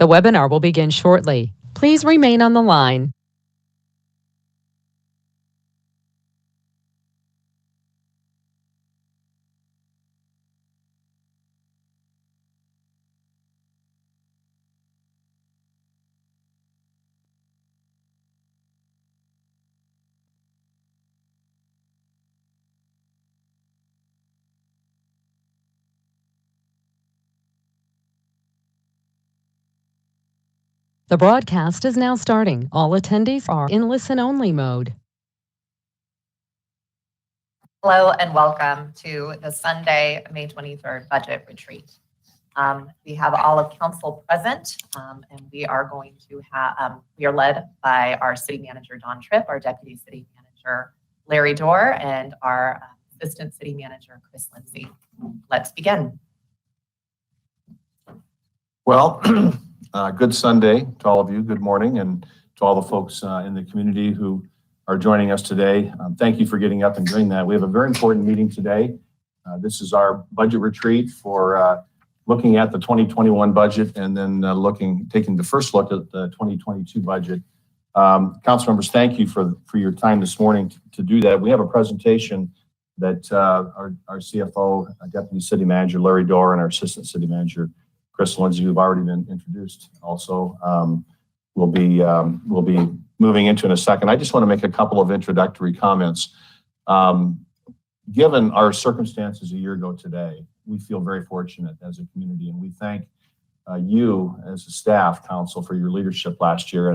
The webinar will begin shortly. Please remain on the line. The broadcast is now starting. All attendees are in listen-only mode. Hello and welcome to the Sunday, May 23rd budget retreat. We have all of council present, and we are going to have, we are led by our city manager, Don Tripp, our deputy city manager, Larry Dorr, and our assistant city manager, Chris Lindsay. Let's begin. Well, good Sunday to all of you. Good morning, and to all the folks in the community who are joining us today. Thank you for getting up and doing that. We have a very important meeting today. This is our budget retreat for looking at the 2021 budget and then taking the first look at the 2022 budget. Council members, thank you for your time this morning to do that. We have a presentation that our CFO, Deputy City Manager Larry Dorr, and our Assistant City Manager Chris Lindsay, who've already been introduced, also will be moving into in a second. I just want to make a couple of introductory comments. Given our circumstances a year ago today, we feel very fortunate as a community, and we thank you as a staff, council, for your leadership last year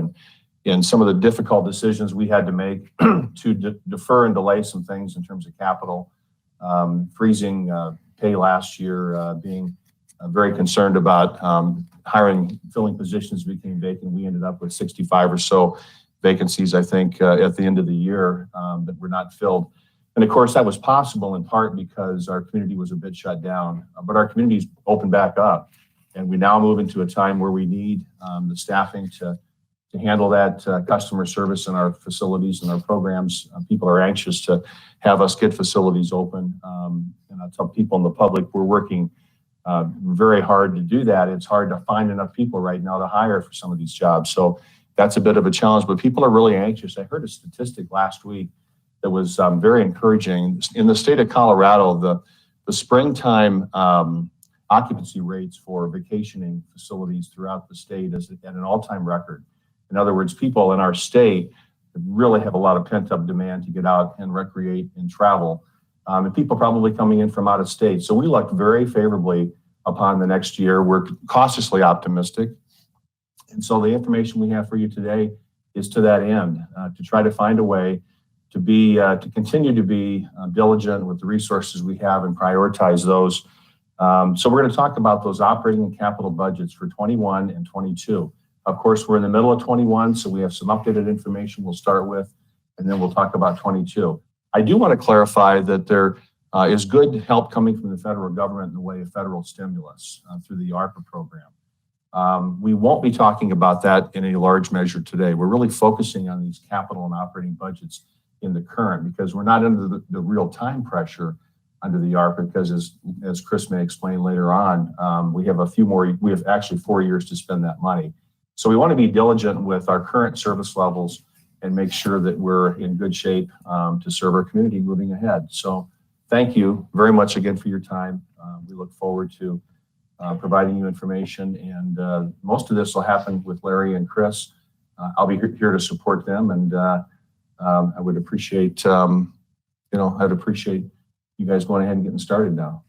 and some of the difficult decisions we had to make to defer and delay some things in terms of capital, freezing pay last year, being very concerned about filling positions became vacant. We ended up with 65 or so vacancies, I think, at the end of the year that were not filled. And of course, that was possible in part because our community was a bit shut down, but our community's opened back up. And we now move into a time where we need the staffing to handle that customer service in our facilities and our programs. People are anxious to have us get facilities open. And I tell people in the public, we're working very hard to do that. It's hard to find enough people right now to hire for some of these jobs. So that's a bit of a challenge, but people are really anxious. I heard a statistic last week that was very encouraging. In the state of Colorado, the springtime occupancy rates for vacationing facilities throughout the state is at an all-time record. In other words, people in our state really have a lot of pent-up demand to get out and recreate and travel. And people probably coming in from out of state. So we look very favorably upon the next year. We're cautiously optimistic. And so the information we have for you today is to that end, to try to find a way to continue to be diligent with the resources we have and prioritize those. So we're going to talk about those operating and capital budgets for 21 and 22. Of course, we're in the middle of 21, so we have some updated information we'll start with, and then we'll talk about 22. I do want to clarify that there is good help coming from the federal government in the way of federal stimulus through the ARPA program. We won't be talking about that in a large measure today. We're really focusing on these capital and operating budgets in the current because we're not under the real time pressure under the ARPA because as Chris may explain later on, we have actually 4 years to spend that money. So we want to be diligent with our current service levels and make sure that we're in good shape to serve our community moving ahead. So thank you very much again for your time. We look forward to providing you information, and most of this will happen with Larry and Chris. I'll be here to support them, and I would appreciate, I'd appreciate you guys going ahead and getting started now.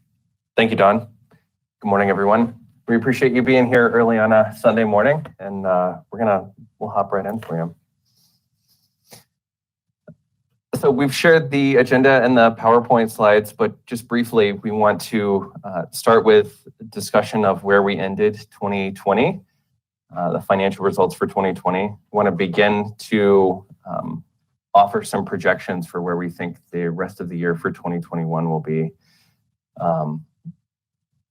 Thank you, Don. Good morning, everyone. We appreciate you being here early on a Sunday morning, and we'll hop right in for you. So we've shared the agenda and the PowerPoint slides, but just briefly, we want to start with discussion of where we ended 2020, the financial results for 2020. We want to begin to offer some projections for where we think the rest of the year for 2021 will be.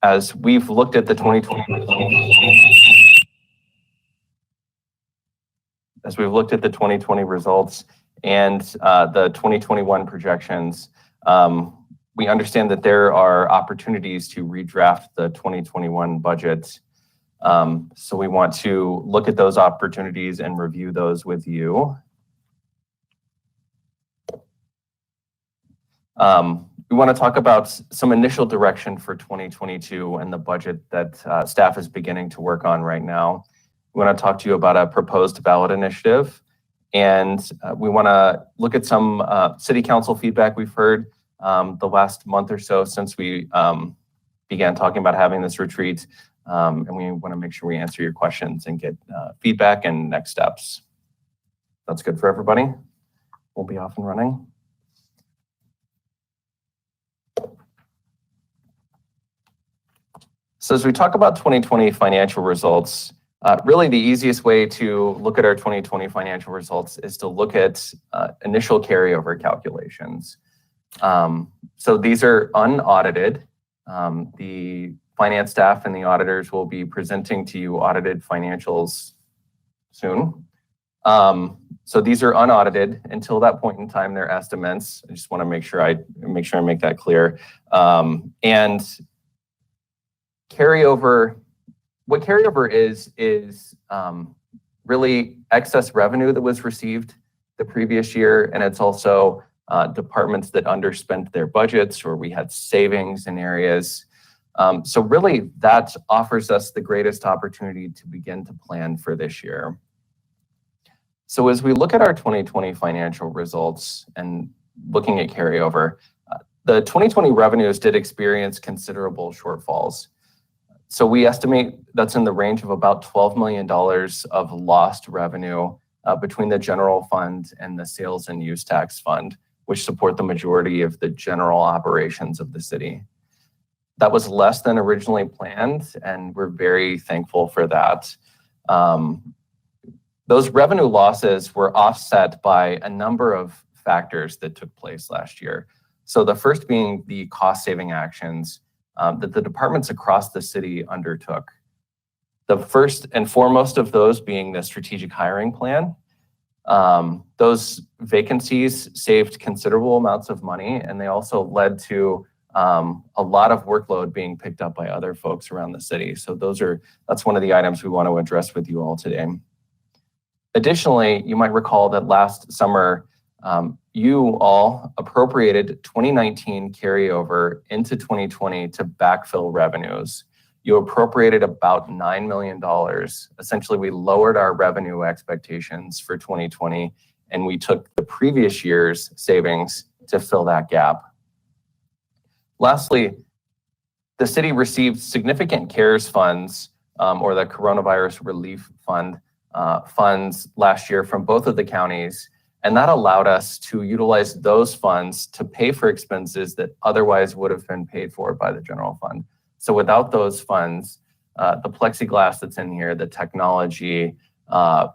As we've looked at the 2020 results, and the 2021 projections, we understand that there are opportunities to redraft the 2021 budget So we want to look at those opportunities and review those with you. We want to talk about some initial direction for 2022 and the budget that staff is beginning to work on right now. We want to talk to you about a proposed ballot initiative, and we want to look at some city council feedback we've heard the last month or so since we began talking about having this retreat, and we want to make sure we answer your questions and get feedback and next steps. That's good for everybody. We'll be off and running. So as we talk about 2020 financial results, really the easiest way to look at our 2020 financial results is to look at initial carryover calculations. So these are unaudited. The finance staff and the auditors will be presenting to you audited financials soon. So these are unaudited. Until that point in time, they're estimates. I just want to make sure I make that clear. And carryover, what carryover is really excess revenue that was received the previous year, and it's also departments that underspent their budgets, or we had savings in areas. So really that offers us the greatest opportunity to begin to plan for this year. So as we look at our 2020 financial results and looking at carryover, the 2020 revenues did experience considerable shortfalls. So we estimate that's in the range of about $12 million of lost revenue between the general fund and the sales and use tax fund, which support the majority of the general operations of the city. That was less than originally planned, and we're very thankful for that. Those revenue losses were offset by a number of factors that took place last year. So the first being the cost-saving actions that the departments across the city undertook. The first and foremost of those being the strategic hiring plan. Those vacancies saved considerable amounts of money, and they also led to a lot of workload being picked up by other folks around the city. So that's one of the items we want to address with you all today. Additionally, you might recall that last summer, you all appropriated 2019 carryover into 2020 to backfill revenues. You appropriated about $9 million. Essentially, we lowered our revenue expectations for 2020, and we took the previous year's savings to fill that gap. Lastly, the city received significant CARES funds, or the Coronavirus Relief Fund funds last year from both of the counties, and that allowed us to utilize those funds to pay for expenses that otherwise would have been paid for by the general fund. So without those funds, the plexiglass that's in here, the technology,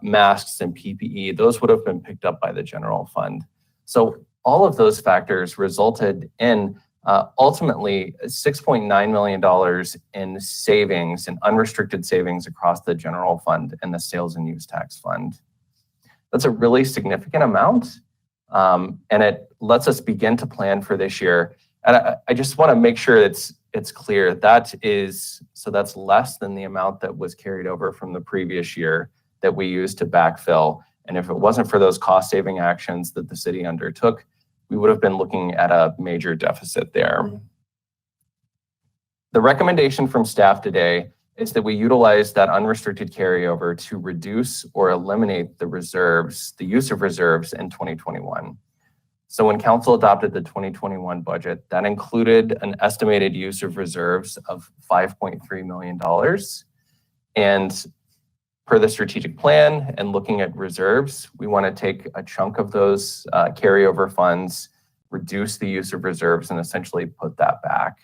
masks and PPE, those would have been picked up by the general fund. So all of those factors resulted in ultimately $6.9 million in savings and unrestricted savings across the general fund and the sales and use tax fund. That's a really significant amount, and it lets us begin to plan for this year. And I just want to make sure it's clear that's less than the amount that was carried over from the previous year that we used to backfill. And if it wasn't for those cost-saving actions that the city undertook, we would have been looking at a major deficit there. The recommendation from staff today is that we utilize that unrestricted carryover to reduce or eliminate the use of reserves in 2021. So when council adopted the 2021 budget, that included an estimated use of reserves of $5.3 million. And per the strategic plan and looking at reserves, we want to take a chunk of those carryover funds, reduce the use of reserves, and essentially put that back.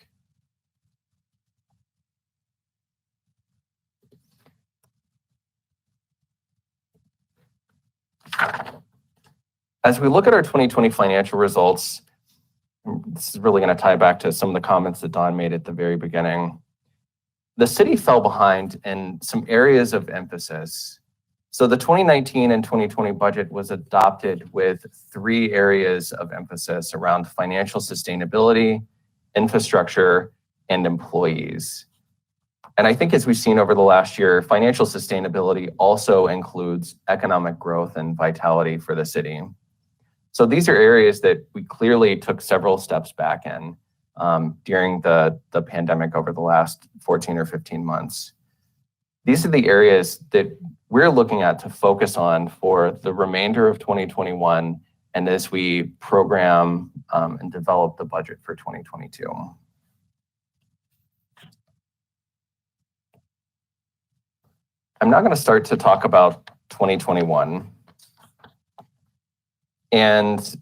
As we look at our 2020 financial results, this is really going to tie back to some of the comments that Don made at the very beginning. The city fell behind in some areas of emphasis. So the 2019 and 2020 budget was adopted with 3 areas of emphasis around financial sustainability, infrastructure, and employees. And I think as we've seen over the last year, financial sustainability also includes economic growth and vitality for the city. So these are areas that we clearly took several steps back in during the pandemic over the last 14 or 15 months. These are the areas that we're looking at to focus on for the remainder of 2021 and as we program and develop the budget for 2022. I'm now going to start to talk about 2021. And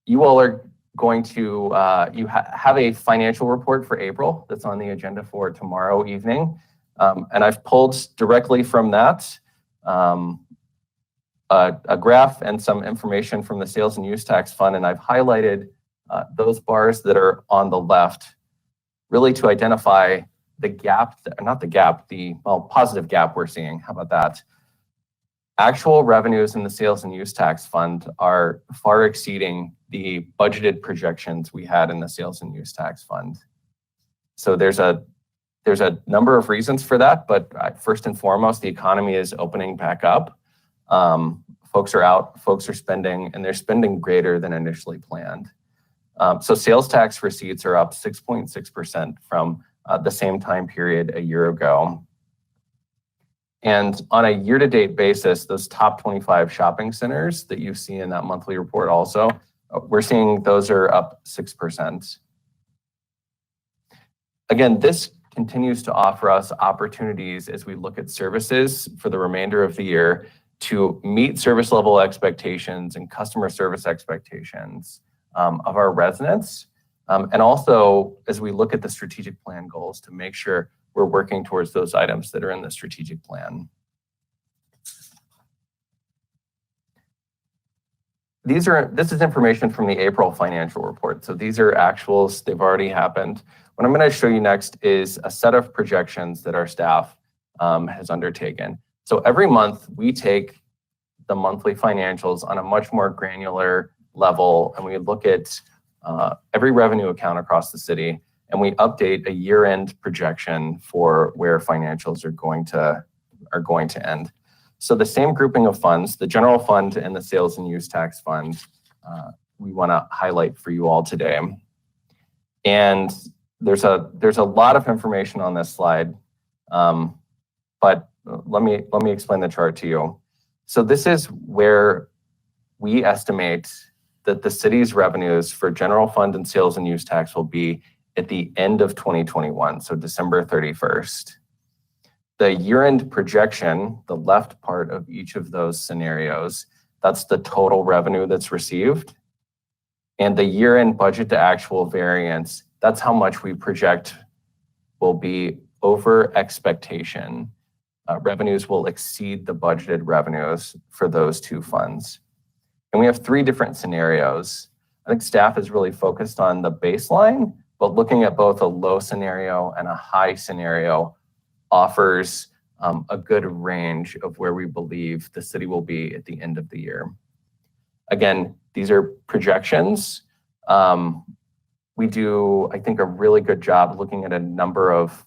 you all are going to, have a financial report for April that's on the agenda for tomorrow evening. And I've pulled directly from that a graph and some information from the sales and use tax fund. And I've highlighted those bars that are on the left, really to identify the gap, not the gap, the positive gap we're seeing. How about that? Actual revenues in the sales and use tax fund are far exceeding the budgeted projections we had in the sales and use tax fund. So there's a number of reasons for that, but first and foremost, the economy is opening back up. Folks are out, folks are spending, and they're spending greater than initially planned. So sales tax receipts are up 6.6% from the same time period a year ago. And on a year-to-date basis, those top 25 shopping centers that you see in that monthly report also, we're seeing those are up 6%. Again, this continues to offer us opportunities as we look at services for the remainder of the year to meet service level expectations and customer service expectations of our residents. And also, as we look at the strategic plan goals, to make sure we're working towards those items that are in the strategic plan. This is information from the April financial report. So these are actuals, they've already happened. What I'm going to show you next is a set of projections that our staff has undertaken. So every month we take the monthly financials on a much more granular level, and we look at every revenue account across the city, and we update a year-end projection for where financials are going to end. So the same grouping of funds, the general fund and the sales and use tax fund, we want to highlight for you all today. And there's a lot of information on this slide, but let me explain the chart to you. So this is where we estimate that the city's revenues for general fund and sales and use tax will be at the end of 2021, so December 31st. The year-end projection, the left part of each of those scenarios, that's the total revenue that's received. And the year-end budget to actual variance, that's how much we project will be over expectation. Revenues will exceed the budgeted revenues for those two funds. And we have three different scenarios. I think staff is really focused on the baseline, but looking at both a low scenario and a high scenario offers a good range of where we believe the city will be at the end of the year. Again, these are projections. We do, I think, a really good job looking at a number of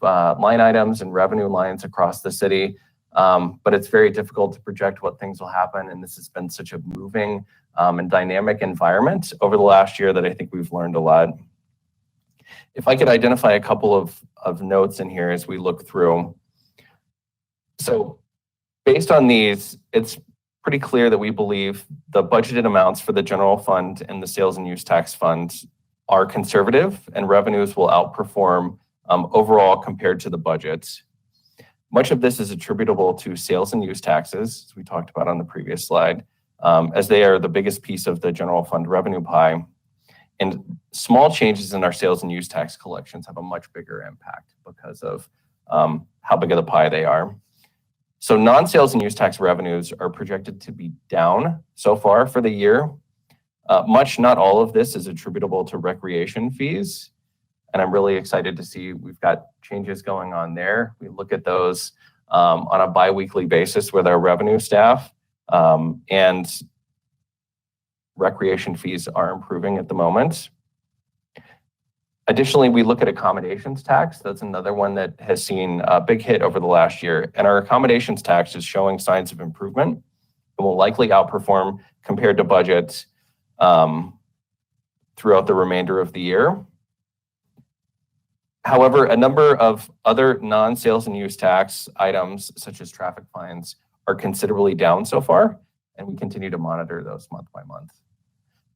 line items and revenue lines across the city. But it's very difficult to project what things will happen. And this has been such a moving and dynamic environment over the last year that I think we've learned a lot. If I could identify a couple of notes in here as we look through. So based on these, it's pretty clear that we believe the budgeted amounts for the general fund and the sales and use tax fund are conservative, and revenues will outperform overall compared to the budget. Much of this is attributable to sales and use taxes, as we talked about on the previous slide, as they are the biggest piece of the general fund revenue pie. And small changes in our sales and use tax collections have a much bigger impact because of how big of the pie they are. So non-sales and use tax revenues are projected to be down so far for the year. Not all of this is attributable to recreation fees. And I'm really excited to see we've got changes going on there. We look at those on a bi-weekly basis with our revenue staff. And recreation fees are improving at the moment. Additionally, we look at accommodations tax. That's another one that has seen a big hit over the last year. And our accommodations tax is showing signs of improvement and will likely outperform compared to budget throughout the remainder of the year. However, a number of other non-sales and use tax items, such as traffic fines, are considerably down so far, and we continue to monitor those month by month.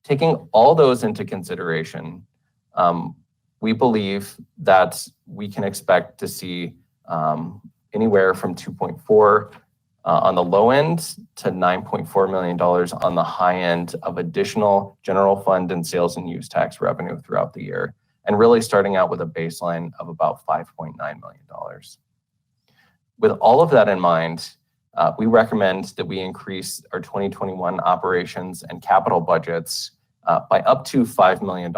Taking all those into consideration, we believe that we can expect to see anywhere from 2.4 on the low end to $9.4 million on the high end of additional general fund and sales and use tax revenue throughout the year, and really starting out with a baseline of about $5.9 million. With all of that in mind, we recommend that we increase our 2021 operations and capital budgets by up to $5 million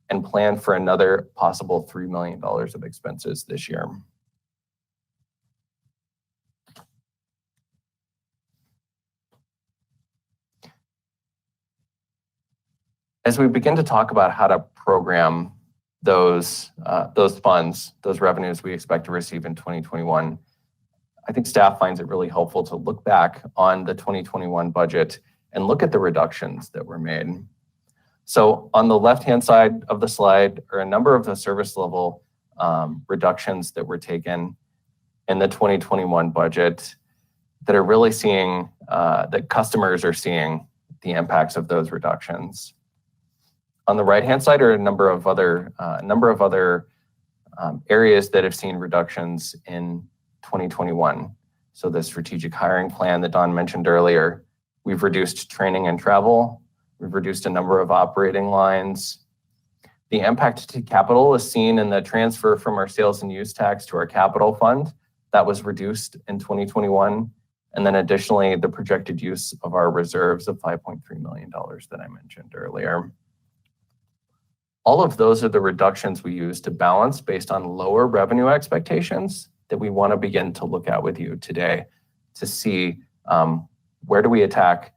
and plan for another possible $3 million of expenses this year. As we begin to talk about how to program those funds, those revenues we expect to receive in 2021, I think staff finds it really helpful to look back on the 2021 budget and look at the reductions that were made. So on the left-hand side of the slide are a number of the service level reductions that were taken in the 2021 budget that are really seeing, that customers are seeing the impacts of those reductions. On the right-hand side are a number of other areas that have seen reductions in 2021. So the strategic hiring plan that Don mentioned earlier, we've reduced training and travel. We've reduced a number of operating lines. The impact to capital is seen in the transfer from our sales and use tax to our capital fund. That was reduced in 2021. And then additionally, the projected use of our reserves of $5.3 million that I mentioned earlier. All of those are the reductions we use to balance based on lower revenue expectations that we want to begin to look at with you today to see where do we attack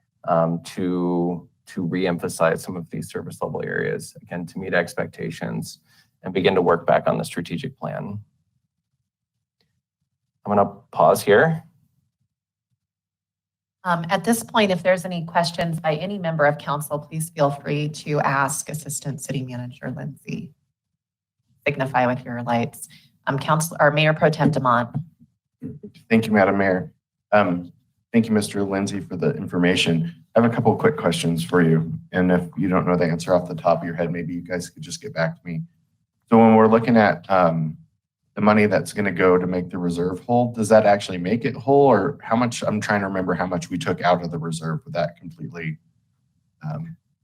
to re-emphasize some of these service level areas, again, to meet expectations and begin to work back on the strategic plan. I'm going to pause here. At this point, if there's any questions by any member of council, please feel free to ask Assistant City Manager Lindsay. Signify with your lights. Mayor Pro Tem DeMont. Thank you, Madam Mayor. Thank you, Mr. Lindsay, for the information. I have a couple of quick questions for you. And if you don't know the answer off the top of your head, maybe you guys could just get back to me. So when we're looking at the money that's going to go to make the reserve whole, does that actually make it whole, or how much? I'm trying to remember how much we took out of the reserve. Would that completely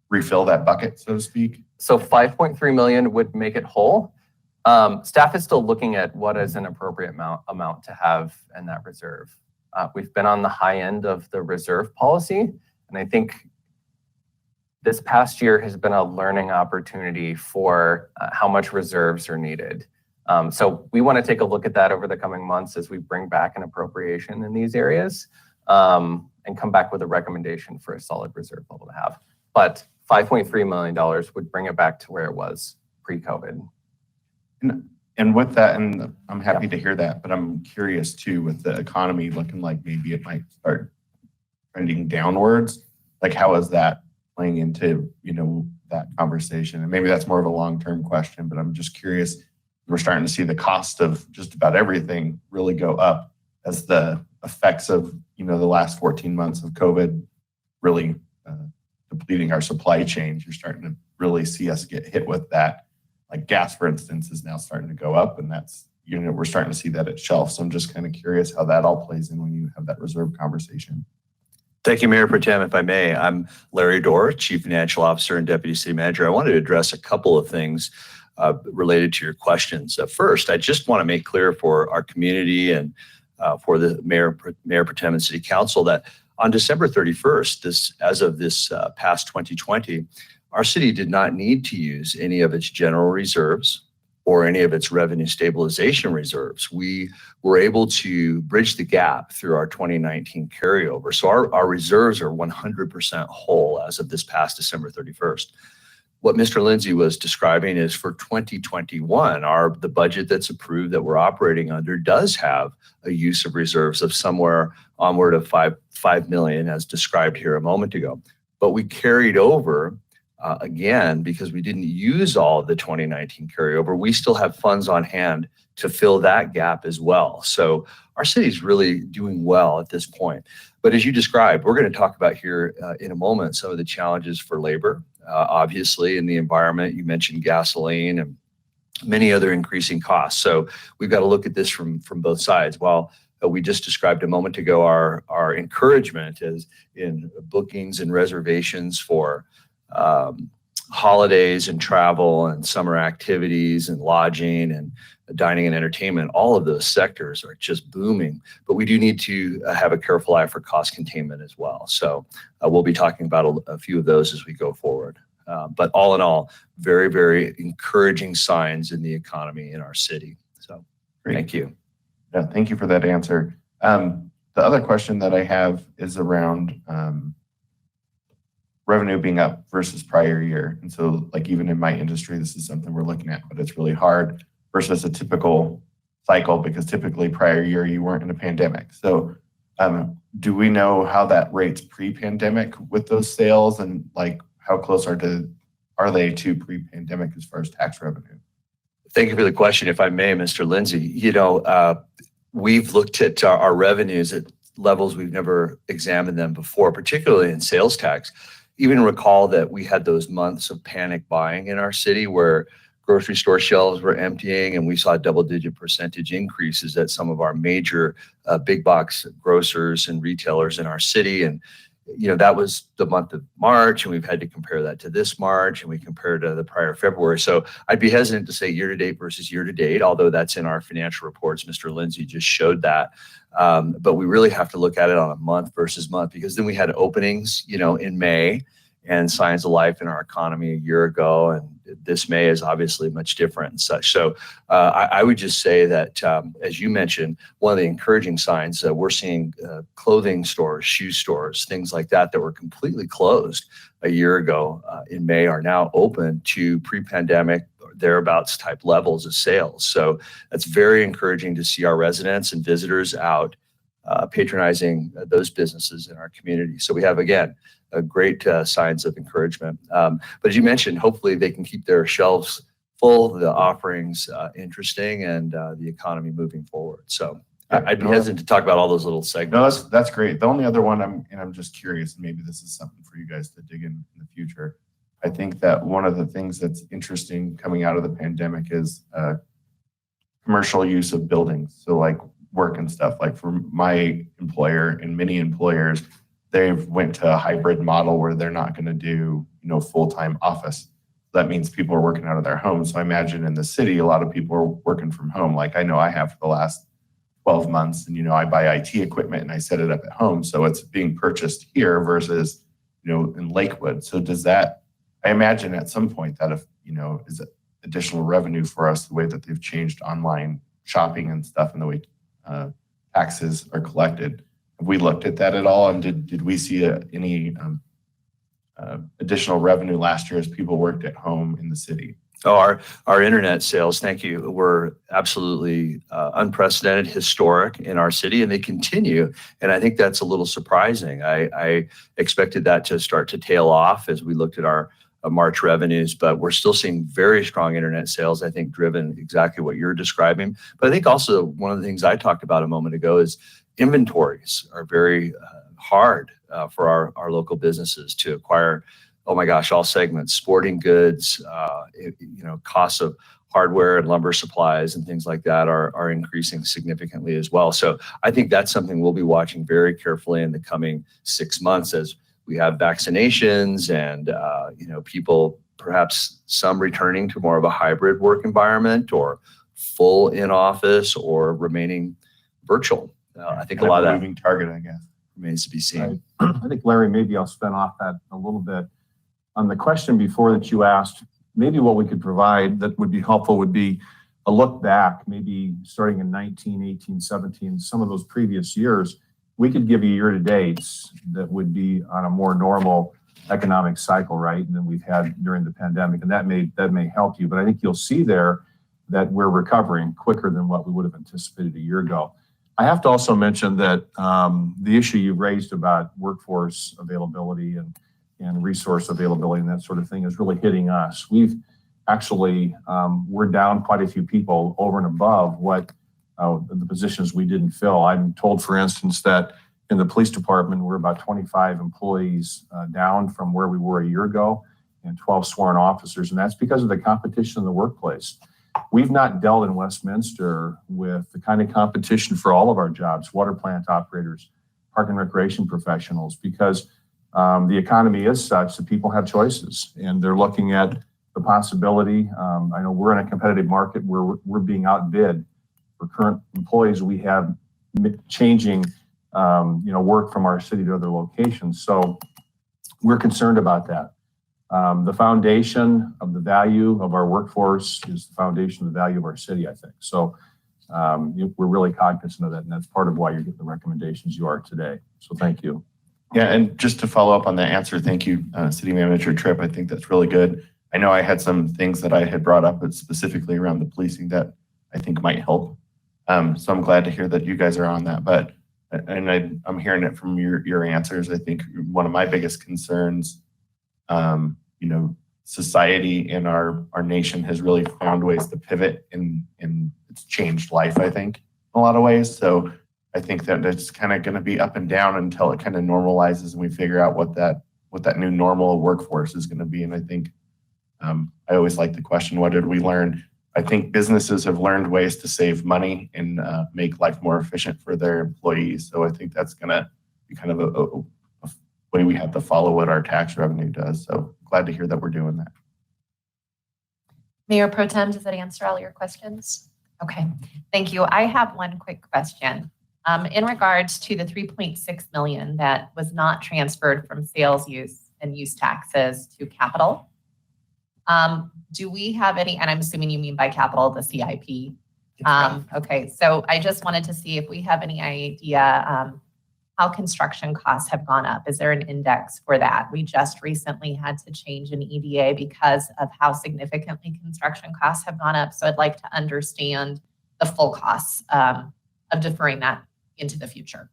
refill that bucket, so to speak? So 5.3 million would make it whole. Staff is still looking at what is an appropriate amount to have in that reserve. We've been on the high end of the reserve policy, and I think this past year has been a learning opportunity for how much reserves are needed. So we want to take a look at that over the coming months as we bring back an appropriation in these areas and come back with a recommendation for a solid reserve level to have. But $5.3 million would bring it back to where it was pre-COVID. And with that, and I'm happy to hear that, but I'm curious too, with the economy looking like maybe it might start trending downwards, like how is that playing into, that conversation? And maybe that's more of a long-term question, but I'm just curious. We're starting to see the cost of just about everything really go up as the effects of, the last 14 months of COVID really depleting our supply chain. You're starting to really see us get hit with that. Like gas, for instance, is now starting to go up, and that's, we're starting to see that at shelf. So I'm just kind of curious how that all plays in when you have that reserve conversation. Thank you, Mayor Pro Tem. If I may, I'm Larry Dorr, Chief Financial Officer and Deputy City Manager. I wanted to address a couple of things related to your questions. First, I just want to make clear for our community and for the Mayor Pro Tem and City Council that on December 31st, as of this past 2020, our city did not need to use any of its general reserves or any of its revenue stabilization reserves. We were able to bridge the gap through our 2019 carryover. So our reserves are 100% whole as of this past December 31st. what Mr. Lindsay was describing is for 2021, the budget that's approved that we're operating under does have a use of reserves of somewhere onward of 5 million, as described here a moment ago. But we carried over again, because we didn't use all of the 2019 carryover, we still have funds on hand to fill that gap as well. So our city's really doing well at this point. But as you described, we're going to talk about here in a moment some of the challenges for labor, obviously in the environment. You mentioned gasoline and many other increasing costs. So we've got to look at this from both sides. While we just described a moment ago our encouragement is in bookings and reservations for holidays and travel and summer activities and lodging and dining and entertainment, all of those sectors are just booming. But we do need to have a careful eye for cost containment as well. So we'll be talking about a few of those as we go forward. But all in all, very, very encouraging signs in the economy in our city. So thank you. Yeah, thank you for that answer. The other question that I have is around revenue being up versus prior year. And so like even in my industry, this is something we're looking at, but it's really hard versus a typical cycle because typically prior year you weren't in a pandemic. So do we know how that rates pre-pandemic with those sales and like how close are they to pre-pandemic as far as tax revenue? Thank you for the question. If I may, Mr. Lindsay, you know, we've looked at our revenues at levels we've never examined them before, particularly in sales tax. Even recall that we had those months of panic buying in our city where grocery store shelves were emptying and we saw double-digit percentage increases at some of our major big box grocers and retailers in our city. And, you know, that was the month of March, and we've had to compare that to this March, and we compared to the prior February. So I'd be hesitant to say year-to-date versus year-to-date, although that's in our financial reports. Mr. Lindsay just showed that. But we really have to look at it on a month versus month, because then we had openings, you know, in May and signs of life in our economy a year ago. And this May is obviously much different and such. So I would just say that, as you mentioned, one of the encouraging signs that we're seeing clothing stores, shoe stores, things like that were completely closed a year ago in May are now open to pre-pandemic thereabouts type levels of sales. So that's very encouraging to see our residents and visitors out patronizing those businesses in our community. So we have, again, a great signs of encouragement. But as you mentioned, hopefully they can keep their shelves full, the offerings interesting, and the economy moving forward. So I'd be hesitant to talk about all those little segments. No, that's great. The only other one I'm just curious, and maybe this is something for you guys to dig in the future. I think that one of the things that's interesting coming out of the pandemic is commercial use of buildings. So like work and stuff, like for my employer and many employers, they've went to a hybrid model where they're not going to do, you know, full-time office. That means people are working out of their homes. So I imagine in the city, a lot of people are working from home. Like I know I have for the last 12 months, and, you know, I buy IT equipment and I set it up at home. So it's being purchased here versus, you know, in Lakewood. So does that, I imagine at some point that, if, you know, is it additional revenue for us, the way that they've changed online shopping and stuff and the way taxes are collected. Have we looked at that at all? And did we see any additional revenue last year as people worked at home in the city? Oh, our internet sales, thank you, were absolutely unprecedented, historic in our city, and they continue. And I think that's a little surprising. I expected that to start to tail off as we looked at our March revenues, but we're still seeing very strong internet sales, I think, driven exactly what you're describing. But I think also one of the things I talked about a moment ago is inventories are very hard for our local businesses to acquire. Oh my gosh, all segments, sporting goods, you know, costs of hardware and lumber supplies and things like that are increasing significantly as well. So I think that's something we'll be watching very carefully in the coming 6 months as we have vaccinations and, you know, people, perhaps some returning to more of a hybrid work environment or full in office or remaining virtual. I think a lot of that moving target, I guess, remains to be seen. Right. I think, Larry, maybe I'll spin off that a little bit. On the question before that you asked, maybe what we could provide that would be helpful would be a look back, maybe starting in 19, 18, 17, some of those previous years. We could give you year-to-dates that would be on a more normal economic cycle, right, than we've had during the pandemic, and that may help you. But I think you'll see there that we're recovering quicker than what we would have anticipated a year ago. I have to also mention that the issue you raised about workforce availability and resource availability and that sort of thing is really hitting us. We've actually, we're down quite a few people over and above what the positions we didn't fill. I'm told, for instance, that in the police department, we're about 25 employees down from where we were a year ago and 12 sworn officers, and that's because of the competition in the workplace. We've not dealt in Westminster with the kind of competition for all of our jobs, water plant operators, park and recreation professionals, because the economy is such that people have choices and they're looking at the possibility. I know we're in a competitive market where we're being outbid. For current employees, we have changing work from our city to other locations. So we're concerned about that. The foundation of the value of our workforce is the foundation of the value of our city, I think. So we're really cognizant of that, and that's part of why you're getting the recommendations you are today. So thank you. Yeah, and just to follow up on that answer, thank you, City Manager Tripp. I think that's really good. I know I had some things that I had brought up, but specifically around the policing that I think might help. So I'm glad to hear that you guys are on that. But I'm hearing it from your answers. I think one of my biggest concerns, society and our nation has really found ways to pivot, and it's changed life, I think, in a lot of ways. So I think that it's kind of going to be up and down until it kind of normalizes and we figure out what that new normal workforce is going to be. And I think I always like the question, what did we learn? I think businesses have learned ways to save money and make life more efficient for their employees. So I think that's going to be kind of a way we have to follow what our tax revenue does. So glad to hear that we're doing that. Mayor Pro Tem, does that answer all your questions? Okay, thank you. I have one quick question. In regards to the 3.6 million that was not transferred from sales use and use taxes to capital, do we have any, and I'm assuming you mean by capital, the CIP. Okay, so I just wanted to see if we have any idea how construction costs have gone up. Is there an index for that? We just recently had to change an EDA because of how significantly construction costs have gone up. So I'd like to understand the full costs of deferring that into the future.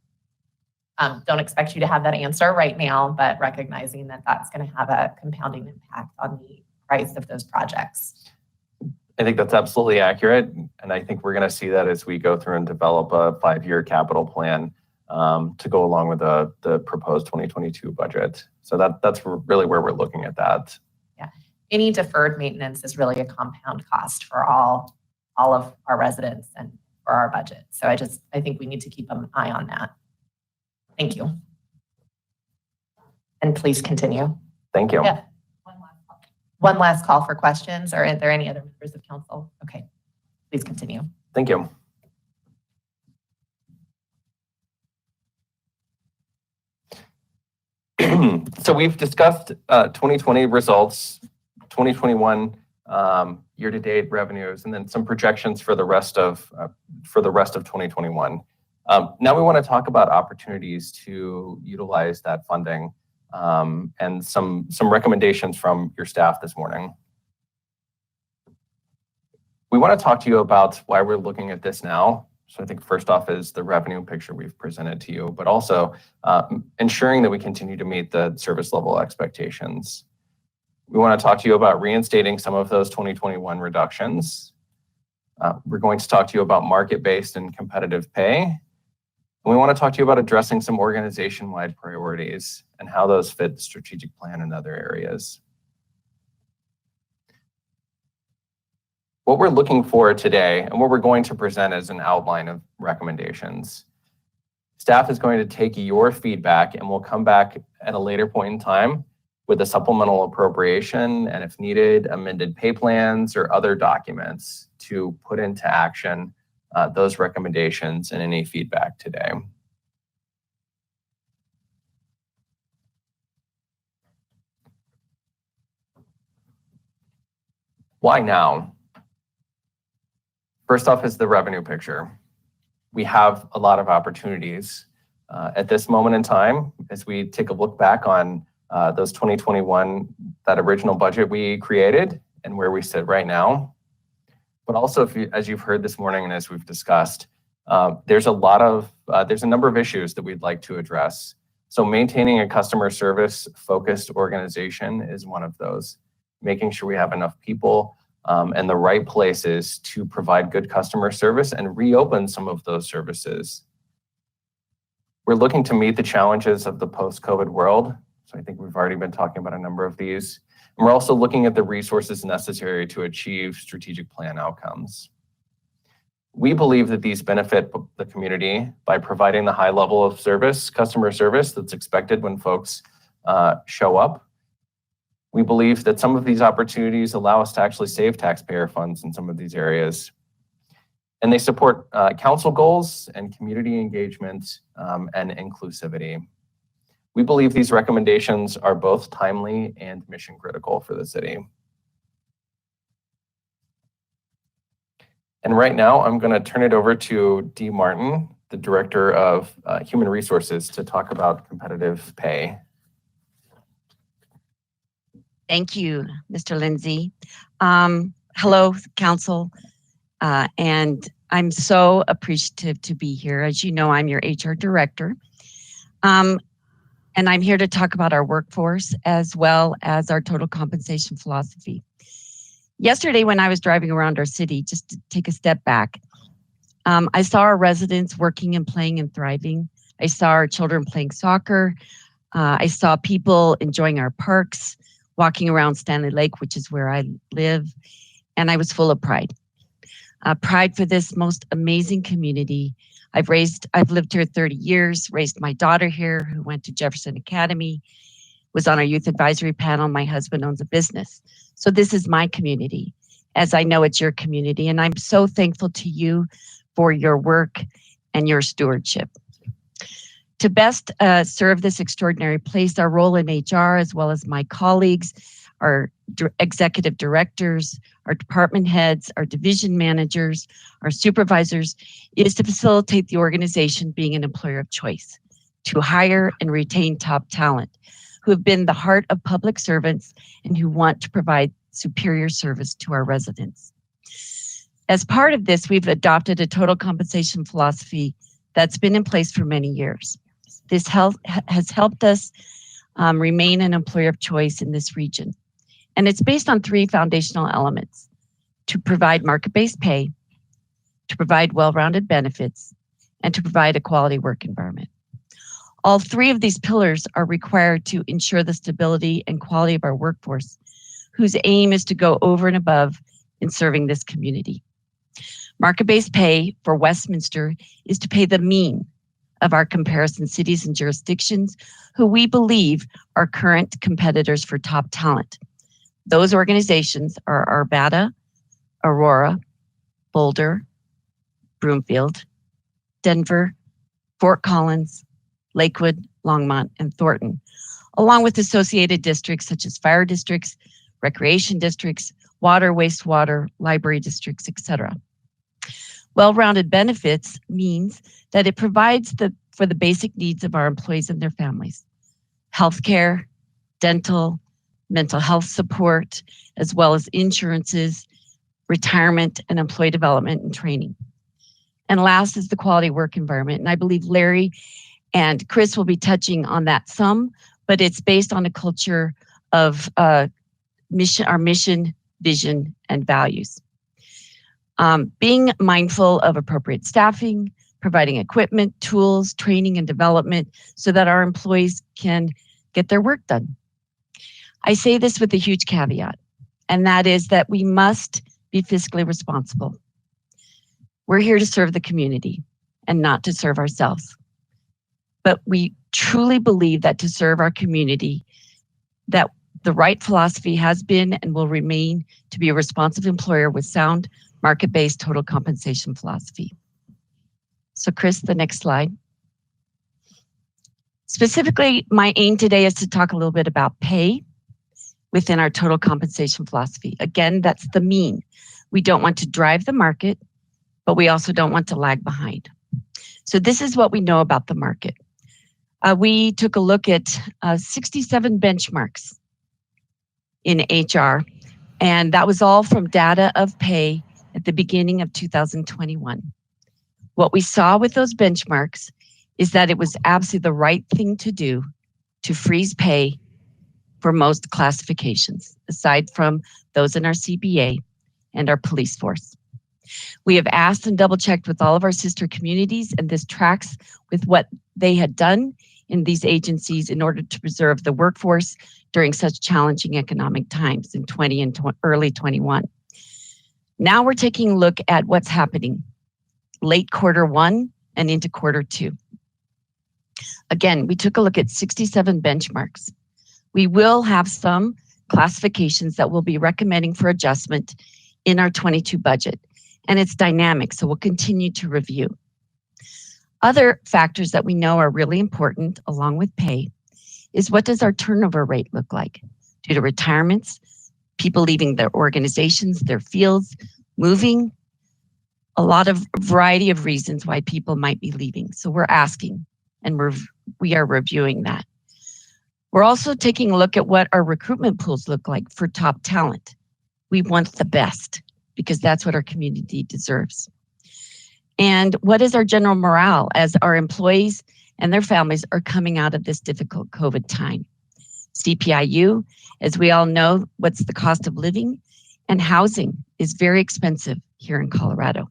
Don't expect you to have that answer right now, but recognizing that that's going to have a compounding impact on the price of those projects. I think that's absolutely accurate. And I think we're going to see that as we go through and develop a 5-year capital plan to go along with the proposed 2022 budget. So that's really where we're looking at that. Yeah. Any deferred maintenance is really a compound cost for all of our residents and for our budget. So I think we need to keep an eye on that. Thank you. And please continue. Thank you. Yeah. One last call for questions, or are there any other members of council? Okay, please continue. Thank you. So we've discussed 2020 results, 2021 year-to-date revenues, and then some projections for the rest of 2021. Now we want to talk about opportunities to utilize that funding and some recommendations from your staff this morning. We want to talk to you about why we're looking at this now. So I think first off is the revenue picture we've presented to you, but also ensuring that we continue to meet the service level expectations. We want to talk to you about reinstating some of those 2021 reductions. We're going to talk to you about market-based and competitive pay. And we want to talk to you about addressing some organization-wide priorities and how those fit the strategic plan in other areas. What we're looking for today and what we're going to present is an outline of recommendations. Staff is going to take your feedback and we'll come back at a later point in time with a supplemental appropriation and, if needed, amended pay plans or other documents to put into action those recommendations and any feedback today. Why now? First off is the revenue picture. We have a lot of opportunities at this moment in time as we take a look back on those 2021, that original budget we created and where we sit right now. But also, as you've heard this morning and as we've discussed, there's a number of issues that we'd like to address. So maintaining a customer service focused organization is one of those. Making sure we have enough people and the right places to provide good customer service and reopen some of those services. We're looking to meet the challenges of the post-COVID world. So I think we've already been talking about a number of these. And we're also looking at the resources necessary to achieve strategic plan outcomes. We believe that these benefit the community by providing the high level of service, customer service that's expected when folks show up. We believe that some of these opportunities allow us to actually save taxpayer funds in some of these areas. And they support council goals and community engagement and inclusivity. We believe these recommendations are both timely and mission critical for the city. And right now, I'm going to turn it over to Dee Martin, the Director of Human Resources, to talk about competitive pay. Thank you, Mr. Lindsay. Hello, Council. And I'm so appreciative to be here. As you know, I'm your HR Director. And I'm here to talk about our workforce as well as our total compensation philosophy. Yesterday, when I was driving around our city, just to take a step back, I saw our residents working and playing and thriving. I saw our children playing soccer. I saw people enjoying our parks, walking around Stanley Lake, which is where I live. And I was full of pride. Pride for this most amazing community. I've lived here 30 years, raised my daughter here who went to Jefferson Academy, was on our youth advisory panel. My husband owns a business. So this is my community, as I know it's your community. And I'm so thankful to you for your work and your stewardship. To best serve this extraordinary place, our role in HR, as well as my colleagues, our executive directors, our department heads, our division managers, our supervisors, is to facilitate the organization being an employer of choice, to hire and retain top talent who have been the heart of public servants and who want to provide superior service to our residents. As part of this, we've adopted a total compensation philosophy that's been in place for many years. This has helped us remain an employer of choice in this region. And it's based on three foundational elements: to provide market-based pay, to provide well-rounded benefits, and to provide a quality work environment. All three of these pillars are required to ensure the stability and quality of our workforce, whose aim is to go over and above in serving this community. Market-based pay for Westminster is to pay the mean of our comparison cities and jurisdictions who we believe are current competitors for top talent. Those organizations are Arvada, Aurora, Boulder, Broomfield, Denver, Fort Collins, Lakewood, Longmont, and Thornton, along with associated districts such as fire districts, recreation districts, water, wastewater, library districts, etc. Well-rounded benefits means that it provides for the basic needs of our employees and their families: healthcare, dental, mental health support, as well as insurances, retirement, and employee development and training. And last is the quality work environment. And I believe Larry and Chris will be touching on that some, but it's based on a culture of our mission, vision, and values. Being mindful of appropriate staffing, providing equipment, tools, training, and development so that our employees can get their work done. I say this with a huge caveat, and that is that we must be fiscally responsible. We're here to serve the community and not to serve ourselves. But we truly believe that to serve our community, that the right philosophy has been and will remain to be a responsive employer with sound market-based total compensation philosophy. So Chris, the next slide. Specifically, my aim today is to talk a little bit about pay within our total compensation philosophy. Again, that's the mean. We don't want to drive the market, but we also don't want to lag behind. So this is what we know about the market. We took a look at 67 benchmarks in HR, and that was all from data of pay at the beginning of 2021. What we saw with those benchmarks is that it was absolutely the right thing to do to freeze pay for most classifications, aside from those in our CBA and our police force. We have asked and double checked with all of our sister communities, and this tracks with what they had done in these agencies in order to preserve the workforce during such challenging economic times in 20 and early 21. Now we're taking a look at what's happening late Q1 and into Q2. Again, we took a look at 67 benchmarks. We will have some classifications that we'll be recommending for adjustment in our 22 budget, and it's dynamic, so we'll continue to review. Other factors that we know are really important, along with pay, is what does our turnover rate look like due to retirements, people leaving their organizations, their fields, moving, a lot of variety of reasons why people might be leaving. So we're asking, and we are reviewing that. We're also taking a look at what our recruitment pools look like for top talent. We want the best because that's what our community deserves. And what is our general morale as our employees and their families are coming out of this difficult COVID time? CPIU, as we all know, what's the cost of living, and housing is very expensive here in Colorado.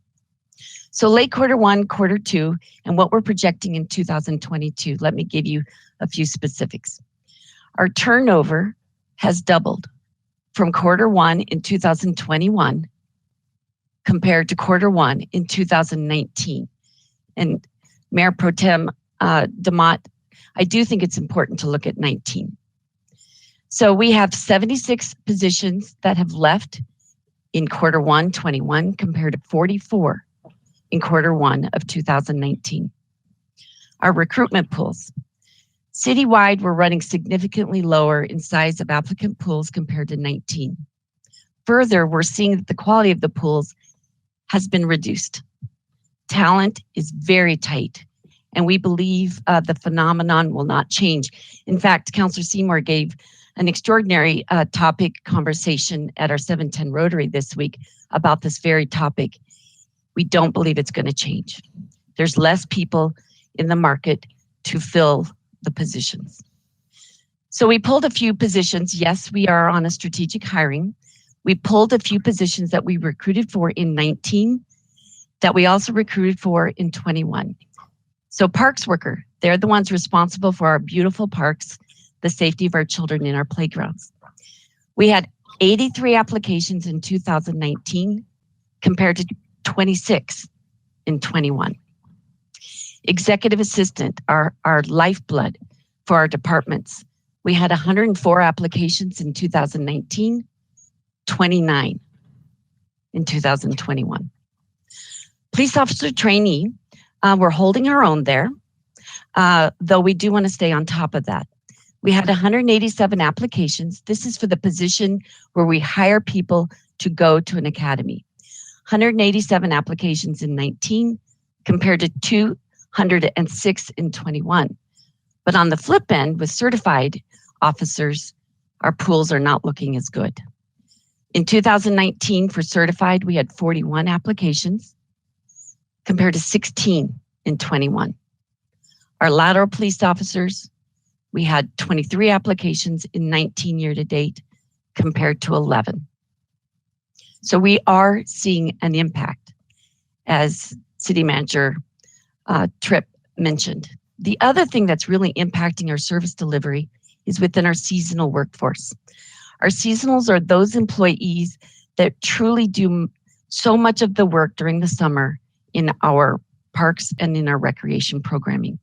So late Q1, Q2, and what we're projecting in 2022, let me give you a few specifics. Our turnover has doubled from Q1 in 2021 compared to Q1 in 2019. And Mayor Pro Tem DeMott, I do think it's important to look at 19. So we have 76 positions that have left in Q1 21 compared to 44 in Q1 of 2019. Our recruitment pools. Citywide, we're running significantly lower in size of applicant pools compared to 19. Further, we're seeing that the quality of the pools has been reduced. Talent is very tight, and we believe the phenomenon will not change. In fact, Councillor Seymour gave an extraordinary topic conversation at our 710 Rotary this week about this very topic. We don't believe it's going to change. There's less people in the market to fill the positions. So we pulled a few positions. Yes, we are on a strategic hiring. We pulled a few positions that we recruited for in 19 that we also recruited for in 21. So parks worker, they're the ones responsible for our beautiful parks, the safety of our children in our playgrounds. We had 83 applications in 2019 compared to 26 in 21. Executive assistant, our lifeblood for our departments. We had 104 applications in 2019, 29 in 2021. Police officer trainee, we're holding our own there, though we do want to stay on top of that. We had 187 applications. This is for the position where we hire people to go to an academy. 187 applications in 19 compared to 206 in 21. But on the flip end, with certified officers, our pools are not looking as good. In 2019, for certified, we had 41 applications compared to 16 in 21. Our lateral police officers, we had 23 applications in 19 year to date compared to 11. So we are seeing an impact, as City Manager Tripp mentioned. The other thing that's really impacting our service delivery is within our seasonal workforce. Our seasonals are those employees that truly do so much of the work during the summer in our parks and in our recreation programming.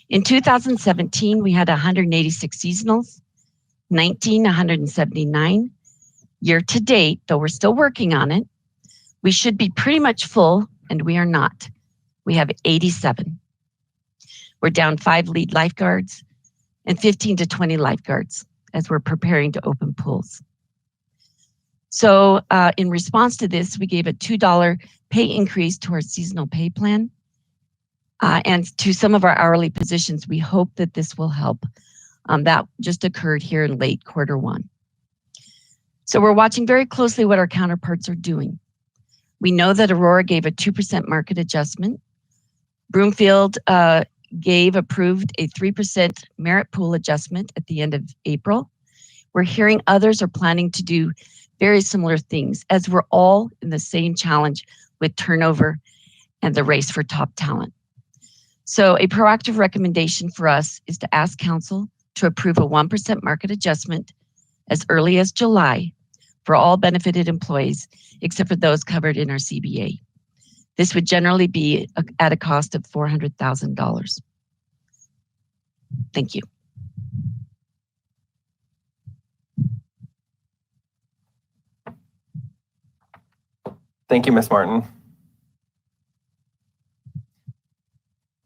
In 2017, we had 186 seasonals, 19, 179. Year to date, though we're still working on it, we should be pretty much full, and we are not. We have 87. We're down 5 lead lifeguards and 15 to 20 lifeguards as we're preparing to open pools. So in response to this, we gave a $2 pay increase to our seasonal pay plan. and to some of our hourly positions. We hope that this will help. That just occurred here in late Q1. So we're watching very closely what our counterparts are doing. We know that Aurora gave a 2% market adjustment. Broomfield approved a 3% merit pool adjustment at the end of April. We're hearing others are planning to do very similar things, as we're all in the same challenge with turnover and the race for top talent. So a proactive recommendation for us is to ask Council to approve a 1% market adjustment as early as July for all benefited employees, except for those covered in our CBA. This would generally be at a cost of $400,000. Thank you. Thank you, Ms. Martin.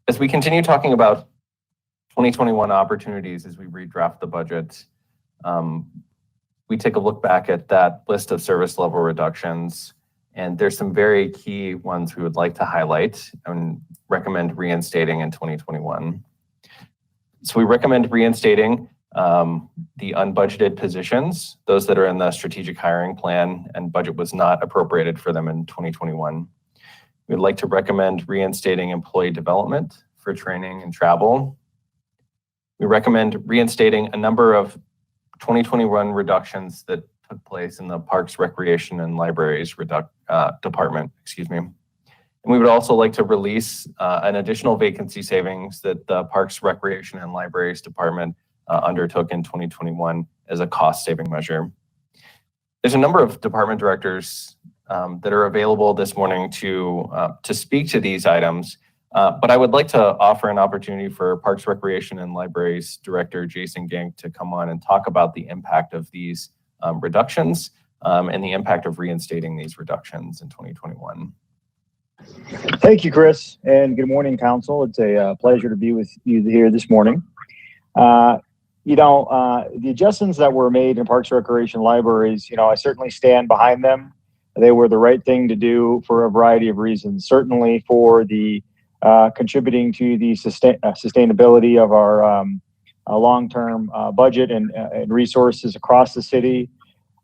As we continue talking about 2021 opportunities as we redraft the budget, we take a look back at that list of service level reductions, and there's some very key ones we would like to highlight and recommend reinstating in 2021. So we recommend reinstating the unbudgeted positions, those that are in the strategic hiring plan and budget was not appropriated for them in 2021. We'd like to recommend reinstating employee development for training and travel. We recommend reinstating a number of 2021 reductions that took place in the Parks, Recreation, and Libraries department, And we would also like to release an additional vacancy savings that the Parks, Recreation, and Libraries department undertook in 2021 as a cost-saving measure. There's a number of department directors that are available this morning to speak to these items, but I would like to offer an opportunity for Parks, Recreation, and Libraries Director Jason Genk to come on and talk about the impact of these reductions and the impact of reinstating these reductions in 2021. Thank you, Chris, and good morning, Council. It's a pleasure to be with you here this morning. The adjustments that were made in Parks, Recreation, Libraries, I certainly stand behind them. They were the right thing to do for a variety of reasons. Certainly for the contributing to the sustainability of our long-term budget and resources across the city.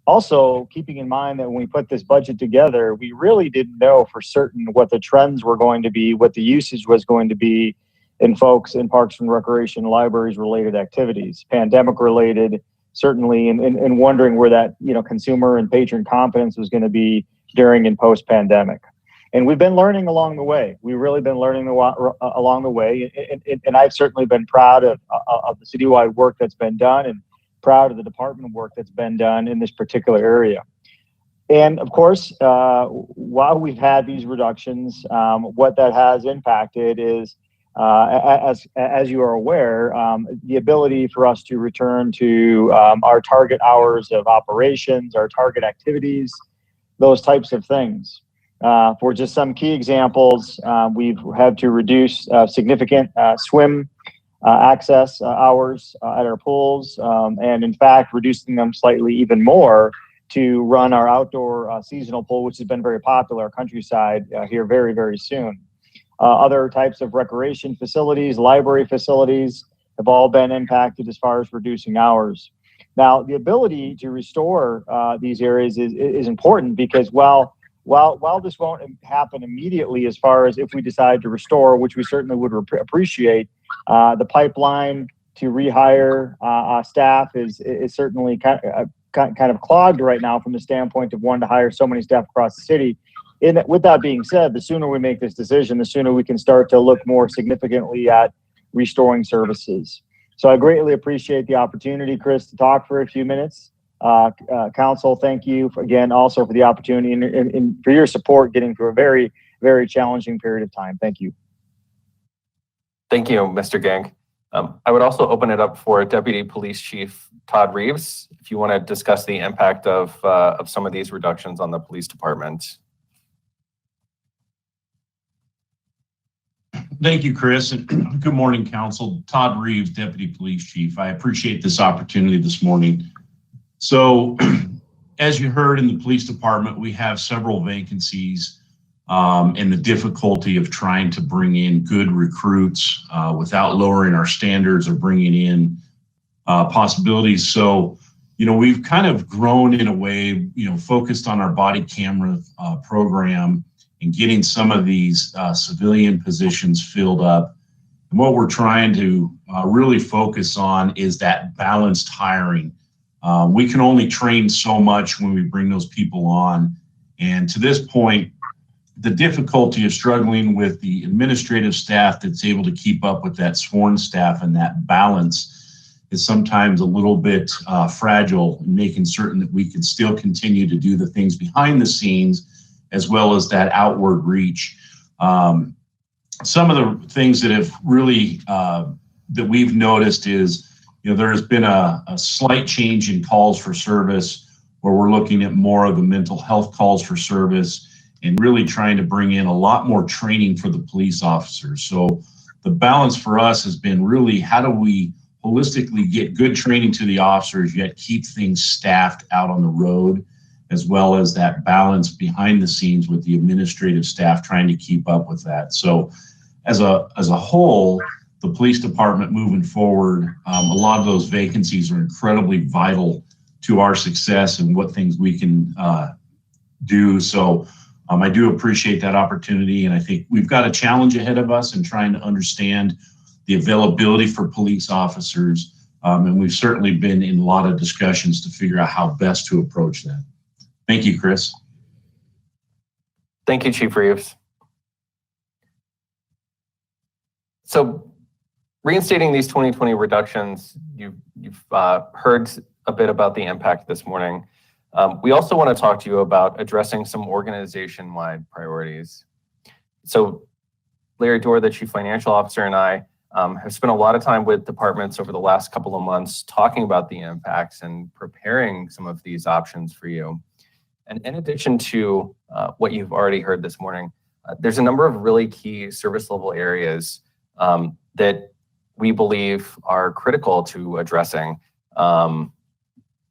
Also, keeping in mind that when we put this budget together, we really didn't know for certain what the trends were going to be, what the usage was going to be in folks in Parks and Recreation, Libraries related activities, pandemic related, certainly, and wondering where that consumer and patron confidence was going to be during and post pandemic. And we've been learning along the way. We've really been learning along the way, and I've certainly been proud of the citywide work that's been done, and proud of the department work that's been done in this particular area. And of course, while we've had these reductions, what that has impacted is, as you are aware, the ability for us to return to our target hours of operations, our target activities, those types of things. For just some key examples, we've had to reduce significant swim access hours at our pools, and in fact, reducing them slightly even more to run our outdoor seasonal pool, which has been very popular, Countryside, here very, very soon. Other types of recreation facilities, library facilities have all been impacted as far as reducing hours. Now, the ability to restore these areas is important because while this won't happen immediately as far as if we decide to restore, which we certainly would appreciate, the pipeline to rehire staff is certainly kind of clogged right now from the standpoint of wanting to hire so many staff across the city. With that being said, the sooner we make this decision, the sooner we can start to look more significantly at restoring services. So I greatly appreciate the opportunity, Chris, to talk for a few minutes. Council, thank you again also for the opportunity and for your support getting through a very, very challenging period of time. Thank you. Thank you, Mr. Genk. I would also open it up for Deputy Police Chief Todd Reeves, if you want to discuss the impact of some of these reductions on the police department. Thank you, Chris, and good morning, Council. Todd Reeves, Deputy Police Chief. I appreciate this opportunity this morning. So, as you heard in the police department, we have several vacancies and the difficulty of trying to bring in good recruits without lowering our standards or bringing in possibilities. So, we've kind of grown in a way, focused on our body camera program and getting some of these civilian positions filled up. And what we're trying to really focus on is that balanced hiring. We can only train so much when we bring those people on. And to this point, the difficulty of struggling with the administrative staff that's able to keep up with that sworn staff and that balance is sometimes a little bit fragile, in making certain that we can still continue to do the things behind the scenes as well as that outward reach. Some of the things that have really that we've noticed is, there has been a slight change in calls for service, where we're looking at more of the mental health calls for service and really trying to bring in a lot more training for the police officers. So the balance for us has been really, how do we holistically get good training to the officers, yet keep things staffed out on the road, as well as that balance behind the scenes with the administrative staff trying to keep up with that. So as a whole, the police department moving forward, a lot of those vacancies are incredibly vital to our success and what things we can do. So I do appreciate that opportunity, and I think we've got a challenge ahead of us in trying to understand the availability for police officers, and we've certainly been in a lot of discussions to figure out how best to approach that. Thank you, Chris. Thank you, Chief Reeves. So, reinstating these 2020 reductions, you've heard a bit about the impact this morning. We also want to talk to you about addressing some organization-wide priorities. So Larry Dorr, the Chief Financial Officer, and I have spent a lot of time with departments over the last couple of months talking about the impacts and preparing some of these options for you. And in addition to what you've already heard this morning, there's a number of really key service level areas that we believe are critical to addressing.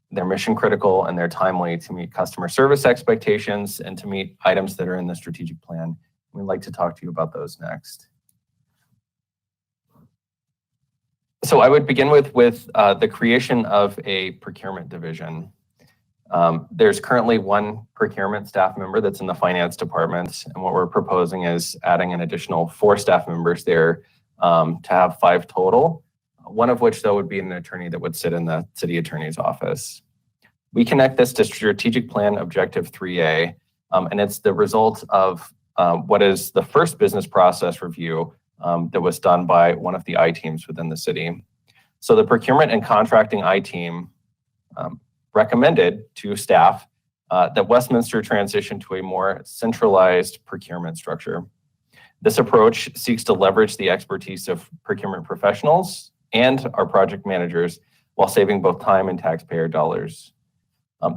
They're mission critical and they're timely to meet customer service expectations and to meet items that are in the strategic plan. We'd like to talk to you about those next. So I would begin with the creation of a procurement division. There's currently one procurement staff member that's in the finance department, and what we're proposing is adding an additional 4 staff members there to have 5 total. One of which, though, would be an attorney that would sit in the city attorney's office. We connect this to strategic plan objective 3A, and it's the result of what is the first business process review that was done by one of the I teams within the city. So the procurement and contracting I team recommended to staff that Westminster transition to a more centralized procurement structure. This approach seeks to leverage the expertise of procurement professionals and our project managers while saving both time and taxpayer dollars.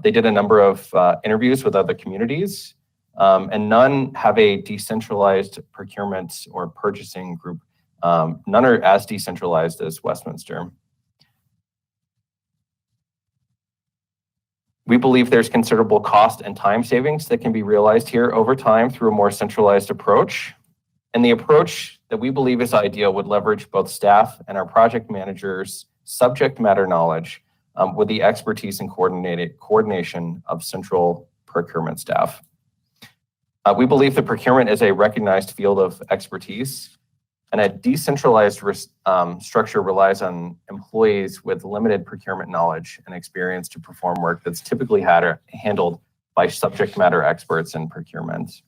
They did a number of interviews with other communities, and none have a decentralized procurement or purchasing group. None are as decentralized as Westminster. We believe there's considerable cost and time savings that can be realized here over time through a more centralized approach. And the approach that we believe is ideal would leverage both staff and our project managers' subject matter knowledge with the expertise and coordination of central procurement staff. We believe that procurement is a recognized field of expertise, and a decentralized structure relies on employees with limited procurement knowledge and experience to perform work that's typically handled by subject matter experts in procurement.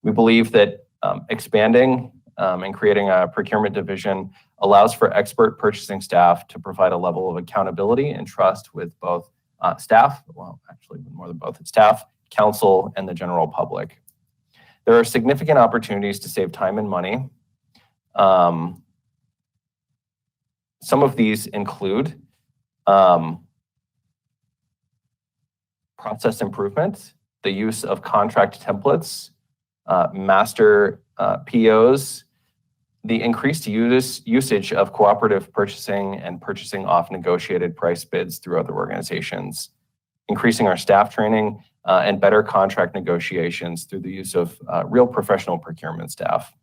We believe that expanding and creating a procurement division allows for expert purchasing staff to provide a level of accountability and trust with both staff, well, actually more than both, staff, council, and the general public. There are significant opportunities to save time and money. Some of these include process improvement, the use of contract templates, master POs, the increased usage of cooperative purchasing and purchasing off negotiated price bids through other organizations, increasing our staff training, and better contract negotiations through the use of real professional procurement staff.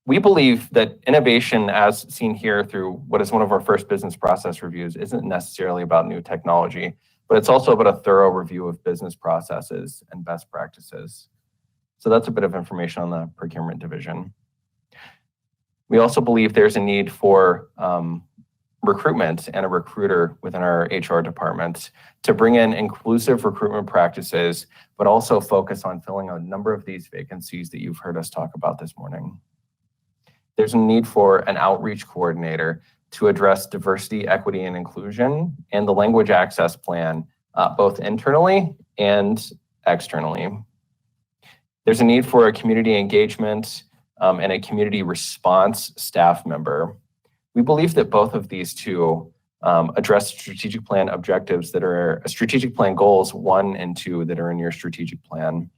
We believe that innovation, as seen here through what is one of our first business process reviews, isn't necessarily about new technology, but it's also about a thorough review of business processes and best practices. So that's a bit of information on the procurement division. We also believe there's a need for recruitment and a recruiter within our HR department to bring in inclusive recruitment practices, but also focus on filling a number of these vacancies that you've heard us talk about this morning. There's a need for an outreach coordinator to address diversity, equity, and inclusion and the language access plan, both internally and externally. There's a need for a community engagement and a community response staff member. We believe that both of these two address strategic plan objectives that are strategic plan goals 1 and 2 that are in your strategic plan.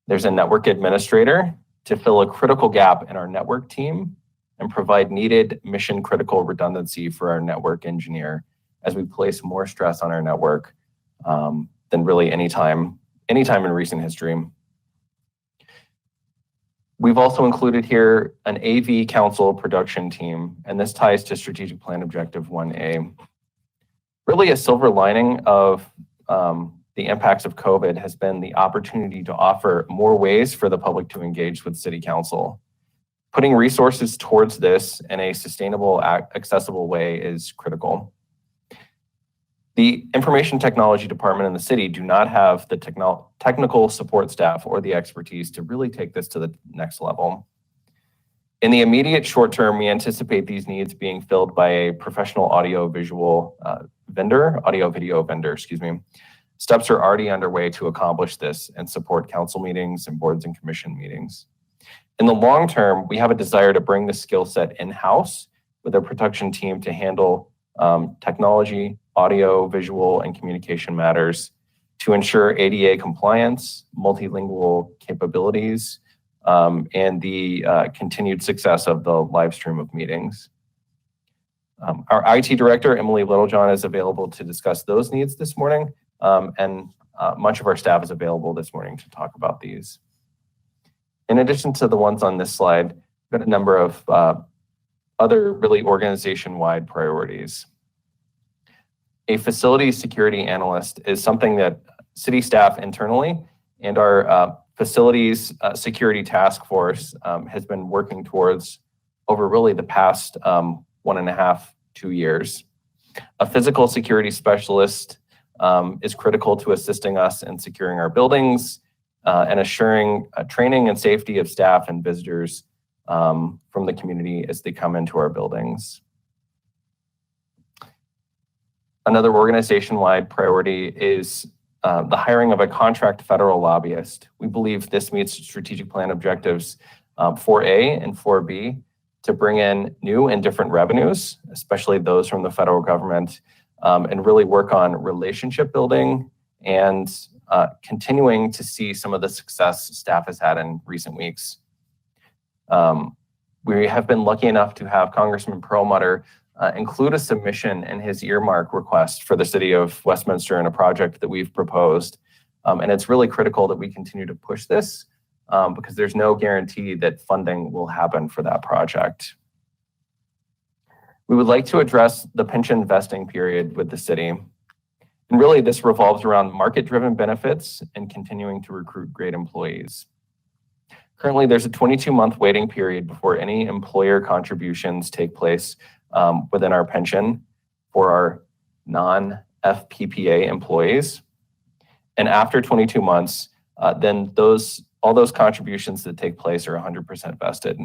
There's a network administrator to fill a critical gap in our network team and provide needed mission critical redundancy for our network engineer as we place more stress on our network than really any time in recent history. We've also included here an AV council production team, and this ties to strategic plan objective 1A. Really a silver lining of the impacts of COVID has been the opportunity to offer more ways for the public to engage with City Council. Putting resources towards this in a sustainable, accessible way is critical. The information technology department in the city do not have the technical support staff or the expertise to really take this to the next level. In the immediate short term, we anticipate these needs being filled by a professional audio video vendor, excuse me. Steps are already underway to accomplish this and support council meetings and boards and commission meetings. In the long term, we have a desire to bring the skill set in-house with a production team to handle technology, audio, visual, and communication matters to ensure ADA compliance, multilingual capabilities, and the continued success of the live stream of meetings. Our IT director, Emily Littlejohn, is available to discuss those needs this morning, and much of our staff is available this morning to talk about these. In addition to the ones on this slide, we've got a number of other really organization-wide priorities. A facility security analyst is something that city staff internally and our facilities security task force has been working towards over really the past 1.5, 2 years. A physical security specialist is critical to assisting us in securing our buildings and assuring training and safety of staff and visitors from the community as they come into our buildings. Another organization-wide priority is the hiring of a contract federal lobbyist. We believe this meets strategic plan objectives 4A and 4B to bring in new and different revenues, especially those from the federal government, and really work on relationship building and continuing to see some of the success staff has had in recent weeks. We have been lucky enough to have Congressman Perlmutter include a submission in his earmark request for the city of Westminster in a project that we've proposed. And it's really critical that we continue to push this because there's no guarantee that funding will happen for that project. We would like to address the pension vesting period with the city. And really this revolves around market-driven benefits and continuing to recruit great employees. Currently, there's a 22-month waiting period before any employer contributions take place within our pension for our non-FPPA employees. And after 22 months, then all those contributions that take place are 100% vested.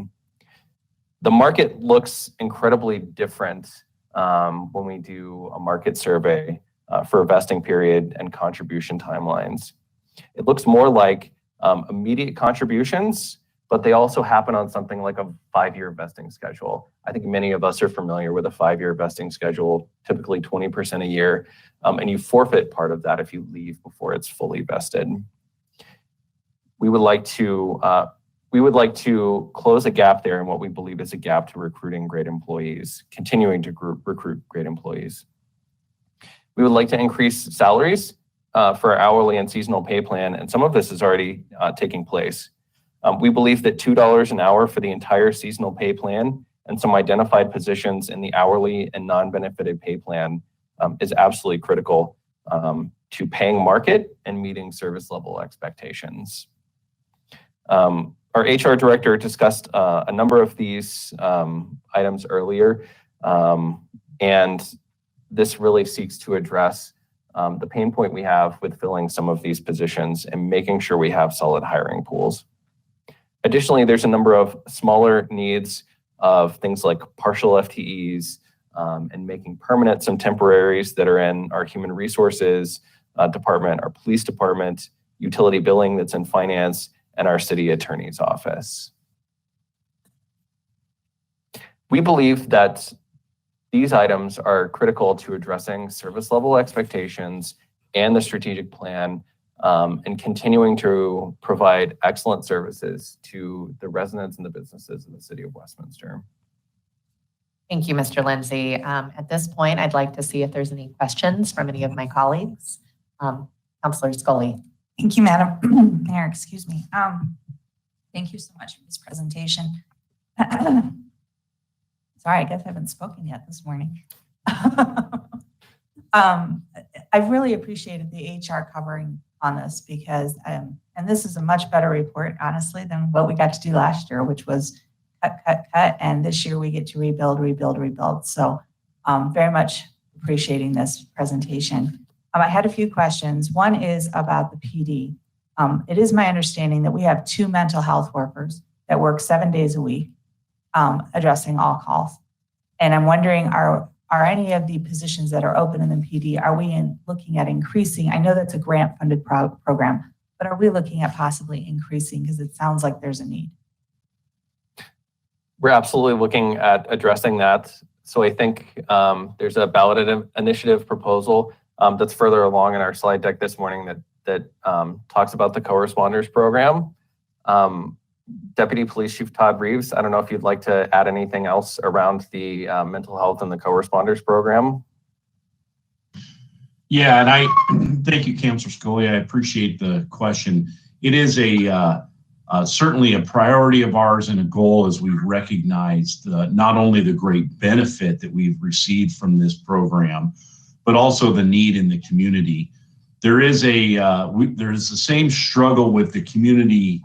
The market looks incredibly different when we do a market survey for a vesting period and contribution timelines. It looks more like immediate contributions, but they also happen on something like a 5-year vesting schedule. I think many of us are familiar with a 5-year vesting schedule, typically 20% a year, and you forfeit part of that if you leave before it's fully vested. We would like to close a gap there in what we believe is a gap to recruiting great employees, continuing to recruit great employees. We would like to increase salaries for our hourly and seasonal pay plan, and some of this is already taking place. We believe that $2 an hour for the entire seasonal pay plan and some identified positions in the hourly and non-benefited pay plan is absolutely critical to paying market and meeting service level expectations. Our HR director discussed a number of these items earlier, and this really seeks to address the pain point we have with filling some of these positions and making sure we have solid hiring pools. Additionally, there's a number of smaller needs of things like partial FTEs and making permanent some temporaries that are in our human resources department, our police department, utility billing that's in finance, and our city attorney's office. We believe that these items are critical to addressing service level expectations and the strategic plan and continuing to provide excellent services to the residents and the businesses of the city of Westminster. Thank you, Mr. Lindsay. At this point, I'd like to see if there's any questions from any of my colleagues. Councillor Scully. Thank you, Madam Mayor. Excuse me. Thank you so much for this presentation. Sorry, I guess I haven't spoken yet this morning. I've really appreciated the HR covering on this because, and this is a much better report, honestly, than what we got to do last year, which was cut, and this year we get to rebuild. So very much appreciating this presentation. I had a few questions. One is about the PD. It is my understanding that we have 2 mental health workers that work 7 days a week addressing all calls. And I'm wondering, are any of the positions that are open in the PD, are we looking at increasing? I know that's a grant-funded program, but are we looking at possibly increasing? Because it sounds like there's a need. We're absolutely looking at addressing that. So I think there's a ballot initiative proposal that's further along in our slide deck this morning that talks about the co-responders program. Deputy Police Chief Todd Reeves, I don't know if you'd like to add anything else around the mental health and the co-responders program. Yeah, and I thank you, Councilor Scully. I appreciate the question. It is certainly a priority of ours and a goal as we've recognized not only the great benefit that we've received from this program, but also the need in the community. There is the same struggle with the community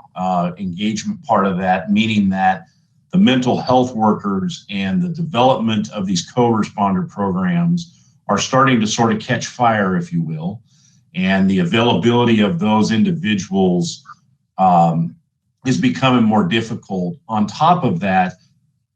engagement part of that, meaning that the mental health workers and the development of these co-responder programs are starting to sort of catch fire, if you will, and the availability of those individuals is becoming more difficult. On top of that,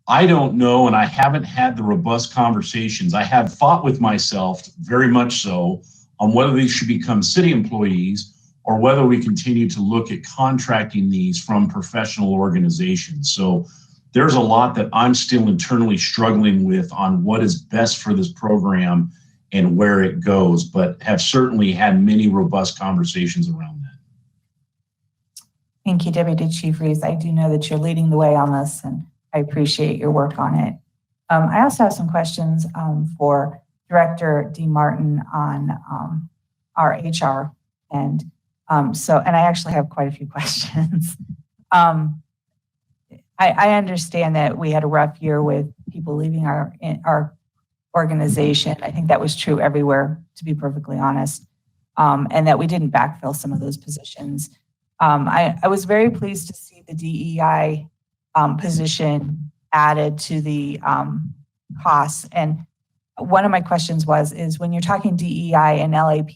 I don't know, and I haven't had the robust conversations. I have fought with myself very much so on whether these should become city employees or whether we continue to look at contracting these from professional organizations. So there's a lot that I'm still internally struggling with on what is best for this program and where it goes, but have certainly had many robust conversations around that. Thank you, Deputy Chief Reeves. I do know that you're leading the way on this, and I appreciate your work on it. I also have some questions for Director D. Martin on our HR, and I actually have quite a few questions. I understand that we had a rough year with people leaving our organization. I think that was true everywhere, to be perfectly honest, and that we didn't backfill some of those positions. I was very pleased to see the DEI position added to the costs. And one of my questions is when you're talking DEI and LAP,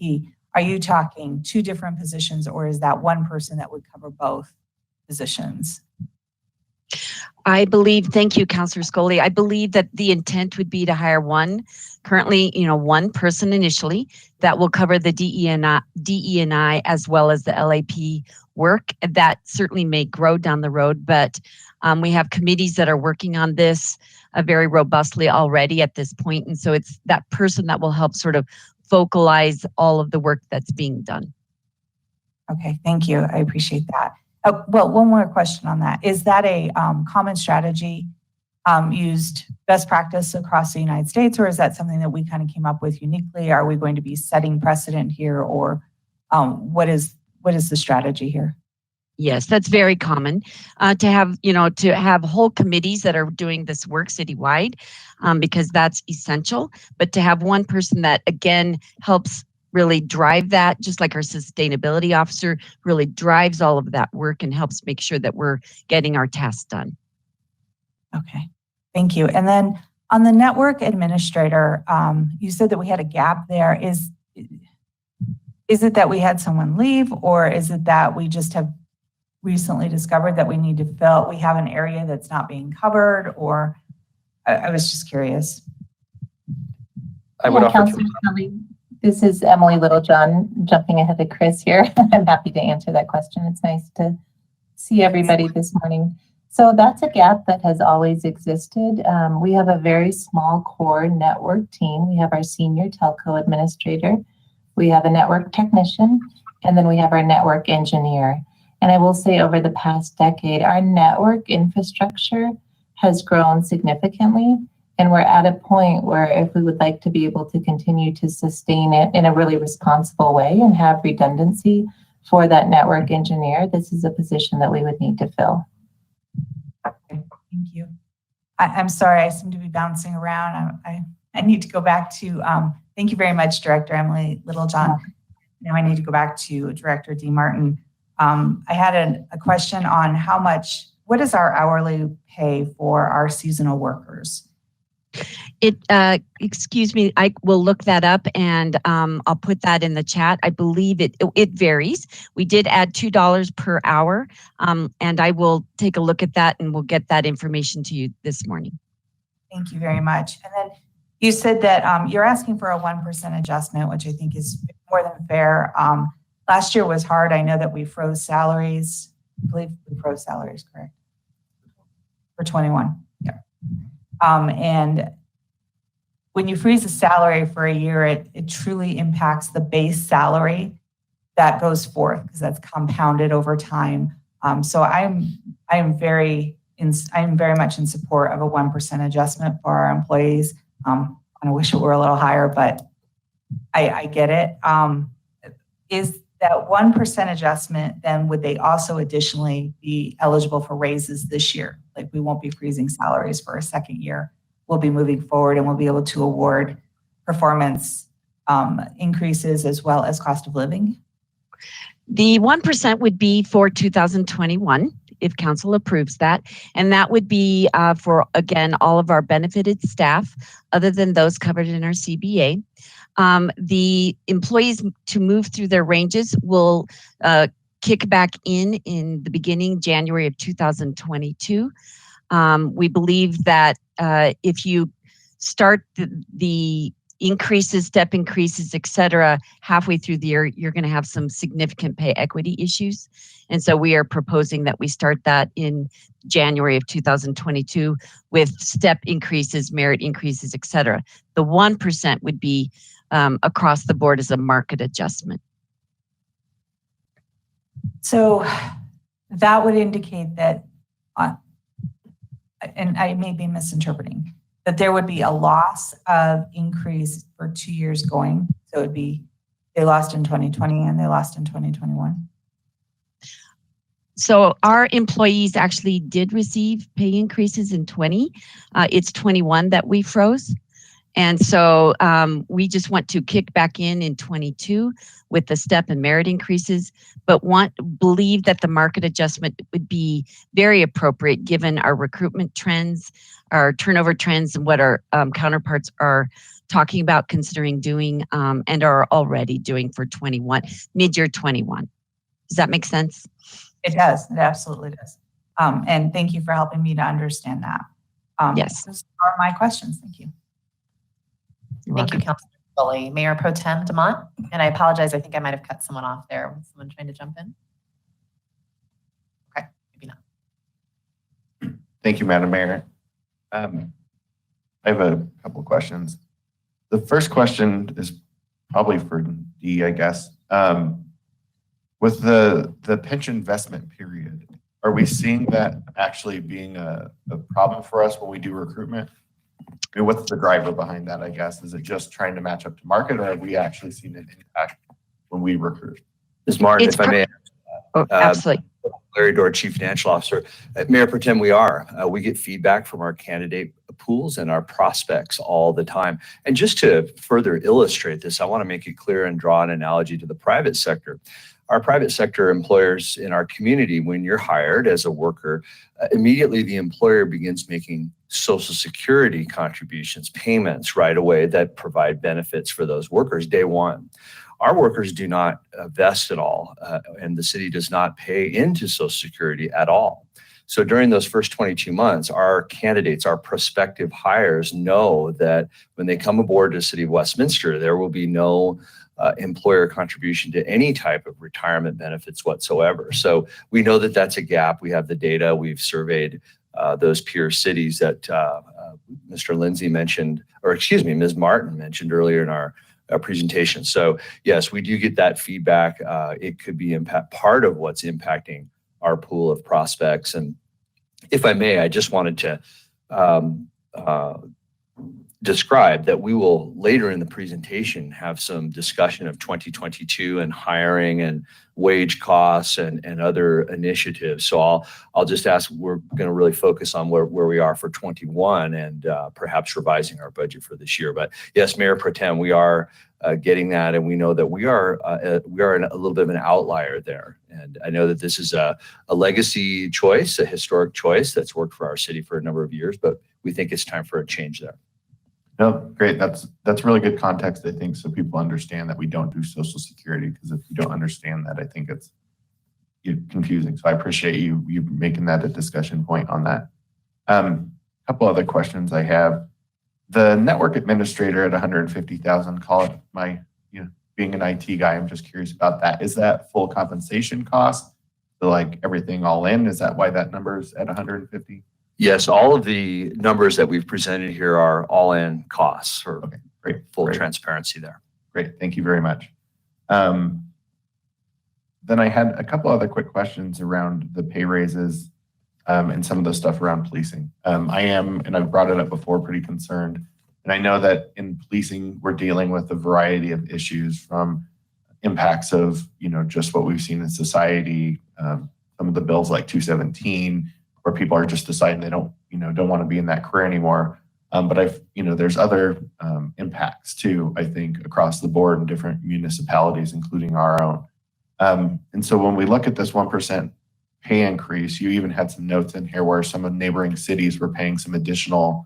are you talking 2 different positions, or is that one person that would cover both positions? I believe, thank you, Councillor Scully. I believe that the intent would be to hire one person initially that will cover the DE&I as well as the LAP work. That certainly may grow down the road, but we have committees that are working on this very robustly already at this point. And so it's that person that will help sort of focalize all of the work that's being done. Okay, thank you. I appreciate that. Well, one more question on that. Is that a common strategy used best practice across the United States, or is that something that we kind of came up with uniquely? Are we going to be setting precedent here, or what is the strategy here? Yes, that's very common to have whole committees that are doing this work citywide, because that's essential. But to have one person that again helps really drive that, just like our sustainability officer really drives all of that work and helps make sure that we're getting our tasks done. Okay, thank you. And then on the network administrator, you said that we had a gap there. Is it that we had someone leave, or is it that we just have recently discovered that we need to fill, we have an area that's not being covered, or I was just curious. I would offer Councilor Kelly, this is Emily Littlejohn jumping ahead of Chris here. I'm happy to answer that question. It's nice to see everybody this morning. So that's a gap that has always existed. We have a very small core network team. We have our senior telco administrator, we have a network technician, and then we have our network engineer. And I will say over the past decade, our network infrastructure has grown significantly. And we're at a point where if we would like to be able to continue to sustain it in a really responsible way and have redundancy for that network engineer, this is a position that we would need to fill. Okay, thank you. I'm sorry, I seem to be bouncing around. I need to go back to, thank you very much, Director Emily Littlejohn. Now I need to go back to Director D. Martin. I had a question on what is our hourly pay for our seasonal workers? Excuse me, I will look that up and I'll put that in the chat. I believe it varies. We did add $2 per hour, and I will take a look at that and we'll get that information to you this morning. Thank you very much. And then you said that you're asking for a 1% adjustment, which I think is more than fair. Last year was hard. I know that we froze salaries. I believe we froze salaries, correct? For 21, yeah. And when you freeze a salary for a year, it truly impacts the base salary that goes forth, because that's compounded over time. So I'm very much in support of a 1% adjustment for our employees. I wish it were a little higher, but I get it. Is that 1% adjustment, then would they also additionally be eligible for raises this year? Like, we won't be freezing salaries for a second year. We'll be moving forward and we'll be able to award performance increases as well as cost of living. The 1% would be for 2021, if council approves that. And that would be for, again, all of our benefited staff, other than those covered in our CBA. The employees to move through their ranges will kick back in the beginning, January of 2022. We believe that if you start the increases, step increases, et cetera, halfway through the year, you're going to have some significant pay equity issues. And so we are proposing that we start that in January of 2022 with step increases, merit increases, et cetera. The 1% would be across the board as a market adjustment. So that would indicate that, and I may be misinterpreting, that there would be a loss of increase for 2 years going. So it would be, they lost in 2020 and they lost in 2021. So our employees actually did receive pay increases in 20. It's 21 that we froze. And so we just want to kick back in 22 with the step and merit increases, but believe that the market adjustment would be very appropriate given our recruitment trends, our turnover trends, and what our counterparts are talking about considering doing and are already doing for 21, mid-year 21. Does that make sense? It does. It absolutely does. And thank you for helping me to understand that. Yes. Those are my questions. Thank you. Thank you, Councilor Foley. Mayor Pro Tem DeMont, and I apologize, I think I might have cut someone off there. Was someone trying to jump in? Okay, maybe not. Thank you, Madam Mayor. I have a couple of questions. The first question is probably for Dee, I guess. With the pension investment period, are we seeing that actually being a problem for us when we do recruitment? I mean, what's the driver behind that, I guess? Is it just trying to match up to market, or have we actually seen an impact when we recruit? Ms. Martin, It's if I may. Absolutely. Larry Dorr, Chief Financial Officer. Mayor Pro Tem, we are. We get feedback from our candidate pools and our prospects all the time. And just to further illustrate this, I want to make it clear and draw an analogy to the private sector. Our private sector employers in our community, when you're hired as a worker, immediately the employer begins making Social Security contributions, payments right away that provide benefits for those workers day one. Our workers do not vest at all, and the city does not pay into Social Security at all. So during those first 22 months, our candidates, our prospective hires know that when they come aboard to the City of Westminster, there will be no employer contribution to any type of retirement benefits whatsoever. So we know that that's a gap. We have the data. We've surveyed those peer cities that Mr. Lindsay mentioned, or excuse me, Ms. Martin mentioned earlier in our presentation. So yes, we do get that feedback. It could be part of what's impacting our pool of prospects. And if I may, I just wanted to describe that we will later in the presentation have some discussion of 2022 and hiring and wage costs and other initiatives. So I'll just ask, we're going to really focus on where we are for 21 and perhaps revising our budget for this year. But yes, Mayor Pro Tem, we are getting that, and we know that we are in a little bit of an outlier there. And I know that this is a legacy choice, a historic choice that's worked for our city for a number of years, but we think it's time for a change there. No, great. That's really good context, I think, so people understand that we don't do Social Security, because if you don't understand that, I think it's confusing. So I appreciate you making that a discussion point on that. A couple other questions I have. The network administrator at 150,000, call it my, being an IT guy, I'm just curious about that. Is that full compensation cost? So like everything all in, is that why that number is at 150? Yes, all of the numbers that we've presented here are all-in costs, or okay, great, full transparency there. Great, thank you very much. Then I had a couple other quick questions around the pay raises and some of the stuff around policing. I am, and I've brought it up before, pretty concerned. And I know that in policing, we're dealing with a variety of issues, from impacts of, just what we've seen in society, some of the bills like 217, where people are just deciding they don't want to be in that career anymore. But there's other impacts too, I think, across the board in different municipalities, including our own. And so when we look at this 1% pay increase, you even had some notes in here where some of neighboring cities were paying some additional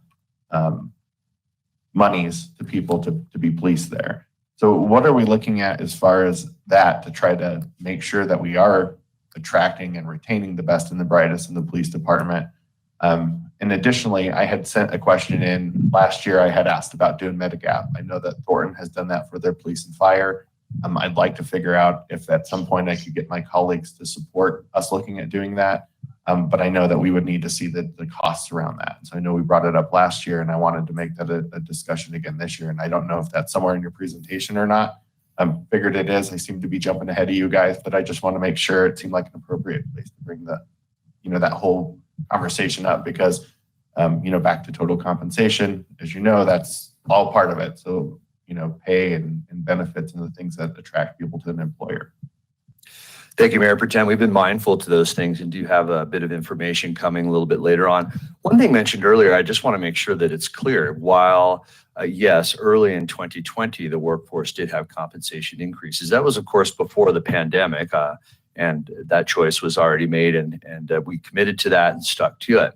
monies to people to be policed there. So what are we looking at as far as that to try to make sure that we are attracting and retaining the best and the brightest in the police department? And additionally, I had sent a question in last year. I had asked about doing Medigap. I know that Thornton has done that for their police and fire. I'd like to figure out if at some point I could get my colleagues to support us looking at doing that. But I know that we would need to see the costs around that. So I know we brought it up last year, and I wanted to make that a discussion again this year. And I don't know if that's somewhere in your presentation or not. Figured it is. I seem to be jumping ahead of you guys, but I just want to make sure it seemed like an appropriate place to bring that whole conversation up, because, back to total compensation, as you know, that's all part of it. So, pay and benefits and the things that attract people to an employer. Thank you, Mayor Pro Tem. We've been mindful to those things and do have a bit of information coming a little bit later on. One thing mentioned earlier, I just want to make sure that it's clear. While yes, early in 2020, the workforce did have compensation increases. That was, of course, before the pandemic, and that choice was already made, and we committed to that and stuck to it.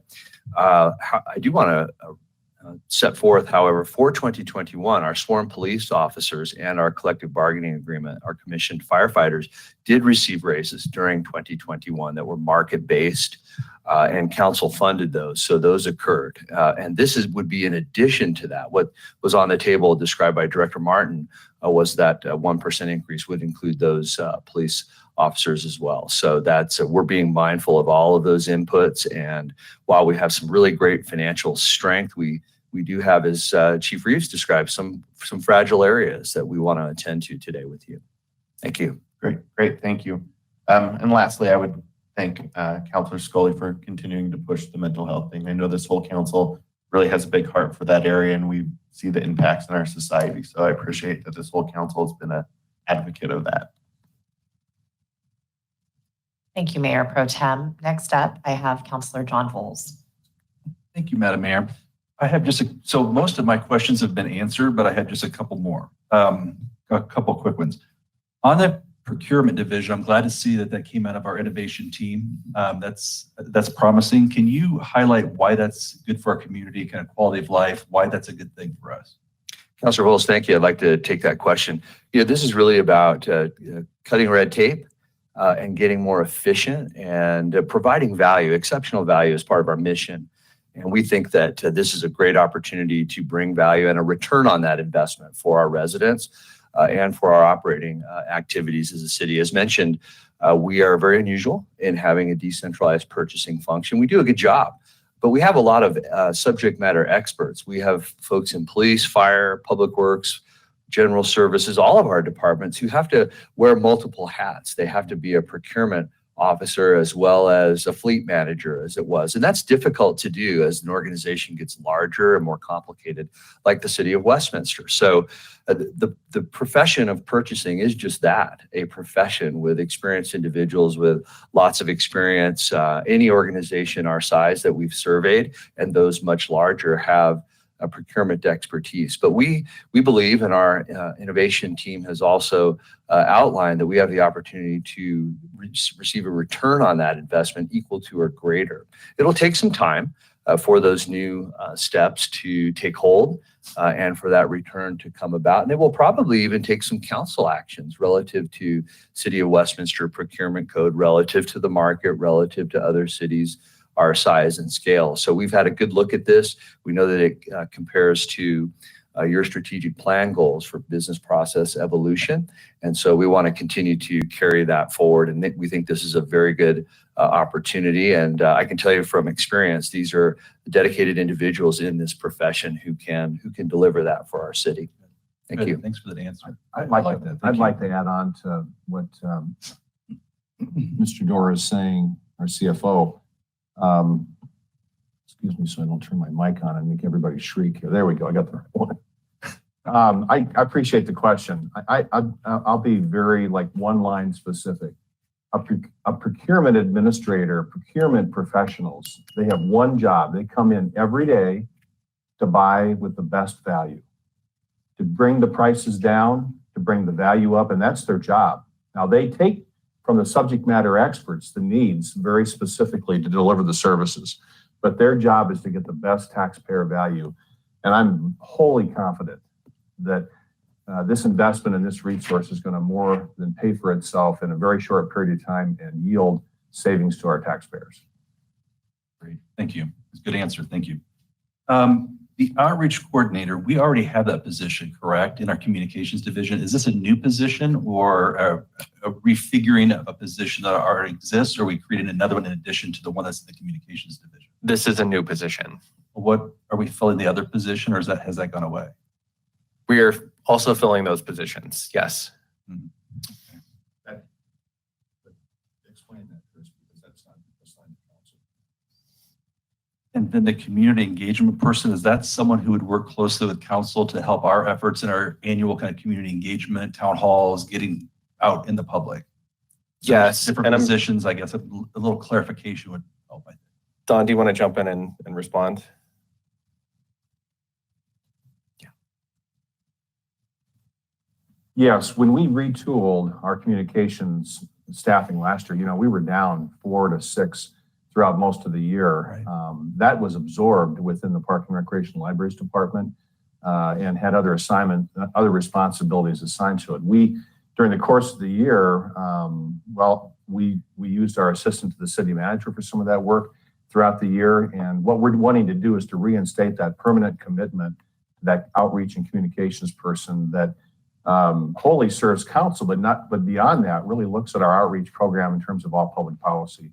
I do want to set forth, however, for 2021, our sworn police officers and our collective bargaining agreement, our commissioned firefighters, did receive raises during 2021 that were market-based, and council funded those. So those occurred. And this would be in addition to that. What was on the table described by Director Martin was that 1% increase would include those police officers as well. So we're being mindful of all of those inputs. And while we have some really great financial strength, we do have, as Chief Reeves described, some fragile areas that we want to attend to today with you. Thank you. Great, thank you. And lastly, I would thank Councilor Scully for continuing to push the mental health thing. I know this whole council really has a big heart for that area, and we see the impacts in our society. So I appreciate that this whole council has been an advocate of that. Thank you, Mayor Pro Tem. Next up, I have Councilor John Voles. Thank you, Madam Mayor. I have so most of my questions have been answered, but I have just a couple more, a couple quick ones. On the procurement division, I'm glad to see that came out of our innovation team. That's promising. Can you highlight why that's good for our community, kind of quality of life, why that's a good thing for us? Councilor Voles, thank you. I'd like to take that question. This is really about cutting red tape and getting more efficient and providing value, exceptional value as part of our mission. And we think that this is a great opportunity to bring value and a return on that investment for our residents and for our operating activities as a city. As mentioned, we are very unusual in having a decentralized purchasing function. We do a good job, but we have a lot of subject matter experts. We have folks in police, fire, public works, general services, all of our departments who have to wear multiple hats. They have to be a procurement officer as well as a fleet manager, as it was. And that's difficult to do as an organization gets larger and more complicated, like the city of Westminster. So the profession of purchasing is just that, a profession with experienced individuals with lots of experience. Any organization our size that we've surveyed and those much larger have a procurement expertise. But we believe, and our innovation team has also outlined, that we have the opportunity to receive a return on that investment equal to or greater. It'll take some time for those new steps to take hold and for that return to come about. And it will probably even take some council actions relative to City of Westminster procurement code, relative to the market, relative to other cities our size and scale. So we've had a good look at this. We know that it compares to your strategic plan goals for business process evolution. And so we want to continue to carry that forward. And we think this is a very good opportunity. And I can tell you from experience, these are dedicated individuals in this profession who can deliver that for our city. Thank Good. you. Thanks for that answer. I'd like to add on to what Mr. Dorr is saying, our CFO. Excuse me, so I don't turn my mic on and make everybody shriek here. There we go. I got the right one. I appreciate the question. I'll be very one line specific. A procurement administrator, procurement professionals, they have one job. They come in every day to buy with the best value, to bring the prices down, to bring the value up, and that's their job. Now they take from the subject matter experts the needs very specifically to deliver the services, but their job is to get the best taxpayer value. And I'm wholly confident that this investment in this resource is going to more than pay for itself in a very short period of time and yield savings to our taxpayers. Great, thank you. It's a good answer, thank you. The outreach coordinator, we already have that position, correct, in our communications division. Is this a new position or a refiguring of a position that already exists, or are we creating another one in addition to the one that's in the communications division? This is a new position. What, are we filling the other position, or has that gone away? We are also filling those positions, yes. Mm-hmm. Explain that, Chris, because that's not assigned to council. And then the community engagement person, is that someone who would work closely with council to help our efforts in our annual kind of community engagement, town halls, getting out in the public? So Yes. different positions, I guess a little clarification would help. I think. Don, do you want to jump in and respond? Yes, when we retooled our communications staffing last year, we were down 4 to 6 throughout most of the year. Right. That was absorbed within the Park and Recreation Libraries Department and had other responsibilities assigned to it. We, during the course of the year, we used our assistant to the city manager for some of that work throughout the year. And what we're wanting to do is to reinstate that permanent commitment to that outreach and communications person that wholly serves council, but beyond that, really looks at our outreach program in terms of all public policy.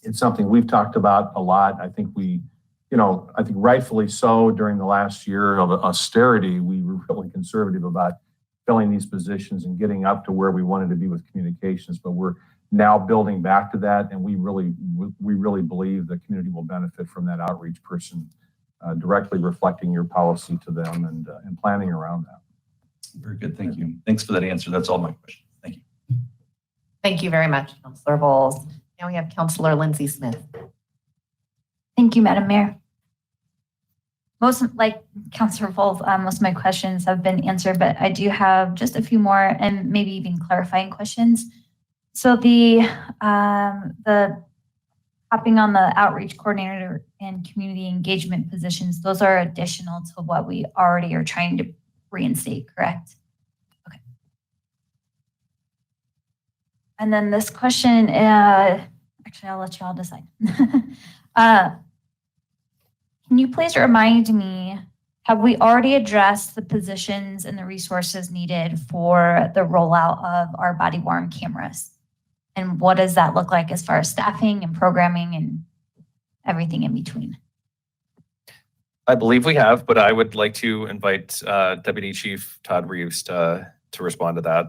It's something we've talked about a lot. I think I think rightfully so, during the last year of austerity, we were really conservative about filling these positions and getting up to where we wanted to be with communications, but we're now building back to that, and we really believe the community will benefit from that outreach person directly reflecting your policy to them and planning around that. Very good. Thank you. Thanks for that answer. That's all my questions. Thank you. Thank you very much, Councilor Bowles. Now we have Councilor Lindsay Smith. Thank you, Madam Mayor. Like Councilor Bowles, most of my questions have been answered, but I do have just a few more and maybe even clarifying questions. So the hopping on the outreach coordinator and community engagement positions, those are additional to what we already are trying to reinstate, correct? Okay. And then this question, actually, I'll let you all decide. Can you please remind me, have we already addressed the positions and the resources needed for the rollout of our body-worn cameras? And what does that look like as far as staffing and programming and everything in between? I believe we have, but I would like to invite Deputy Chief Todd Reeves to respond to that.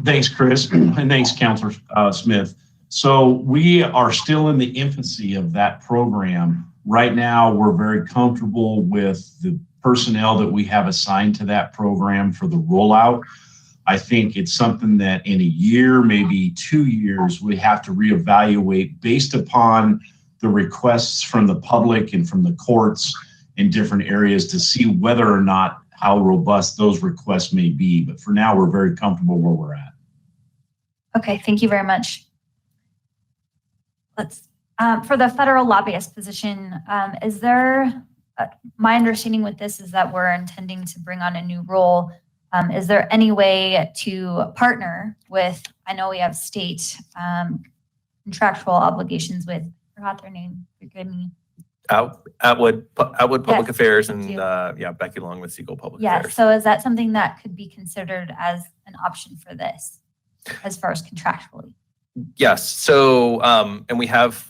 Thanks, Chris, and thanks, Councilor Smith. So we are still in the infancy of that program. Right now, we're very comfortable with the personnel that we have assigned to that program for the rollout. I think it's something that in a year, maybe 2 years, we have to reevaluate based upon the requests from the public and from the courts in different areas to see whether or not how robust those requests may be. But for now, we're very comfortable where we're at. Okay, thank you very much. For the federal lobbyist position, is there, my understanding with this is that we're intending to bring on a new role. Is there any way to partner with, I know we have state contractual obligations with, I forgot their name, forgive me. Atwood Public Yes, Affairs thank and you. Becky Long with Siegel Public Yeah, Affairs. so is that something that could be considered as an option for this as far as contractually? Yes. So, and we have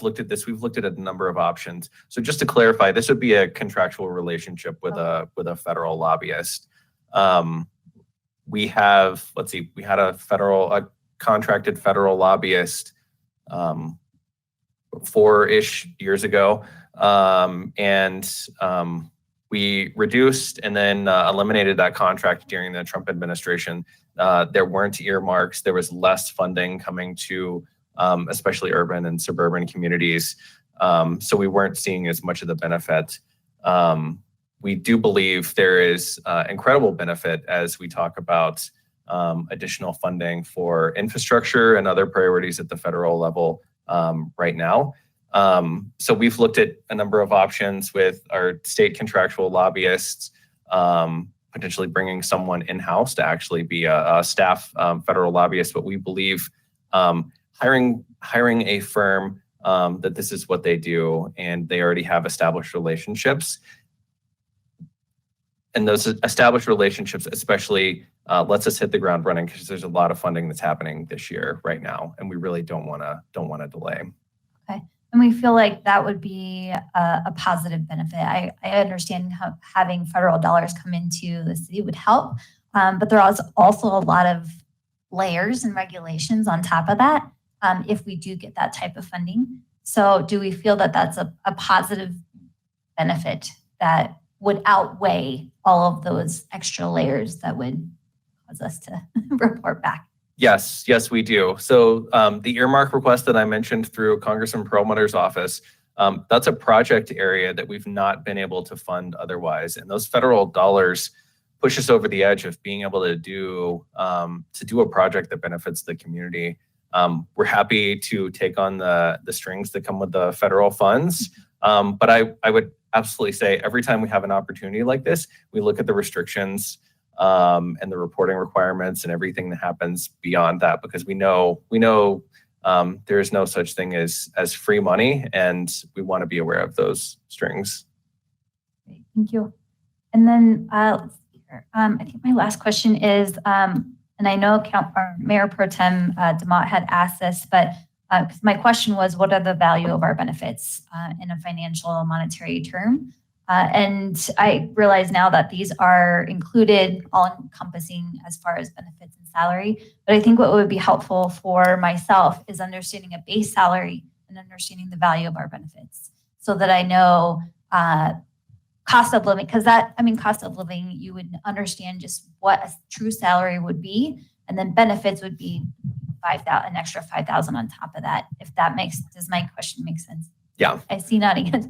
looked at this. We've looked at a number of options. So just to clarify, this would be a contractual relationship with a federal lobbyist. We have, let's see, we had a contracted federal lobbyist 4-ish years ago, and we reduced and then eliminated that contract during the Trump administration. There weren't earmarks. There was less funding coming to especially urban and suburban communities. So we weren't seeing as much of the benefit. We do believe there is incredible benefit as we talk about additional funding for infrastructure and other priorities at the federal level right now. So we've looked at a number of options with our state contractual lobbyists, potentially bringing someone in-house to actually be a staff federal lobbyist. But we believe hiring a firm that this is what they do and they already have established relationships. And those established relationships especially lets us hit the ground running because there's a lot of funding that's happening this year right now, and we really don't want to delay. Okay, and we feel like that would be a positive benefit. I understand how having federal dollars come into the city would help, but there are also a lot of layers and regulations on top of that if we do get that type of funding. So do we feel that that's a positive benefit that would outweigh all of those extra layers that would cause us to report back? Yes, we do. So the earmark request that I mentioned through Congressman Perlmutter's office, that's a project area that we've not been able to fund otherwise. And those federal dollars push us over the edge of being able to do a project that benefits the community. We're happy to take on the strings that come with the federal funds. But I would absolutely say every time we have an opportunity like this, we look at the restrictions and the reporting requirements and everything that happens beyond that, because we know there is no such thing as free money, and we want to be aware of those strings. Great, thank you. And then let's see here. I think my last question is, and I know Mayor Pro Tem DeMott had asked this, but my question was, what are the value of our benefits in a financial monetary term? And I realize now that these are included, all encompassing as far as benefits and salary. But I think what would be helpful for myself is understanding a base salary and understanding the value of our benefits so that I know cost of living, because cost of living, you would understand just what a true salary would be. And then benefits would be an extra 5,000 on top of that. Does my question make sense? Yeah. I see nodding heads.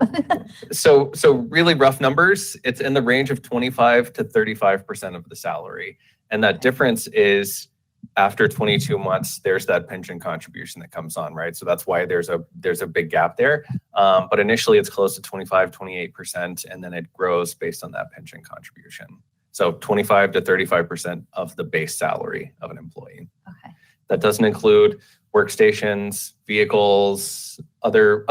So really rough numbers, it's in the range of 25 to 35% of the salary. And that difference is after 22 months, there's that pension contribution that comes on, right? So that's why there's a big gap there. But initially it's close to 25, 28%, and then it grows based on that pension contribution. So 25 to 35% of the base salary of an employee. Okay. That doesn't include workstations, vehicles, other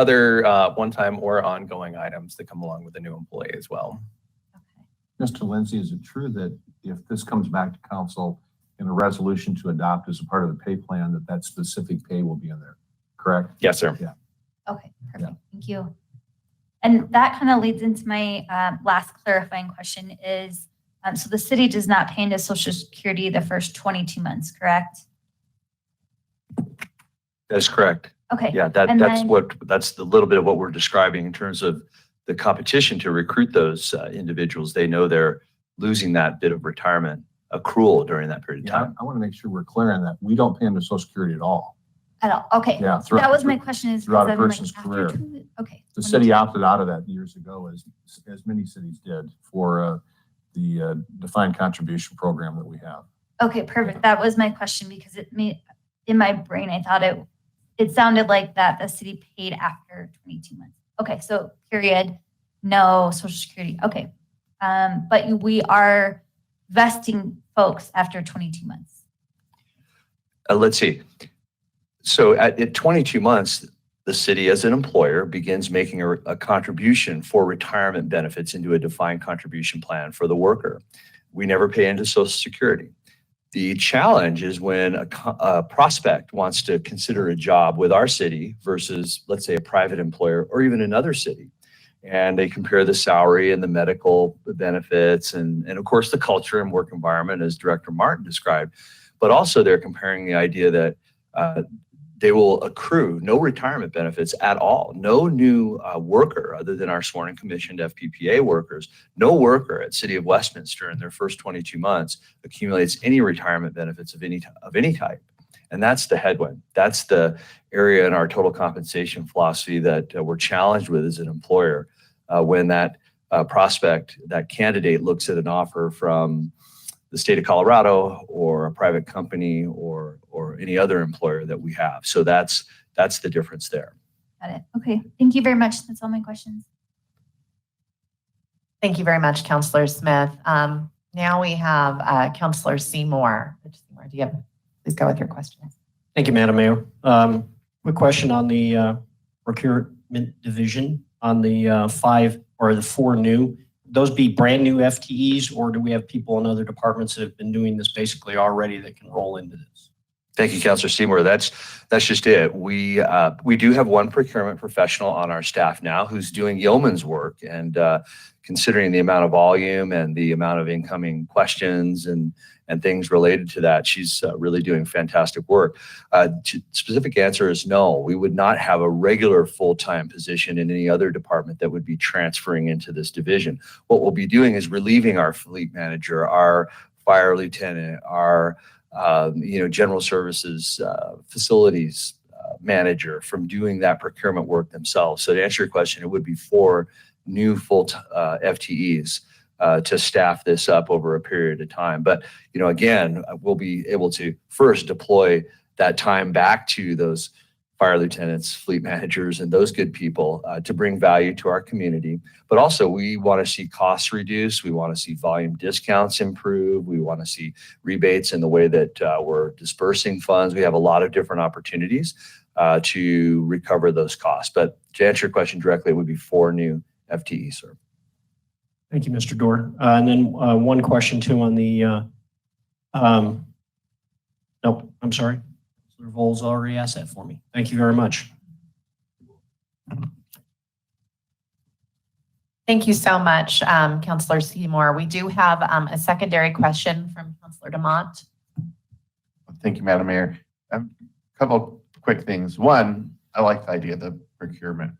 one-time or ongoing items that come along with a new employee as well. Okay. Mr. Lindsay, is it true that if this comes back to council in a resolution to adopt as a part of the pay plan, that specific pay will be in there, correct? Yes, sir. Yeah. Okay, perfect. Yeah. Thank you. And that kind of leads into my last clarifying question is, so the city does not pay into Social Security the first 22 months, correct? That's correct. Okay. Yeah, that's the little bit of what we're describing in terms of the competition to recruit those individuals. They know they're losing that bit of retirement accrual during that period of time. I want to make sure we're clear on that. We don't pay into Social Security at all. At all. Okay. Yeah, That was my question is throughout a because I'm person's after career. Okay. The city opted out of that years ago, as many cities did, for the defined contribution program that we have. Okay, perfect. That was my question because in my brain, I thought it sounded like that the city paid after 22 months. Okay, so period, no Social Security. Okay. But we are vesting folks after 22 months. Let's see. So at 22 months, the city as an employer begins making a contribution for retirement benefits into a defined contribution plan for the worker. We never pay into Social Security. The challenge is when a prospect wants to consider a job with our city versus, let's say, a private employer or even another city. And they compare the salary and the medical benefits and of course, the culture and work environment, as Director Martin described. But also they're comparing the idea that they will accrue no retirement benefits at all. No new worker other than our sworn and commissioned FPPA workers, no worker at City of Westminster in their first 22 months accumulates any retirement benefits of any type. And that's the headwind. That's the area in our total compensation philosophy that we're challenged with as an employer when that prospect, that candidate looks at an offer from the state of Colorado or a private company or any other employer that we have. So that's the difference there. Got it. Okay. Thank you very much. That's all my questions. Thank you very much, Councillor Smith. Now we have Councillor Seymour. Please go with your questions. Thank you, Madam Mayor. Quick question on the procurement division on the 5 or the 4 new. Those be brand new FTEs, or do we have people in other departments that have been doing this basically already that can roll into this? Thank you, Councilor Seymour. That's just it. We do have one procurement professional on our staff now who's doing yeoman's work, and considering the amount of volume and the amount of incoming questions and things related to that, she's really doing fantastic work. Specific answer is no. We would not have a regular full-time position in any other department that would be transferring into this division. What we'll be doing is relieving our fleet manager, our fire lieutenant, our general services facilities manager from doing that procurement work themselves. So to answer your question, it would be 4 new full FTEs to staff this up over a period of time. But again, we'll be able to first deploy that time back to those fire lieutenants, fleet managers, and those good people to bring value to our community. But also we want to see costs reduced. We want to see volume discounts improve. We want to see rebates in the way that we're dispersing funds. We have a lot of different opportunities to recover those costs. But to answer your question directly, it would be 4 new FTEs, sir. Thank you, Mr. Dorr. And then one question too on the, nope, I'm sorry. Mr. Vols already asked that for me. Thank you very much. Thank you so much, Councillor Seymour. We do have a secondary question from Councillor Demott. Thank you, Madam Mayor. A couple quick things. One, I like the idea of the procurement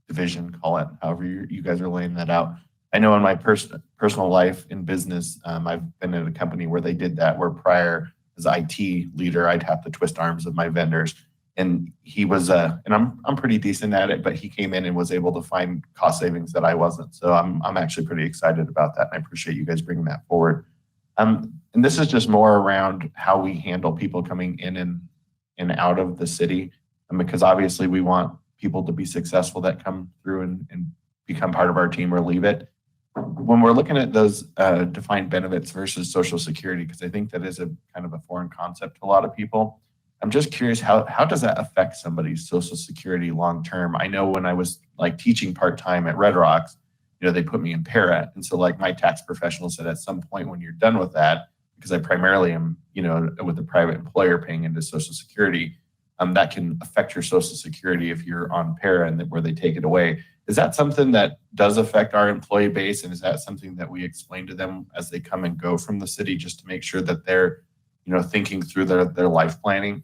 division, call it however you guys are laying that out. I know in my personal life in business, I've been in a company where they did that, where prior as IT leader, I'd have to twist arms of my vendors. And he was, and I'm pretty decent at it, but he came in and was able to find cost savings that I wasn't. So I'm actually pretty excited about that. And I appreciate you guys bringing that forward. And this is just more around how we handle people coming in and out of the city. Because obviously we want people to be successful that come through and become part of our team or leave it. When we're looking at those defined benefits versus Social Security, because I think that is a kind of a foreign concept to a lot of people. I'm just curious, how does that affect somebody's Social Security long term? I know when I was like teaching part-time at Red Rocks, they put me in para. And so like my tax professional said, at some point when you're done with that, because I primarily am, with a private employer paying into Social Security, that can affect your Social Security if you're on para and where they take it away. Is that something that does affect our employee base? And is that something that we explain to them as they come and go from the city, just to make sure that they're, thinking through their life planning?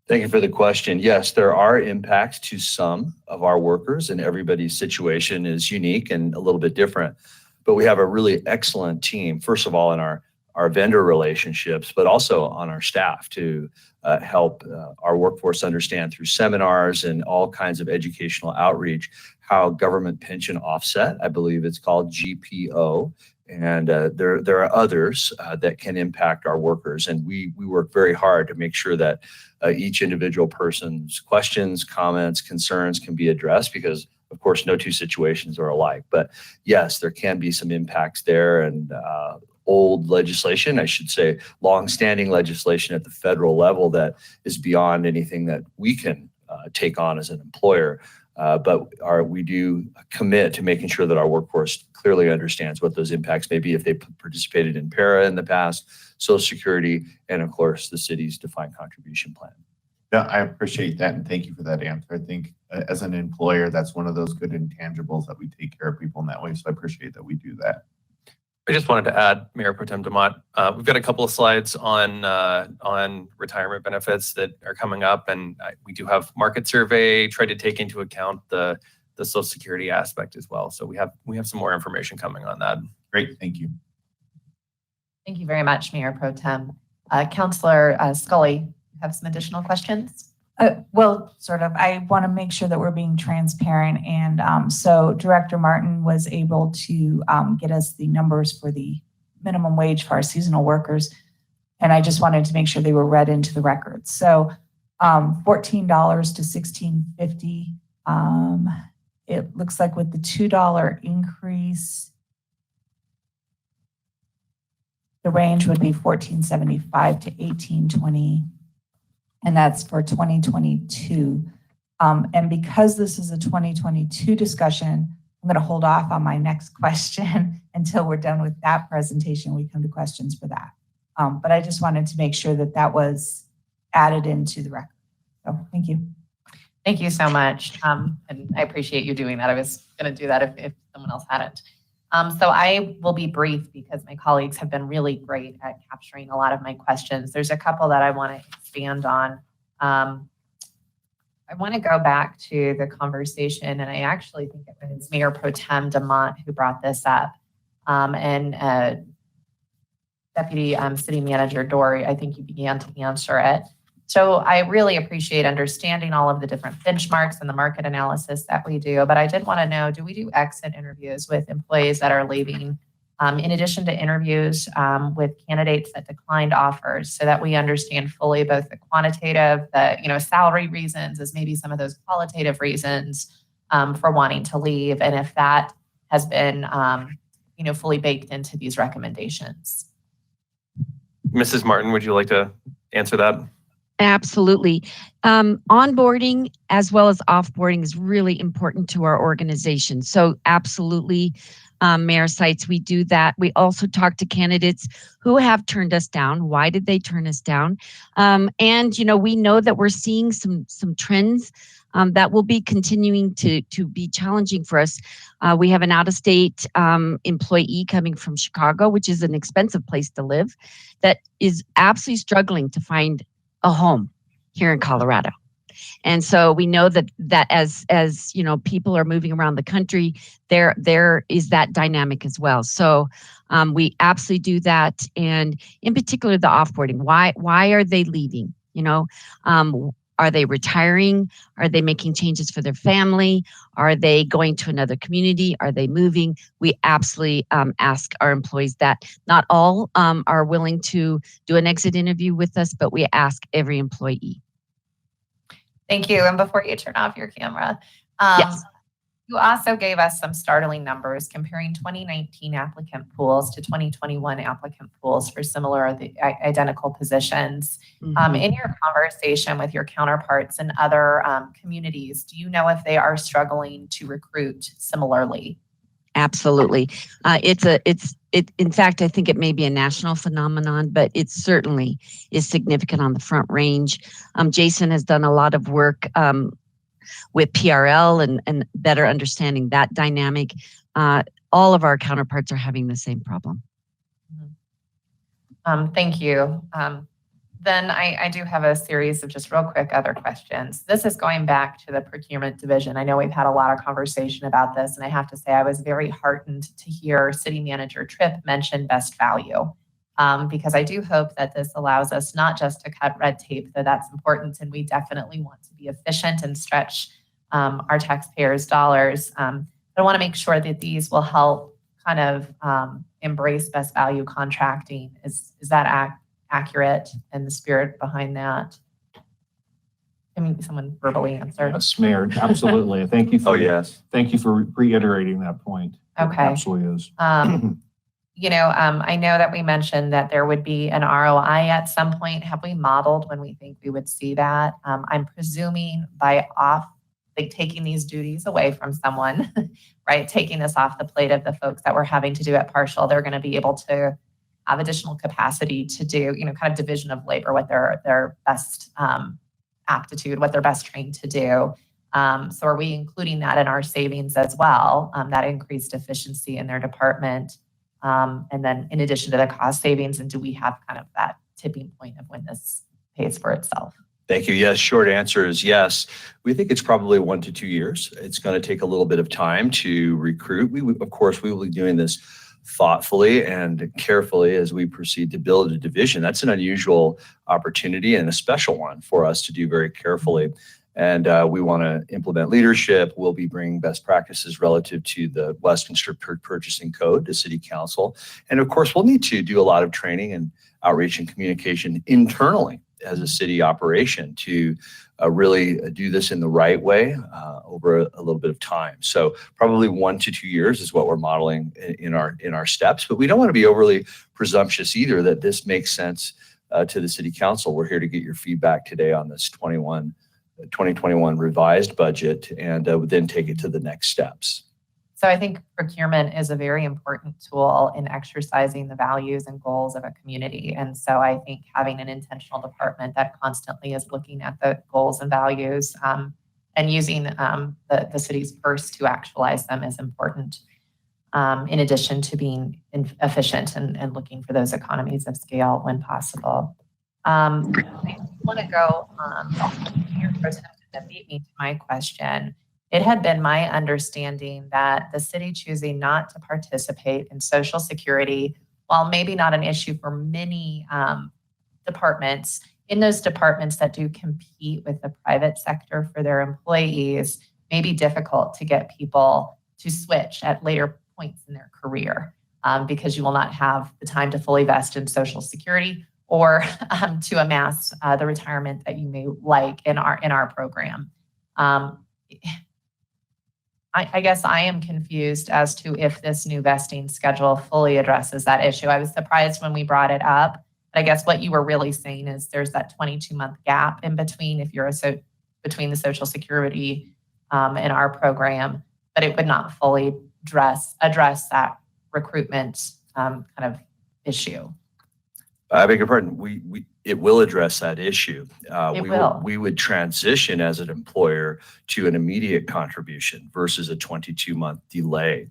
Thank you for the question. Yes, there are impacts to some of our workers, and everybody's situation is unique and a little bit different. But we have a really excellent team, first of all, in our vendor relationships, but also on our staff to help our workforce understand through seminars and all kinds of educational outreach how government pension offset, I believe it's called GPO, and there are others that can impact our workers. And we work very hard to make sure that each individual person's questions, comments, concerns can be addressed, because of course no two situations are alike. But yes, there can be some impacts there, and old legislation, I should say, long-standing legislation at the federal level that is beyond anything that we can take on as an employer. But we do commit to making sure that our workforce clearly understands what those impacts may be if they participated in para in the past, Social Security, and of course the city's defined contribution plan. Yeah, I appreciate that, and thank you for that answer. I think as an employer, that's one of those good intangibles that we take care of people in that way. So I appreciate that we do that. I just wanted to add, Mayor Pro Tem Demott, we've got a couple of slides on retirement benefits that are coming up, and we do have market survey, try to take into account the Social Security aspect as well. So we have some more information coming on that. Great, thank you. Thank you very much, Mayor Pro Tem. Councillor Scully, you have some additional questions? Well, sort of. I want to make sure that we're being transparent. And so Director Martin was able to get us the numbers for the minimum wage for our seasonal workers. And I just wanted to make sure they were read into the record. So $14 to $16.50. It looks like with the $2 increase, the range would be $14.75 to $18.20. And that's for 2022. And because this is a 2022 discussion, I'm going to hold off on my next question until we're done with that presentation. We come to questions for that. But I just wanted to make sure that that was added into the record. So thank you. Thank you so much. And I appreciate you doing that. I was going to do that if someone else hadn't. So I will be brief because my colleagues have been really great at capturing a lot of my questions. There's a couple that I want to expand on. I want to go back to the conversation, and I actually think it was Mayor Pro Tem Demott who brought this up. And Deputy City Manager Dory, I think you began to answer it. So I really appreciate understanding all of the different benchmarks and the market analysis that we do. But I did want to know, do we do exit interviews with employees that are leaving, in addition to interviews with candidates that declined offers, so that we understand fully both the quantitative, the salary reasons, as maybe some of those qualitative reasons for wanting to leave, and if that has been fully baked into these recommendations. Mrs. Martin, would you like to answer that? Absolutely. Onboarding as well as offboarding is really important to our organization. So absolutely, mayor sites, we do that. We also talk to candidates who have turned us down. Why did they turn us down? And we know that we're seeing some trends that will be continuing to be challenging for us. We have an out-of-state employee coming from Chicago, which is an expensive place to live, that is absolutely struggling to find a home here in Colorado. And so we know that as people are moving around the country, there is that dynamic as well. So we absolutely do that, and in particular the offboarding. Why are they leaving? Are they retiring? Are they making changes for their family? Are they going to another community? Are they moving? We absolutely ask our employees that. Not all are willing to do an exit interview with us, but we ask every employee. Thank you. And before you turn off your camera, Yes. you also gave us some startling numbers comparing 2019 applicant pools to 2021 applicant pools for similar or identical positions. In your conversation with your counterparts in other communities, do you know if they are struggling to recruit similarly? Absolutely. In fact, I think it may be a national phenomenon, but it certainly is significant on the Front Range. Jason has done a lot of work with PRL and better understanding that dynamic. All of our counterparts are having the same problem. Thank you. Then I do have a series of just real quick other questions. This is going back to the procurement division. I know we've had a lot of conversation about this, and I have to say I was very heartened to hear City Manager Tripp mention best value, because I do hope that this allows us not just to cut red tape, though that's important, and we definitely want to be efficient and stretch our taxpayers' dollars. But I want to make sure that these will help kind of embrace best value contracting. Is that accurate and the spirit behind that? I mean, someone verbally answer. Yes, Mayor, absolutely. Thank you for, yes. Thank you for reiterating that point. Okay. It absolutely is. I know that we mentioned that there would be an ROI at some point. Have we modeled when we think we would see that? I'm presuming by taking these duties away from someone, right? Taking this off the plate of the folks that were having to do it partial, they're going to be able to have additional capacity to do, kind of division of labor, what their best aptitude, what they're best trained to do. So are we including that in our savings as well, that increased efficiency in their department? And then in addition to the cost savings, and do we have kind of that tipping point of when this pays for itself? Thank you. Yes, short answer is yes. We think it's probably 1 to 2 years. It's going to take a little bit of time to recruit. We will be doing this thoughtfully and carefully as we proceed to build a division. That's an unusual opportunity and a special one for us to do very carefully. And we want to implement leadership. We'll be bringing best practices relative to the Westminster Purchasing Code to City Council. And of course, we'll need to do a lot of training and outreach and communication internally as a city operation to really do this in the right way over a little bit of time. So probably 1 to 2 years is what we're modeling in our steps, but we don't want to be overly presumptuous either that this makes sense to the City Council. We're here to get your feedback today on this 2021 revised budget and then take it to the next steps. So I think procurement is a very important tool in exercising the values and goals of a community. And so I think having an intentional department that constantly is looking at the goals and values and using the city's purse to actualize them is important, in addition to being efficient and looking for those economies of scale when possible. I want to go here for a second that beat me to my question. It had been my understanding that the city choosing not to participate in Social Security, while maybe not an issue for many departments, in those departments that do compete with the private sector for their employees, may be difficult to get people to switch at later points in their career because you will not have the time to fully vest in Social Security or to amass the retirement that you may like in our program. I guess I am confused as to if this new vesting schedule fully addresses that issue. I was surprised when we brought it up, but I guess what you were really saying is there's that 22-month gap in between if you're between the Social Security and our program, but it would not fully address that recruitment kind of issue? I beg your pardon. It will address that issue. We would transition as an employer to an immediate contribution versus a 22-month delay.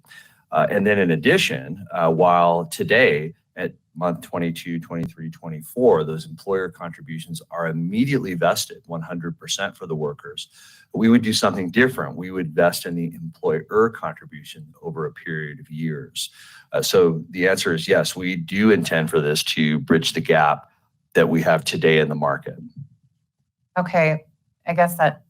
And then in addition, while today at month 22, 23, 24, those employer contributions are immediately vested 100% for the workers, we would do something different. We would vest in the employer contribution over a period of years. So the answer is yes, we do intend for this to bridge the gap that we have today in the market. Okay, I guess that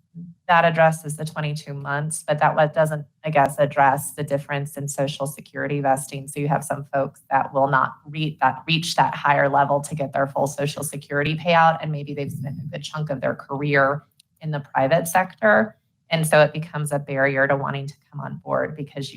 addresses the 22 months, but that doesn't, I guess, address the difference in Social Security vesting. So you have some folks that will not reach that higher level to get their full Social Security payout, and maybe they've spent a good chunk of their career in the private sector. And so it becomes a barrier to wanting to come on board because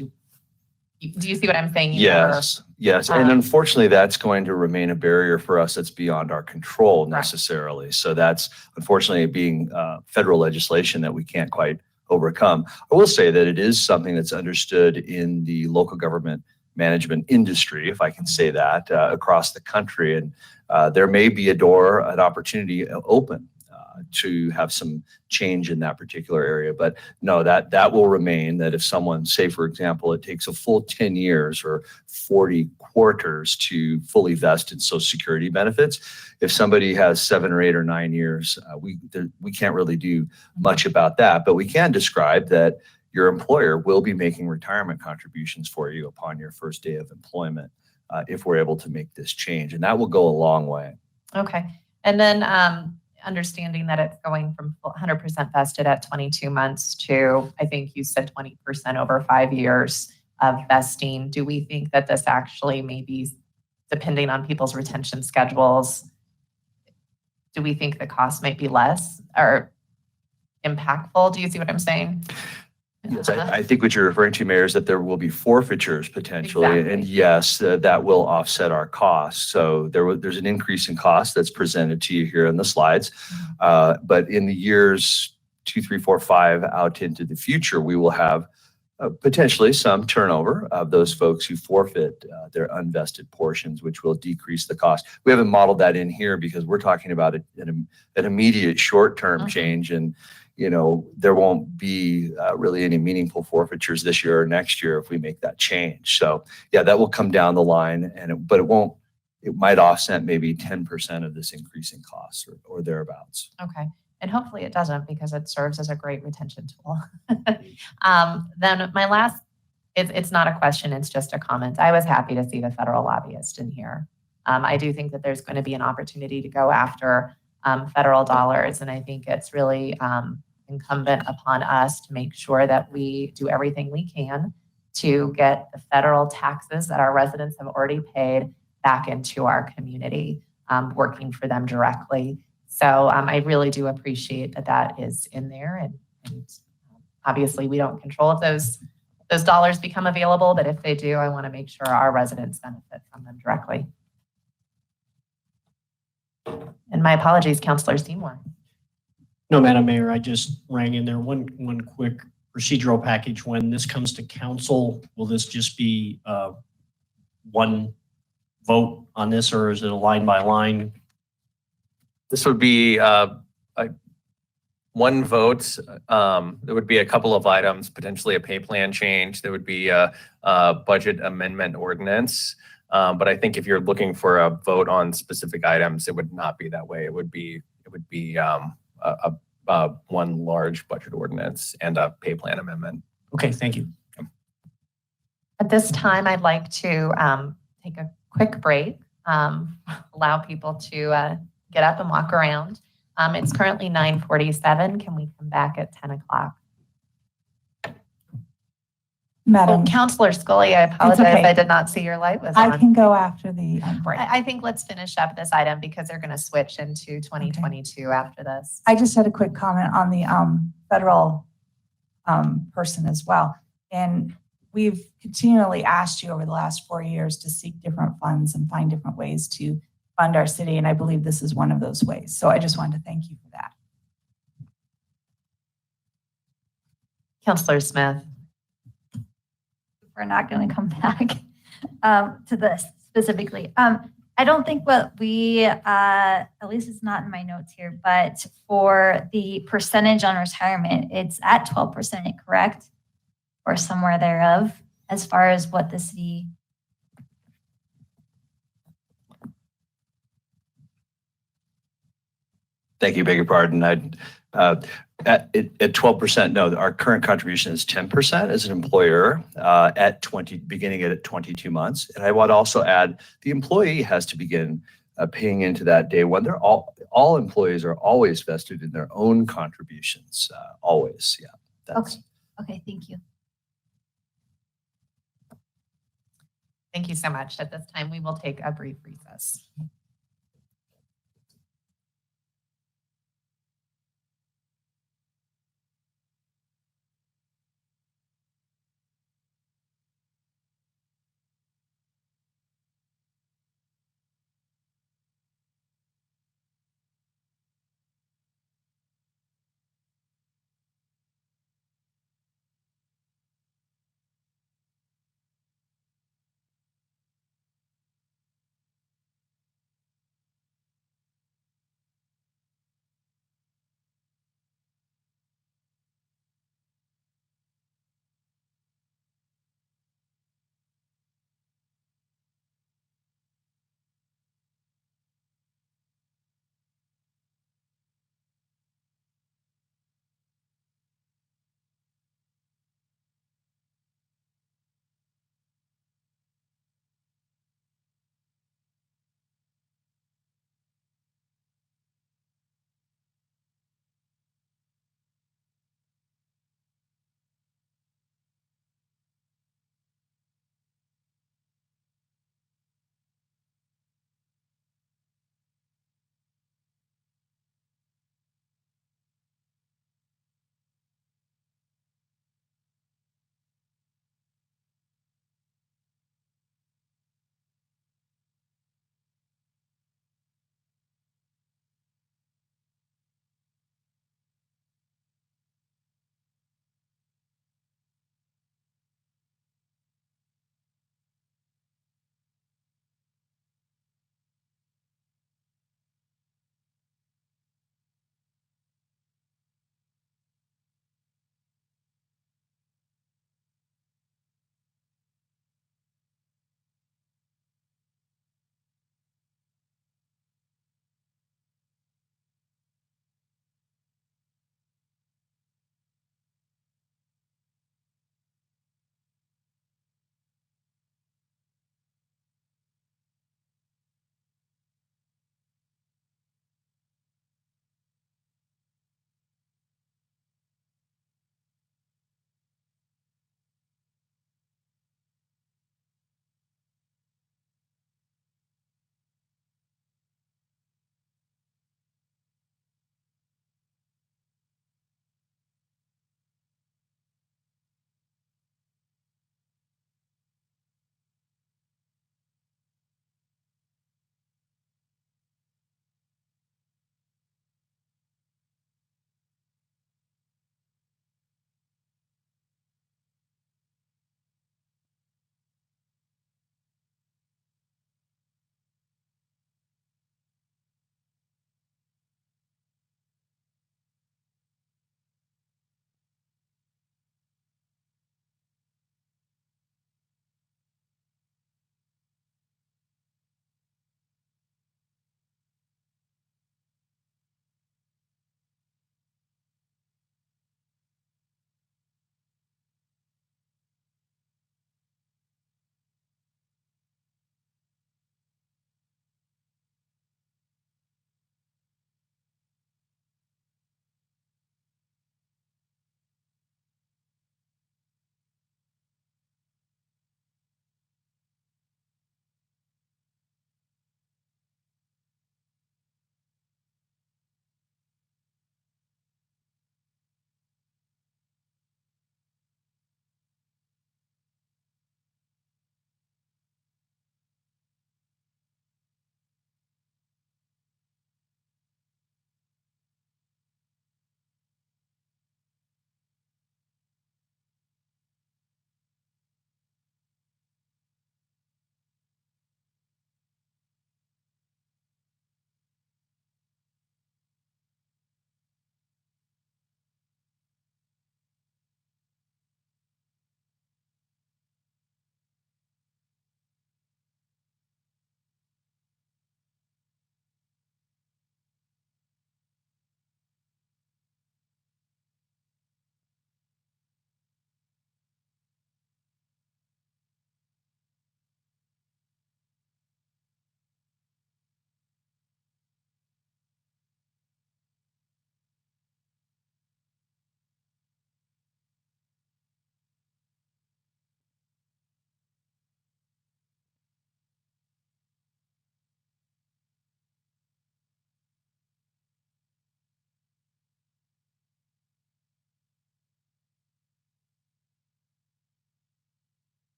do you see what I'm saying? Yes. And unfortunately, that's going to remain a barrier for us that's beyond our control necessarily. Right. So that's unfortunately being federal legislation that we can't quite overcome. I will say that it is something that's understood in the local government management industry, if I can say that, across the country. And there may be an opportunity open to have some change in that particular area. But no, that will remain, that if someone, say, for example, it takes a full 10 years or 40 quarters to fully vest in Social Security benefits, if somebody has 7 or 8 or 9 years, we can't really do much about that. But we can describe that your employer will be making retirement contributions for you upon your first day of employment if we're able to make this change. And that will go a long way. Okay. And then understanding that it's going from 100% vested at 22 months to, I think you said 20% over 5 years of vesting. Do we think that this actually maybe, depending on people's retention schedules, do we think the cost might be less or impactful? Do you see what I'm saying? Yes, I think what you're referring to, Mayor, is that there will be forfeitures potentially. Exactly. And yes, that will offset our costs. So there's an increase in cost that's presented to you here in the slides. But in the years 2, 3, 4, 5 out into the future, we will have potentially some turnover of those folks who forfeit their unvested portions, which will decrease the cost. We haven't modeled that in here because we're talking about an immediate short-term change, and there won't be really any meaningful forfeitures this year or next year if we make that change. So yeah, that will come down the line, but it might offset maybe 10% of this increase in costs or thereabouts. Okay. And hopefully it doesn't, because it serves as a great retention tool. Then my last, it's not a question, it's just a comment. I was happy to see the federal lobbyist in here. I do think that there's going to be an opportunity to go after federal dollars. And I think it's really incumbent upon us to make sure that we do everything we can to get the federal taxes that our residents have already paid back into our community, working for them directly. So I really do appreciate that is in there. And obviously we don't control if those dollars become available, but if they do, I want to make sure our residents benefit from them directly. And my apologies, Councilor Seymour. No, Madam Mayor, I just rang in there. One quick procedural package. When this comes to council, will this just be one vote on this, or is it a line by line? This would be one vote. There would be a couple of items, potentially a pay plan change. There would be a budget amendment ordinance. But I think if you're looking for a vote on specific items, it would not be that way. It would be one large budget ordinance and a pay plan amendment. Okay, thank you. At this time, I'd like to take a quick break, allow people to get up and walk around. It's currently 9:47. Can we come back at 10 o'clock? Madam, Councilor Scully, I apologize. okay. I did not see your light was on. I can go after the break. I think let's finish up this item because they're going to switch into 2022 after this. I just had a quick comment on the federal person as well. And we've continually asked you over the last 4 years to seek different funds and find different ways to fund our city. And I believe this is one of those ways. So I just wanted to thank you for that. Councilor Smith. we're not going to come back to this specifically. I don't think what we, at least it's not in my notes here, but for the percentage on retirement, it's at 12%, correct? Or somewhere thereof, as far as what the city. Thank you, beg your pardon. At 12%, no, our current contribution is 10% as an employer beginning at 22 months. And I would also add the employee has to begin paying into that day one. They're all employees are always vested in their own contributions, always. Yeah. Okay, thank you. Thank you so much. At this time, we will take a brief recess.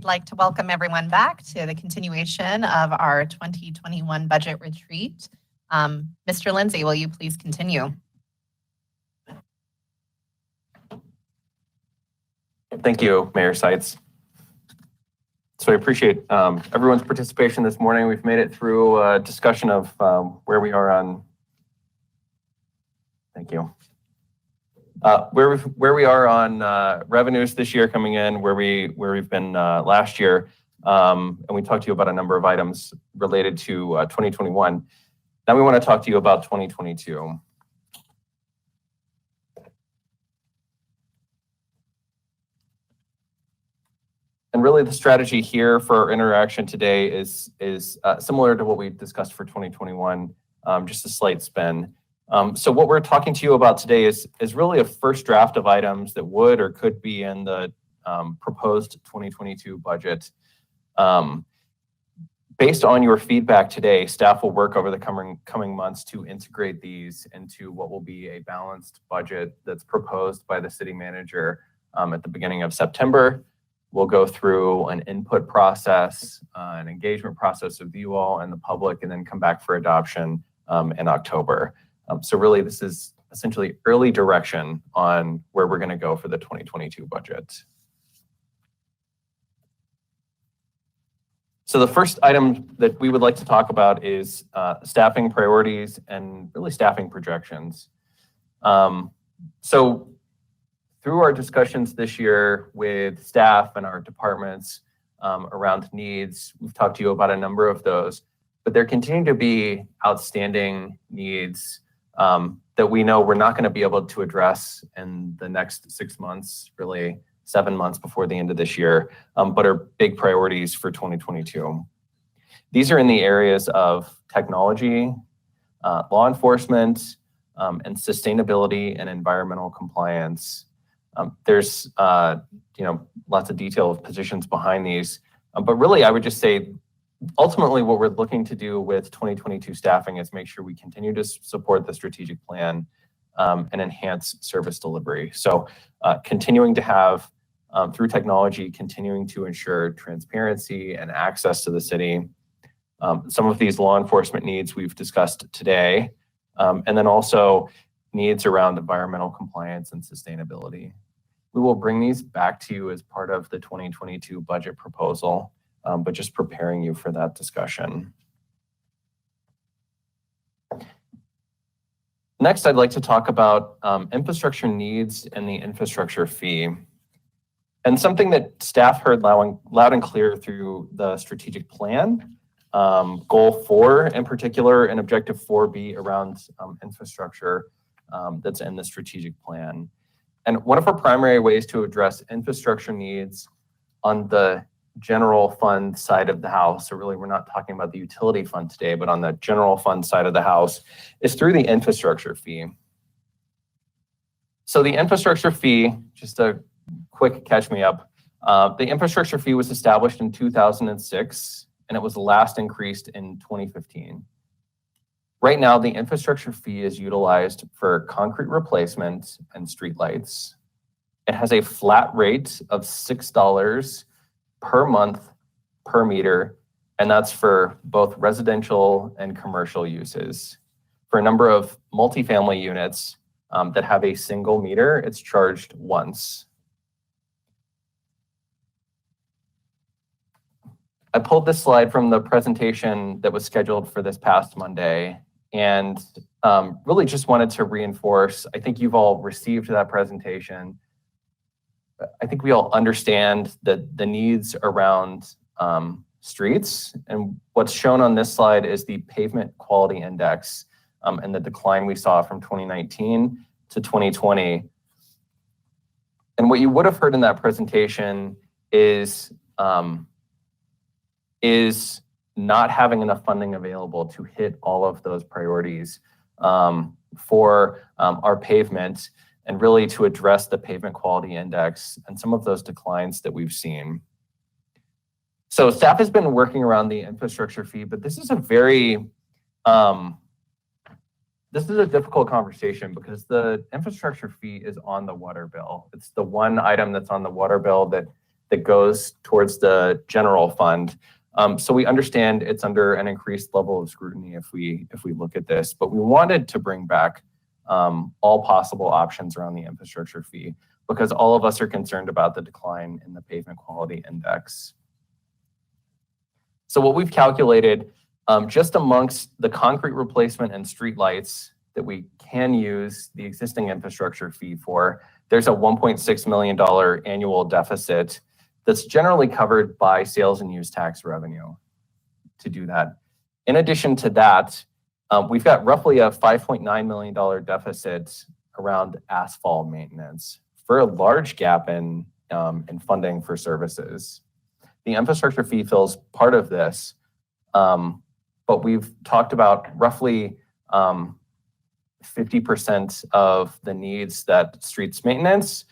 I'd like to welcome everyone back to the continuation of our 2021 budget retreat. Mr. Lindsay, will you please continue? Thank you, Mayor Seitz. So I appreciate everyone's participation this morning. We've made it through a discussion of where we are on. Thank you. Where we are on revenues this year coming in, where we've been last year, and we talked to you about a number of items related to 2021. Now we want to talk to you about 2022. And really the strategy here for our interaction today is similar to what we discussed for 2021, just a slight spin. So what we're talking to you about today is really a first draft of items that would or could be in the proposed 2022 budget. Based on your feedback today, staff will work over the coming months to integrate these into what will be a balanced budget that's proposed by the city manager at the beginning of September. We'll go through an input process, an engagement process with you all and the public, and then come back for adoption in October. So really, this is essentially early direction on where we're going to go for the 2022 budget. So the first item that we would like to talk about is staffing priorities and really staffing projections. So through our discussions this year with staff and our departments around needs, we've talked to you about a number of those, but there continue to be outstanding needs that we know we're not going to be able to address in the next 6 months, really 7 months before the end of this year, but are big priorities for 2022. These are in the areas of technology, law enforcement, and sustainability and environmental compliance. There's lots of detail of positions behind these, but really I would just say ultimately what we're looking to do with 2022 staffing is make sure we continue to support the strategic plan and enhance service delivery. So continuing to have through technology, continuing to ensure transparency and access to the city. Some of these law enforcement needs we've discussed today, and then also needs around environmental compliance and sustainability. We will bring these back to you as part of the 2022 budget proposal, but just preparing you for that discussion. Next, I'd like to talk about infrastructure needs and the infrastructure fee. And something that staff heard loud and clear through the strategic plan, goal 4 in particular, and objective 4B around infrastructure that's in the strategic plan. And one of our primary ways to address infrastructure needs on the general fund side of the house, so really we're not talking about the utility fund today, but on the general fund side of the house, is through the infrastructure fee. So the infrastructure fee, just a quick catch me up, the infrastructure fee was established in 2006 and it was last increased in 2015. Right now, the infrastructure fee is utilized for concrete replacement and streetlights. It has a flat rate of $6 per month per meter, and that's for both residential and commercial uses. For a number of multifamily units that have a single meter, it's charged once. I pulled this slide from the presentation that was scheduled for this past Monday, and really just wanted to reinforce, I think you've all received that presentation. I think we all understand that the needs around streets, and what's shown on this slide is the pavement quality index and the decline we saw from 2019 to 2020. And what you would have heard in that presentation is not having enough funding available to hit all of those priorities for our pavement and really to address the pavement quality index and some of those declines that we've seen. So staff has been working around the infrastructure fee, but this is a very, this is a difficult conversation because the infrastructure fee is on the water bill. It's the one item that's on the water bill that that goes towards the general fund. So we understand it's under an increased level of scrutiny if we look at this, but we wanted to bring back all possible options around the infrastructure fee because all of us are concerned about the decline in the pavement quality index. So what we've calculated, just amongst the concrete replacement and streetlights that we can use the existing infrastructure fee for, there's a $1.6 million annual deficit that's generally covered by sales and use tax revenue to do that. In addition to that, we've got roughly a $5.9 million deficit around asphalt maintenance for a large gap in funding for services. The infrastructure fee fills part of this, but we've talked about roughly 50% of the needs that streets maintenance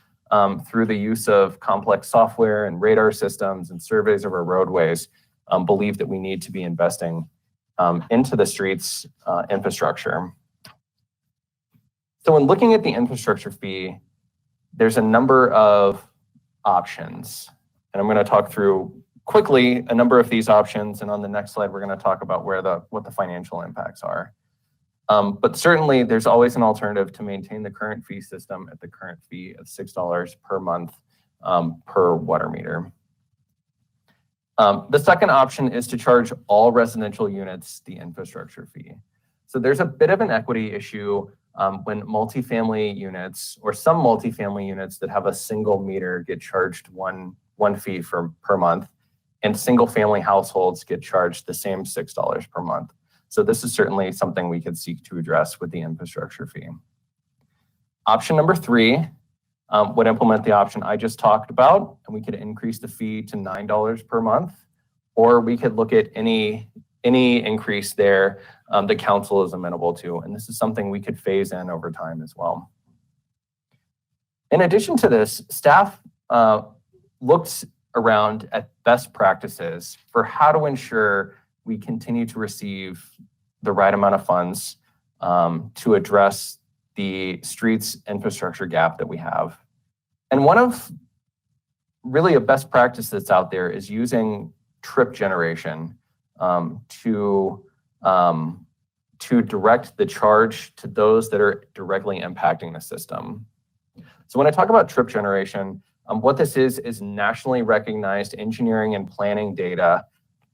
through the use of complex software and radar systems and surveys of our roadways believe that we need to be investing into the streets infrastructure. So when looking at the infrastructure fee, there's a number of options. And I'm going to talk through quickly a number of these options. And on the next slide, we're going to talk about what the financial impacts are. But certainly there's always an alternative to maintain the current fee system at the current fee of $6 per month per water meter. The second option is to charge all residential units the infrastructure fee. So there's a bit of an equity issue when multifamily units or some multifamily units that have a single meter get charged one fee per month, and single family households get charged the same $6 per month. So this is certainly something we could seek to address with the infrastructure fee. Option number 3 would implement the option I just talked about, and we could increase the fee to $9 per month, or we could look at any increase there the council is amenable to, and this is something we could phase in over time as well. In addition to this, staff looked around at best practices for how to ensure we continue to receive the right amount of funds to address the streets infrastructure gap that we have. And one of really a best practice that's out there is using trip generation to direct the charge to those that are directly impacting the system. So when I talk about trip generation, what this is nationally recognized engineering and planning data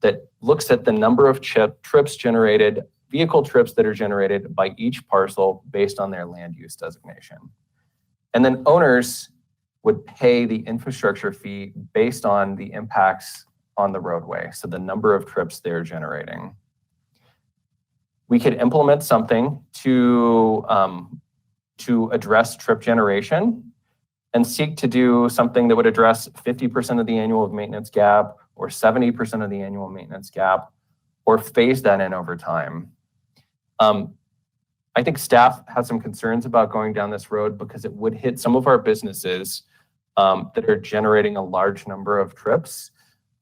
that looks at the number of trips generated, vehicle trips that are generated by each parcel based on their land use designation. And then owners would pay the infrastructure fee based on the impacts on the roadway, so the number of trips they're generating. We could implement something to address trip generation and seek to do something that would address 50% of the annual maintenance gap or 70% of the annual maintenance gap, or phase that in over time. I think staff has some concerns about going down this road because it would hit some of our businesses that are generating a large number of trips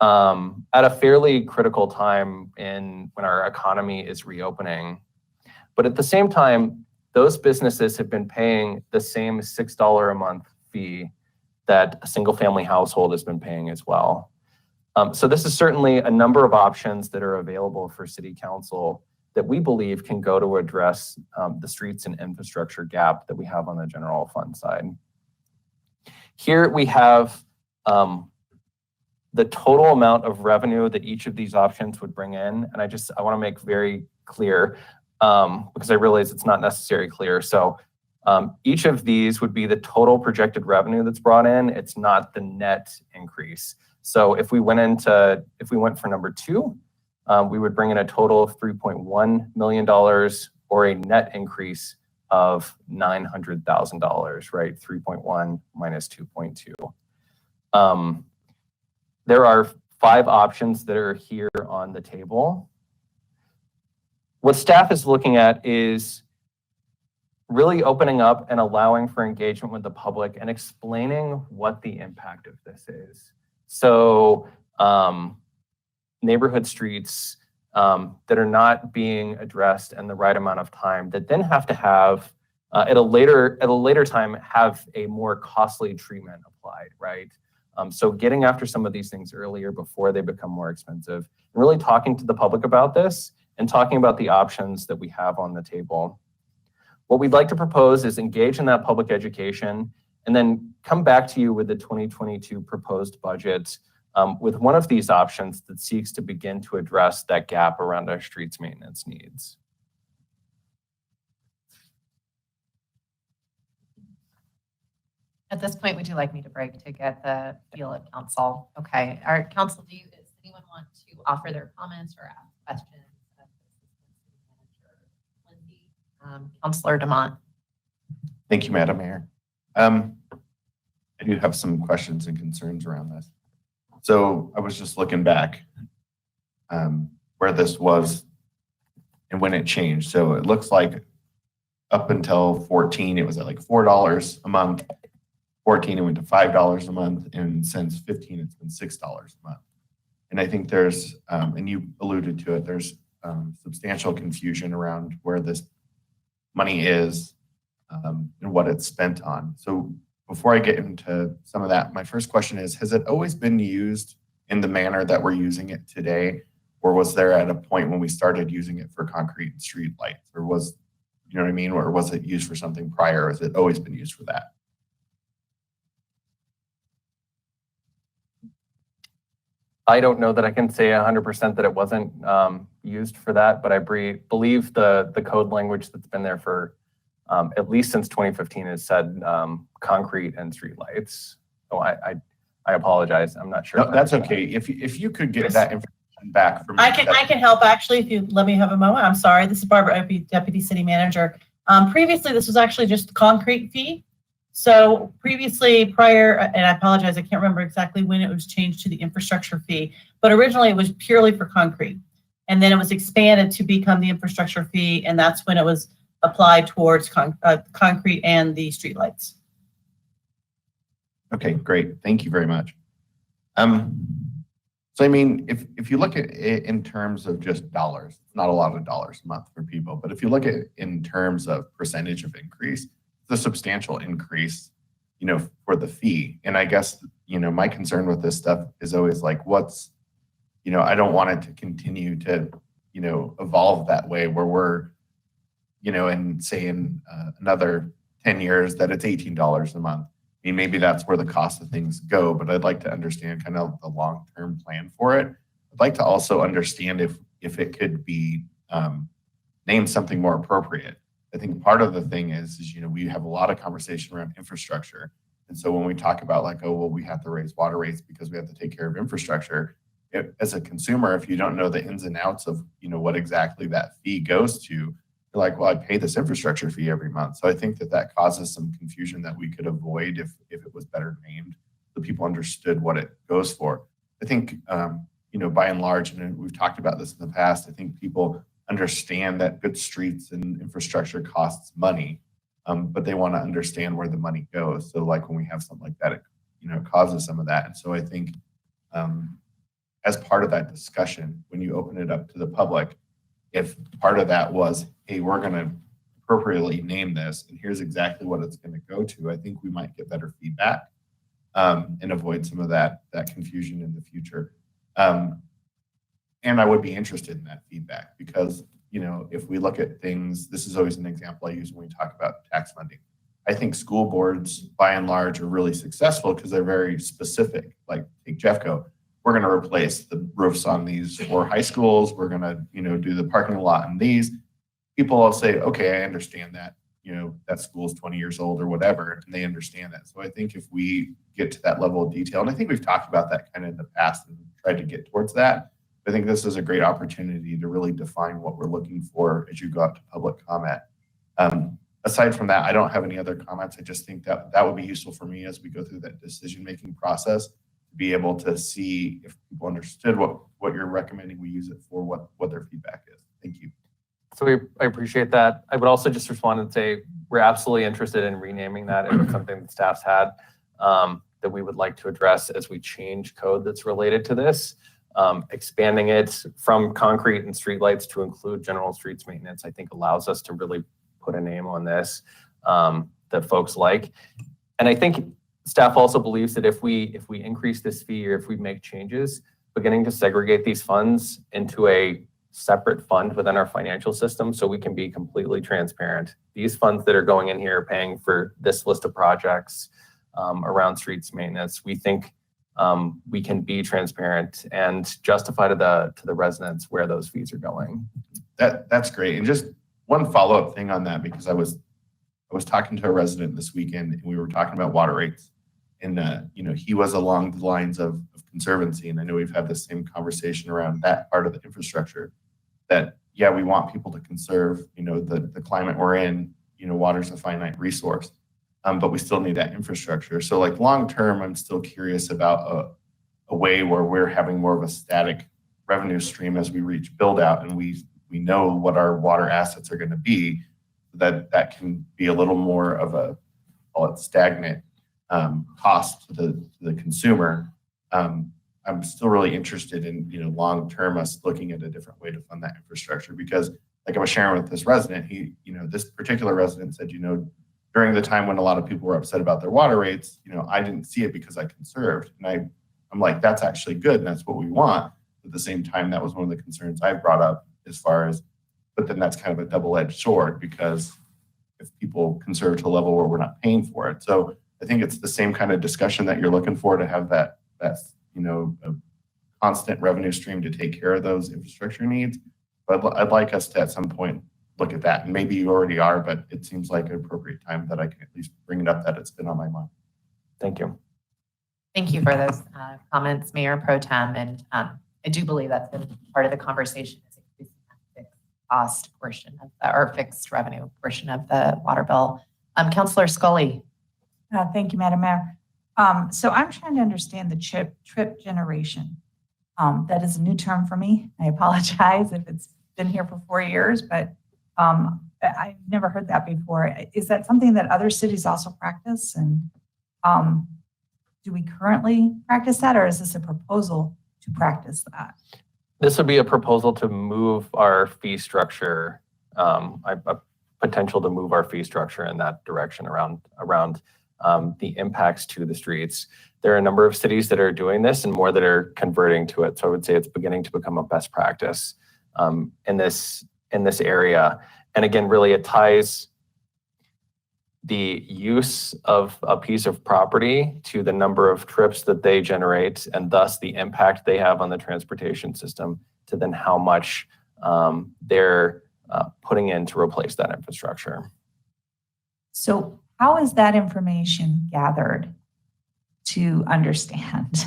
at a fairly critical time when our economy is reopening. But at the same time, those businesses have been paying the same $6 a month fee that a single family household has been paying as well. So this is certainly a number of options that are available for City Council that we believe can go to address the streets and infrastructure gap that we have on the general fund side. Here we have the total amount of revenue that each of these options would bring in. And I want to make very clear because I realize it's not necessarily clear. So each of these would be the total projected revenue that's brought in. It's not the net increase. So if we went for number 2, we would bring in a total of $3.1 million or a net increase of $900,000, right? 3.1 minus 2.2. There are 5 options that are here on the table. What staff is looking at is really opening up and allowing for engagement with the public and explaining what the impact of this is. So neighborhood streets that are not being addressed in the right amount of time that then have to have at a later time have a more costly treatment applied, right? So getting after some of these things earlier before they become more expensive, and really talking to the public about this and talking about the options that we have on the table. What we'd like to propose is engage in that public education and then come back to you with the 2022 proposed budget with one of these options that seeks to begin to address that gap around our streets maintenance needs. At this point, would you like me to break to get the feel of council? Okay, our council, does anyone want to offer their comments or ask questions? Lindsay, Councilor Demont. Thank you, Madam Mayor. I do have some questions and concerns around this. So I was just looking back where this was and when it changed. So it looks like up until 14, it was at like $4 a month. 14, it went to $5 a month. And since 15, it's been $6 a month. And I think there's, and you alluded to it, there's substantial confusion around where this money is and what it's spent on. So before I get into some of that, my first question is, has it always been used in the manner that we're using it today? Or was there at a point when we started using it for concrete and street lights? Or was, you know what I mean? Or was it used for something prior? Or has it always been used for that? I don't know that I can say 100% that it wasn't used for that, but I believe the code language that's been there for at least since 2015 has said concrete and streetlights. So I apologize. I'm not sure. No, that's okay. If you could get that information back from me. I can help actually if you let me have a moment. I'm sorry. This is Barbara, Deputy City Manager. Previously, this was actually just concrete fee. So previously, prior, and I apologize, I can't remember exactly when it was changed to the infrastructure fee, but originally it was purely for concrete. And then it was expanded to become the infrastructure fee, and that's when it was applied towards concrete and the streetlights. Okay, great. Thank you very much. So I mean, if you look at it in terms of just dollars, it's not a lot of dollars a month for people, but if you look at it in terms of percentage of increase, it's a substantial increase, you know, for the fee. And I guess, you know, my concern with this stuff is always like, what's, you know, I don't want it to continue to, you know, evolve that way where we're, you know, and say in another 10 years that it's $18 a month. I mean, maybe that's where the cost of things go, but I'd like to understand kind of the long-term plan for it. I'd like to also understand if it could be named something more appropriate. I think part of the thing is, you know, we have a lot of conversation around infrastructure. And so when we talk about like, oh, well, we have to raise water rates because we have to take care of infrastructure. As a consumer, if you don't know the ins and outs of, you know, what exactly that fee goes to, you're like, well, I pay this infrastructure fee every month. So I think that causes some confusion that we could avoid if it was better named, so people understood what it goes for. I think, you know, by and large, and we've talked about this in the past, I think people understand that good streets and infrastructure costs money, but they want to understand where the money goes. So like when we have something like that, it, you know, causes some of that. And so I think as part of that discussion, when you open it up to the public, if part of that was, hey, we're going to appropriately name this, and here's exactly what it's going to go to, I think we might get better feedback and avoid some of that confusion in the future. And I would be interested in that feedback because, you know, if we look at things, this is always an example I use when we talk about tax funding. I think school boards, by and large, are really successful because they're very specific. Like take Jeffco, we're going to replace the roofs on these 4 high schools. We're going to, you know, do the parking lot in these. People will say, okay, I understand that, you know, that school's 20 years old or whatever, and they understand that. So I think if we get to that level of detail, and I think we've talked about that kind of in the past and tried to get towards that, I think this is a great opportunity to really define what we're looking for as you go out to public comment. Aside from that, I don't have any other comments. I just think that would be useful for me as we go through that decision-making process to be able to see if people understood what you're recommending we use it for, what their feedback is. Thank you. So I appreciate that. I would also just respond and say we're absolutely interested in renaming that if it's something that staff's had that we would like to address as we change code that's related to this. Expanding it from concrete and streetlights to include general streets maintenance, I think allows us to really put a name on this that folks like. And I think Staff also believes that if we increase this fee or if we make changes, beginning to segregate these funds into a separate fund within our financial system so we can be completely transparent. These funds that are going in here paying for this list of projects around streets maintenance, we think we can be transparent and justify to the residents where those fees are going. That's great. And just one follow-up thing on that, because I was talking to a resident this weekend and we were talking about water rates. And he was along the lines of conservancy. And I know we've had the same conversation around that part of the infrastructure. That, yeah, we want people to conserve, the climate we're in, water's a finite resource, but we still need that infrastructure. So like long term, I'm still curious about a way where we're having more of a static revenue stream as we reach build out and we know what our water assets are going to be, that can be a little more of a, call it stagnant cost to the consumer. I'm still really interested in, long term, us looking at a different way to fund that infrastructure, because like I was sharing with this resident, this particular resident said, during the time when a lot of people were upset about their water rates, I didn't see it because I conserved. And I'm like, that's actually good. And that's what we want. At the same time, that was one of the concerns I brought up as far as, but then that's kind of a double-edged sword, because if people conserve to a level where we're not paying for it. So I think it's the same kind of discussion that you're looking for, to have that a constant revenue stream to take care of those infrastructure needs. But I'd like us to at some point look at that. And maybe you already are, but it seems like an appropriate time that I can at least bring it up, that it's been on my mind. Thank you. Thank you for those comments, Mayor Pro Tem. And I do believe that's been part of the conversation, is increasing that fixed cost portion of or fixed revenue portion of the water bill. Councilor Scully. Thank you, Madam Mayor. So I'm trying to understand the trip generation. That is a new term for me. I apologize if it's been here for 4 years, but I've never heard that before. Is that something that other cities also practice? And do we currently practice that, or is this a proposal to practice that? This would be a proposal to move our fee structure, a potential to move our fee structure in that direction around the impacts to the streets. There are a number of cities that are doing this and more that are converting to it. So I would say it's beginning to become a best practice in this area. And again, really it ties the use of a piece of property to the number of trips that they generate, and thus the impact they have on the transportation system, to then how much they're putting in to replace that infrastructure. So how is that information gathered to understand?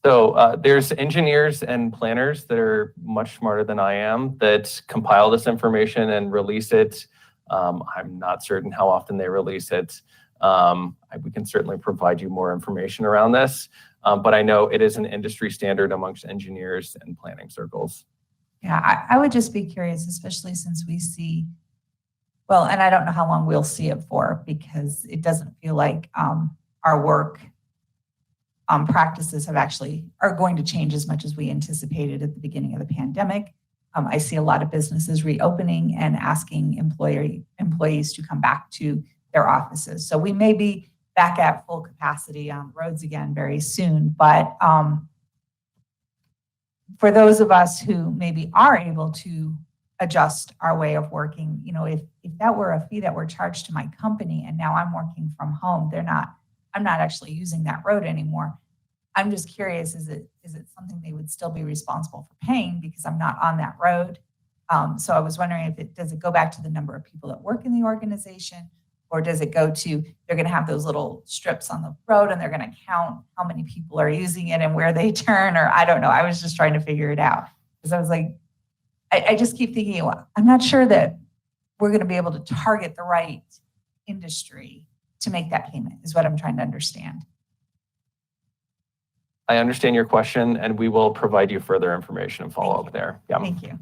So there's engineers and planners that are much smarter than I am that compile this information and release it. I'm not certain how often they release it. We can certainly provide you more information around this, but I know it is an industry standard amongst engineers and planning circles. Yeah, I would just be curious, especially since we see, well, and I don't know how long we'll see it for, because it doesn't feel like our work practices are going to change as much as we anticipated at the beginning of the pandemic. I see a lot of businesses reopening and asking employees to come back to their offices. So we may be back at full capacity on roads again very soon. But for those of us who maybe are able to adjust our way of working, if that were a fee that were charged to my company and now I'm working from home, I'm not actually using that road anymore. I'm just curious, is it something they would still be responsible for paying because I'm not on that road? So I was wondering does it go back to the number of people that work in the organization, or does it go to, they're going to have those little strips on the road and they're going to count how many people are using it and where they turn, or I don't know. I was just trying to figure it out, because I was like, I just keep thinking, well, I'm not sure that we're going to be able to target the right industry to make that payment, is what I'm trying to understand. I understand your question, and we will provide you further information and follow up there. Yeah. Thank you.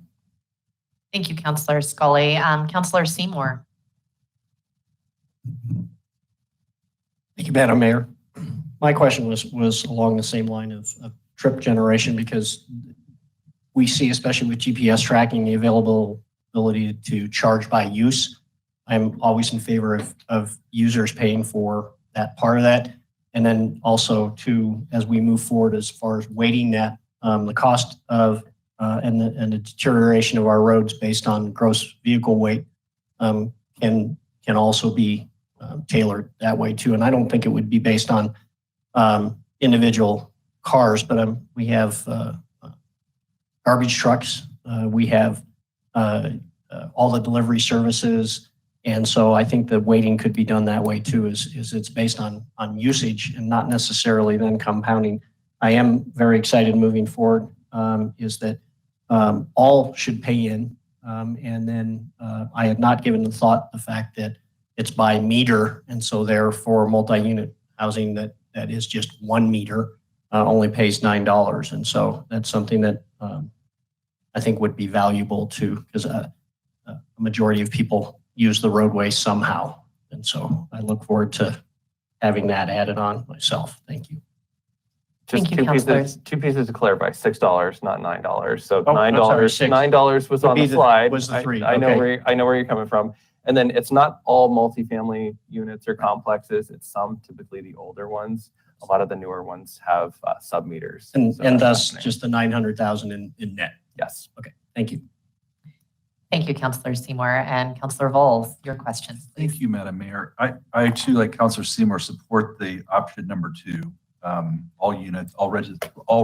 Thank you, Councilor Scully. Councilor Seymour. Thank you, Madam Mayor. My question was along the same line of trip generation, because we see, especially with GPS tracking, the availability to charge by use. I'm always in favor of users paying for that part of that. And then also too, as we move forward, as far as weighting that, the cost of and the deterioration of our roads based on gross vehicle weight can also be tailored that way too. And I don't think it would be based on individual cars, but we have garbage trucks, we have all the delivery services. And so I think the weighting could be done that way too, is it's based on usage and not necessarily then compounding. I am very excited moving forward, is that all should pay in. And then I have not given the thought the fact that it's by meter. And so therefore multi-unit housing that is just 1 meter only pays $9. And so that's something that I think would be valuable too, because a majority of people use the roadway somehow. And so I look forward to having that added on myself. Thank you. Just Thank you, councilors. two pieces to clarify, $6, not $9. So Oh, I'm sorry, $9, $6. $9 was on the slide. Was the 3. I know Okay. I know where you're coming from. And then it's not all multifamily units or complexes. It's some, typically the older ones. A lot of the newer ones have sub-meters. And, So and that's thus just the 900,000 in net. yes. Okay, thank you. Thank you, Councilor Seymour. And Councilor Vols, your questions, please. Thank you, Madam Mayor. I too, like Councilor Seymour, support the option number 2. All units, all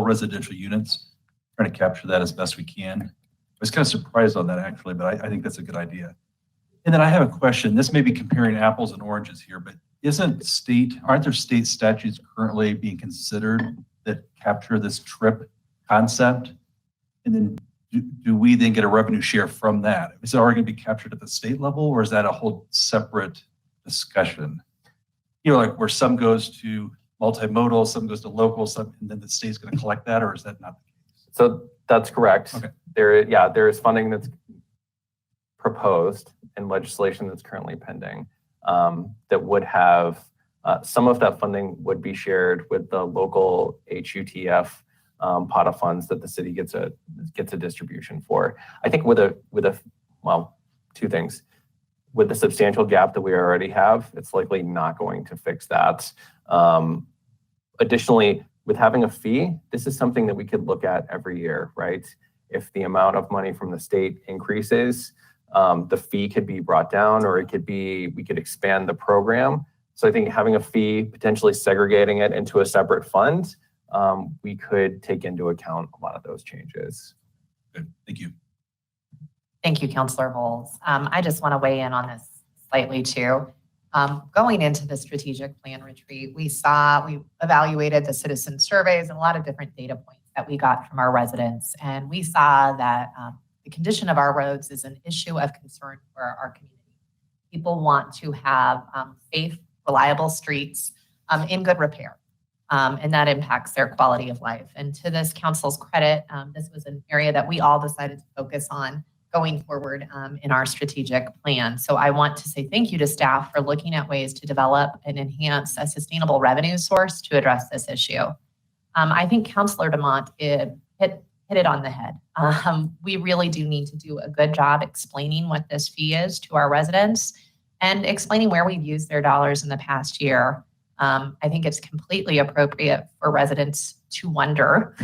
residential units, trying to capture that as best we can. I was kind of surprised on that actually, but I think that's a good idea. And then I have a question. This may be comparing apples and oranges here, but aren't there state statutes currently being considered that capture this trip concept? And then do we then get a revenue share from that? Is it already going to be captured at the state level, or is that a whole separate discussion? You know, like where some goes to multimodal, some goes to local, some, and then the state's going to collect that, or is that not the case? So that's correct. Okay. There is funding that's proposed and legislation that's currently pending that would have some of that funding would be shared with the local HUTF pot of funds that the city gets a distribution for. I think with two things. With the substantial gap that we already have, it's likely not going to fix that. Additionally, with having a fee, this is something that we could look at every year, right? If the amount of money from the state increases, the fee could be brought down, or it could be, we could expand the program. So I think having a fee, potentially segregating it into a separate fund, we could take into account a lot of those changes. Good, thank you. Thank you, Councilor Vols. I just want to weigh in on this slightly too. Going into the strategic plan retreat, we evaluated the citizen surveys and a lot of different data points that we got from our residents. And we saw that the condition of our roads is an issue of concern for our community. People want to have safe, reliable streets in good repair. And that impacts their quality of life. And to this council's credit, this was an area that we all decided to focus on going forward in our strategic plan. So I want to say thank you to staff for looking at ways to develop and enhance a sustainable revenue source to address this issue. I think Councilor DeMont hit it on the head. We really do need to do a good job explaining what this fee is to our residents and explaining where we've used their dollars in the past year. I think it's completely appropriate for residents to wonder,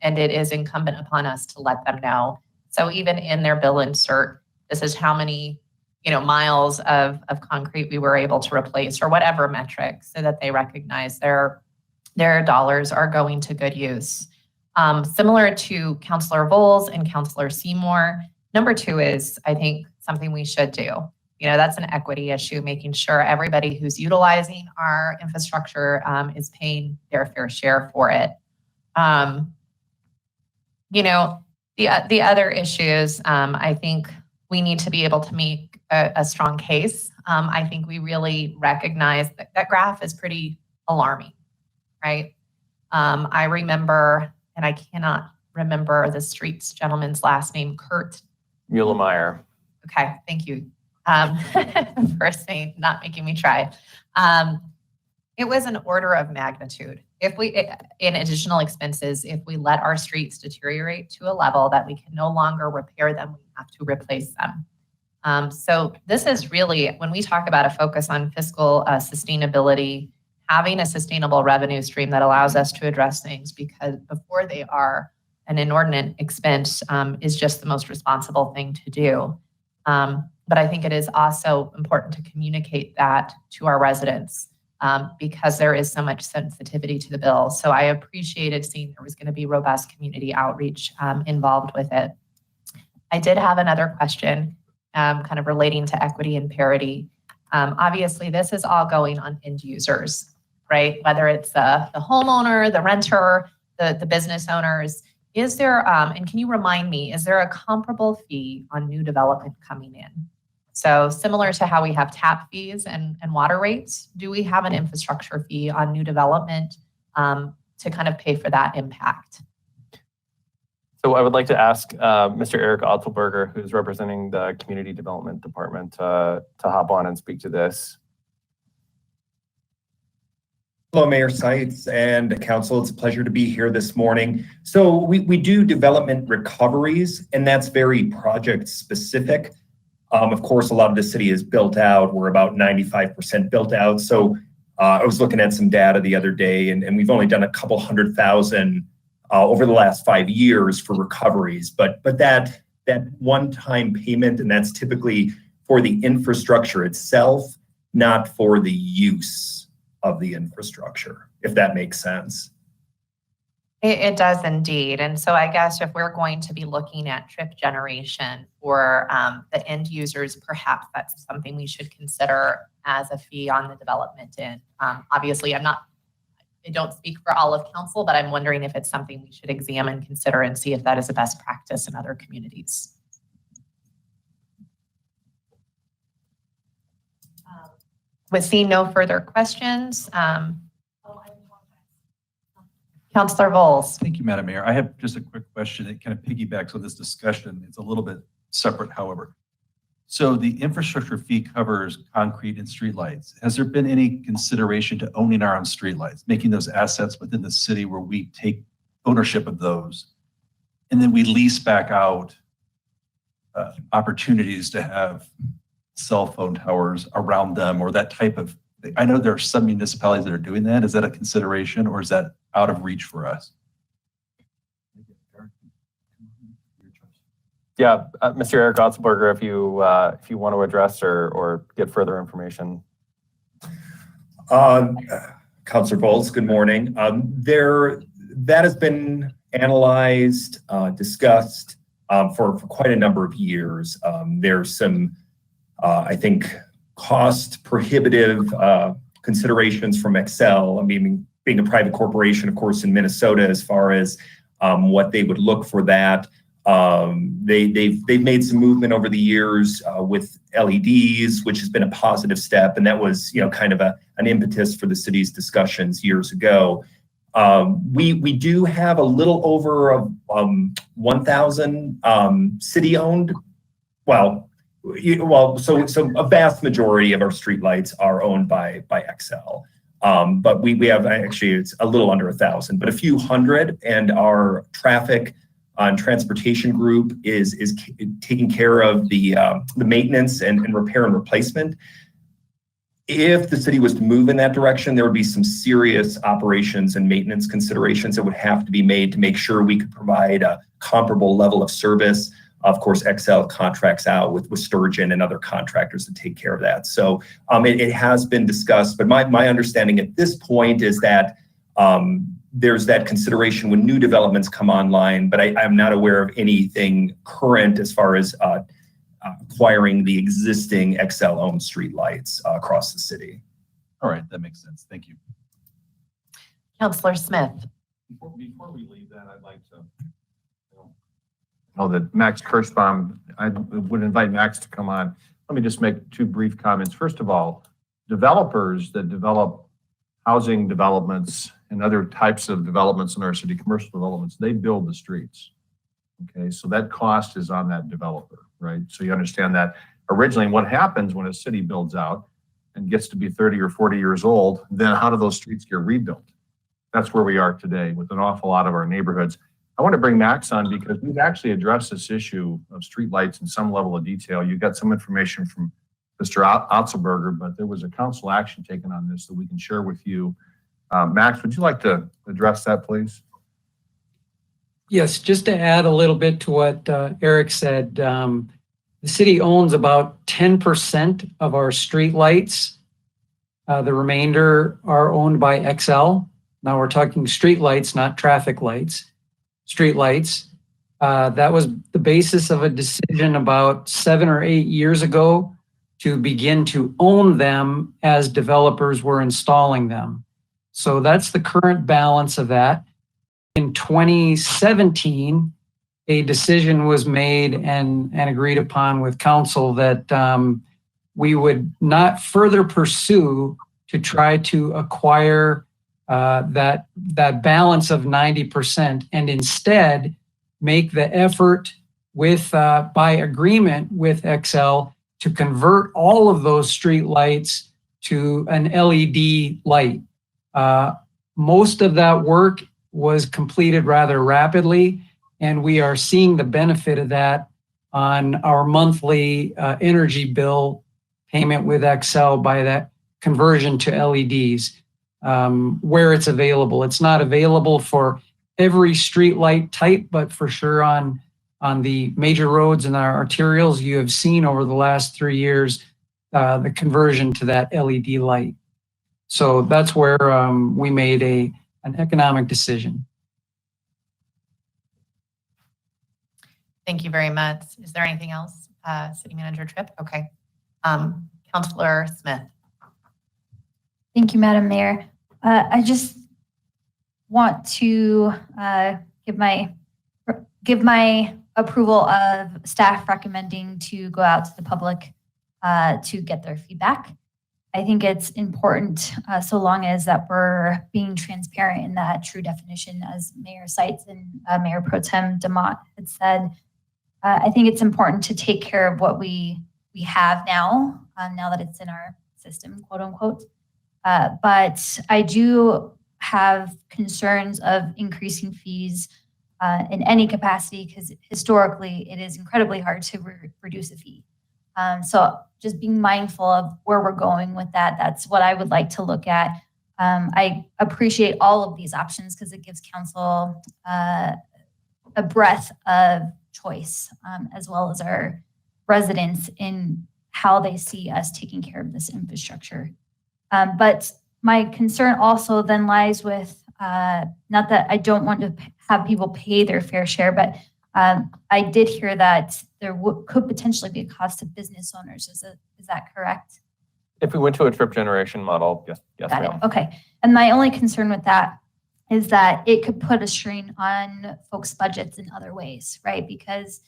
and it is incumbent upon us to let them know. So even in their bill insert, this is how many miles of concrete we were able to replace, or whatever metric, so that they recognize their dollars are going to good use. Similar to Councilor Vols and Councilor Seymour, number 2 is, I think, something we should do. That's an equity issue, making sure everybody who's utilizing our infrastructure is paying their fair share for it. The other issues, I think we need to be able to make a strong case. I think we really recognize that graph is pretty alarming, right? I remember, and I cannot remember the street's gentleman's last name, Kurt Muhlemeyer. Okay, thank you for saying, not making me try. It was an order of magnitude. If we, in additional expenses, if we let our streets deteriorate to a level that we can no longer repair them, we have to replace them. So this is really, when we talk about a focus on fiscal sustainability, having a sustainable revenue stream that allows us to address things because before they are an inordinate expense is just the most responsible thing to do. But I think it is also important to communicate that to our residents because there is so much sensitivity to the bill. So I appreciated seeing there was going to be robust community outreach involved with it. I did have another question kind of relating to equity and parity. Obviously, this is all going on end users, right? Whether it's the homeowner, the renter, the business owners. Is there, and can you remind me, is there a comparable fee on new development coming in? So similar to how we have tap fees and water rates, do we have an infrastructure fee on new development to kind of pay for that impact? So I would like to ask Mr. Eric Otzelberger, who's representing the Community Development Department, to hop on and speak to this. Hello, Mayor Seitz and Council. It's a pleasure to be here this morning. So we do development recoveries, and that's very project specific. Of course, a lot of the city is built out. We're about 95% built out. So I was looking at some data the other day, and we've only done a couple 100,000 over the last 5 years for recoveries. But that one-time payment, and that's typically for the infrastructure itself, not for the use of the infrastructure, if that makes sense. It does indeed. And so I guess if we're going to be looking at trip generation for the end users, perhaps that's something we should consider as a fee on the development end. Obviously, I don't speak for all of council, but I'm wondering if it's something we should examine, consider, and see if that is a best practice in other communities. With seeing no further questions, Councillor Voles. Thank you, Madam Mayor. I have just a quick question that kind of piggybacks on this discussion. It's a little bit separate, however. So the infrastructure fee covers concrete and streetlights. Has there been any consideration to owning our own streetlights, making those assets within the city where we take ownership of those, and then we lease back out opportunities to have cell phone towers around them or that type of thing? I know there are some municipalities that are doing that. Is that a consideration or is that out of reach for us? Yeah, Mr. Eric Otzelberger, if you want to address or get further information. Councilor Bowles, good morning. That has been analyzed, discussed for quite a number of years. There's some, I think, cost prohibitive considerations from Excel. I mean, being a private corporation, of course, in Minnesota, as far as what they would look for that. They've made some movement over the years with LEDs, which has been a positive step, and that was kind of an impetus for the city's discussions years ago. We do have a little over 1,000 city-owned. So a vast majority of our streetlights are owned by Excel. But we have actually, it's a little under 1,000, but a few hundred, and our traffic and transportation group is taking care of the maintenance and repair and replacement. If the city was to move in that direction, there would be some serious operations and maintenance considerations that would have to be made to make sure we could provide a comparable level of service. Of course, Excel contracts out with Sturgeon and other contractors to take care of that. So it has been discussed, but my understanding at this point is that there's that consideration when new developments come online, but I'm not aware of anything current as far as acquiring the existing Excel-owned streetlights across the city. All right, that makes sense. Thank you. Councillor Smith. Before we leave that, I'd like to know that Max Kirschbaum, I would invite Max to come on. Let me just make two brief comments. First of all, developers that develop housing developments and other types of developments in our city, commercial developments, they build the streets. Okay, so that cost is on that developer, right? So you understand that originally what happens when a city builds out and gets to be 30 or 40 years old, then how do those streets get rebuilt? That's where we are today with an awful lot of our neighborhoods. I want to bring Max on because we've actually addressed this issue of streetlights in some level of detail. You got some information from Mr. Otzelberger, but there was a council action taken on this that we can share with you. Max, would you like to address that, please? Yes, just to add a little bit to what Eric said, the city owns about 10% of our streetlights. The remainder are owned by XL. Now we're talking streetlights, not traffic lights. Streetlights. That was the basis of a decision about 7 or 8 years ago to begin to own them as developers were installing them. So that's the current balance of that. In 2017, a decision was made and agreed upon with council that we would not further pursue to try to acquire that balance of 90% and instead make the effort with by agreement with XL to convert all of those street lights to an LED light. Most of that work was completed rather rapidly, and we are seeing the benefit of that on our monthly energy bill payment with XL by that conversion to LEDs where it's available. It's not available for every street light type, but for sure on the major roads and our arterials, you have seen over the last 3 years the conversion to that LED light. So that's where we made an economic decision. Thank you very much. Is there anything else, City Manager Tripp? Okay. Councilor Smith. Thank you, Madam Mayor. I just want to give my approval of staff recommending to go out to the public to get their feedback. I think it's important so long as that we're being transparent in that true definition, as Mayor Seitz and Mayor Pro Tem DeMott had said. I think it's important to take care of what we have now, now that it's in our system, quote unquote. But I do have concerns of increasing fees in any capacity because historically it is incredibly hard to reduce a fee. So just being mindful of where we're going with that, that's what I would like to look at. I appreciate all of these options because it gives council a breadth of choice, as well as our residents in how they see us taking care of this infrastructure. But my concern also then lies with, not that I don't want to have people pay their fair share, but I did hear that there could potentially be a cost to business owners. Is that correct? If we went to a trip generation model, yes, Got ma'am. it. Okay. And my only concern with that is that it could put a strain on folks' budgets in other ways, right? Because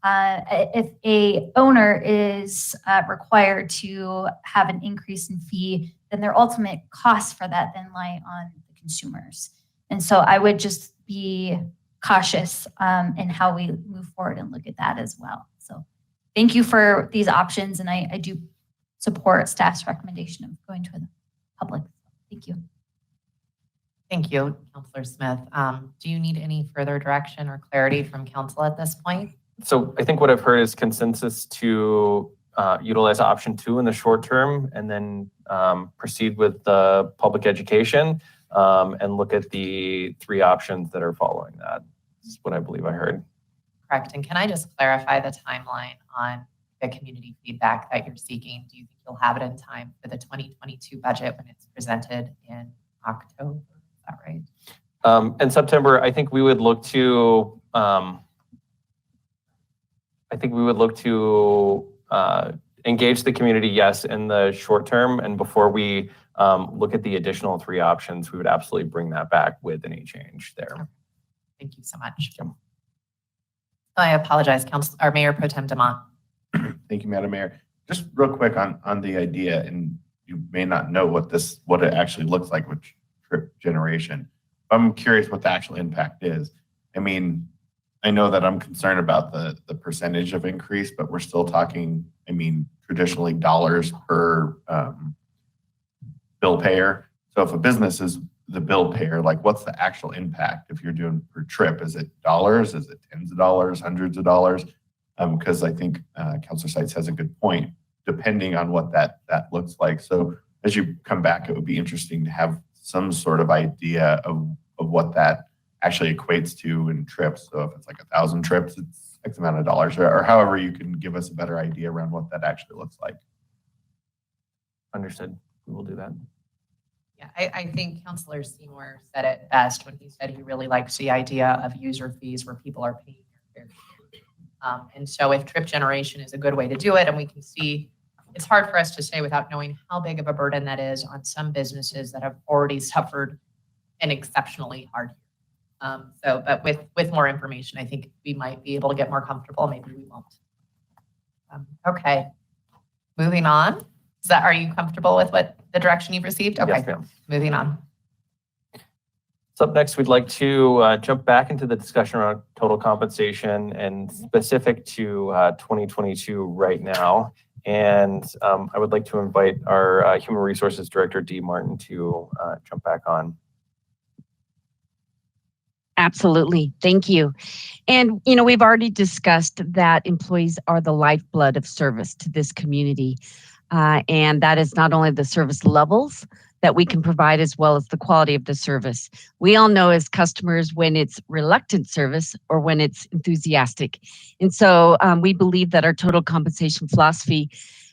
if a owner is required to have an increase in fee, then their ultimate cost for that then lie on the consumers. And so I would just be cautious in how we move forward and look at that as well. So thank you for these options. And I do support staff's recommendation of going to the public. Thank you. Thank you, Councilor Smith. Do you need any further direction or clarity from council at this point? So I think what I've heard is consensus to utilize option 2 in the short term and then proceed with the public education and look at the 3 options that are following that. That's what I believe I heard. Correct. And can I just clarify the timeline on the community feedback that you're seeking? Do you think you'll have it in time for the 2022 budget when it's presented in October? Is that right? In September, I think we would look to engage the community, yes, in the short term. And before we look at the additional 3 options, we would absolutely bring that back with any change there. Thank you so much. I apologize, Mayor Pro Tem DeMont. Thank you, Madam Mayor. Just real quick on the idea, and you may not know what it actually looks like with trip generation. I'm curious what the actual impact is. I mean, I know that I'm concerned about the percentage of increase, but we're still talking, I mean, traditionally dollars per bill payer. So if a business is the bill payer, like what's the actual impact if you're doing per trip? Is it dollars? Is it tens of dollars, hundreds of dollars? Because I think Councilor Seitz has a good point, depending on what that looks like. So as you come back, it would be interesting to have some sort of idea of what that actually equates to in trips. So if it's like 1,000 trips, it's X amount of dollars, or however you can give us a better idea around what that actually looks like. Understood. We will do that. Yeah, I think Councilor Seymour said it best when he said he really likes the idea of user fees where people are paying their fare. And so if trip generation is a good way to do it, and we can see, it's hard for us to say without knowing how big of a burden that is on some businesses that have already suffered an exceptionally hard year. But with more information, I think we might be able to get more comfortable. Maybe we won't. Okay, moving on. Are you comfortable with what the direction you've received? Okay, Yes, ma'am. moving on. So up next, we'd like to jump back into the discussion around total compensation and specific to 2022 right now. And I would like to invite our Human Resources Director, Dee Martin, to jump back on. Absolutely. Thank you. And, we've already discussed that employees are the lifeblood of service to this community. And that is not only the service levels that we can provide as well as the quality of the service. We all know as customers when it's reluctant service or when it's enthusiastic. And so we believe that our total compensation philosophy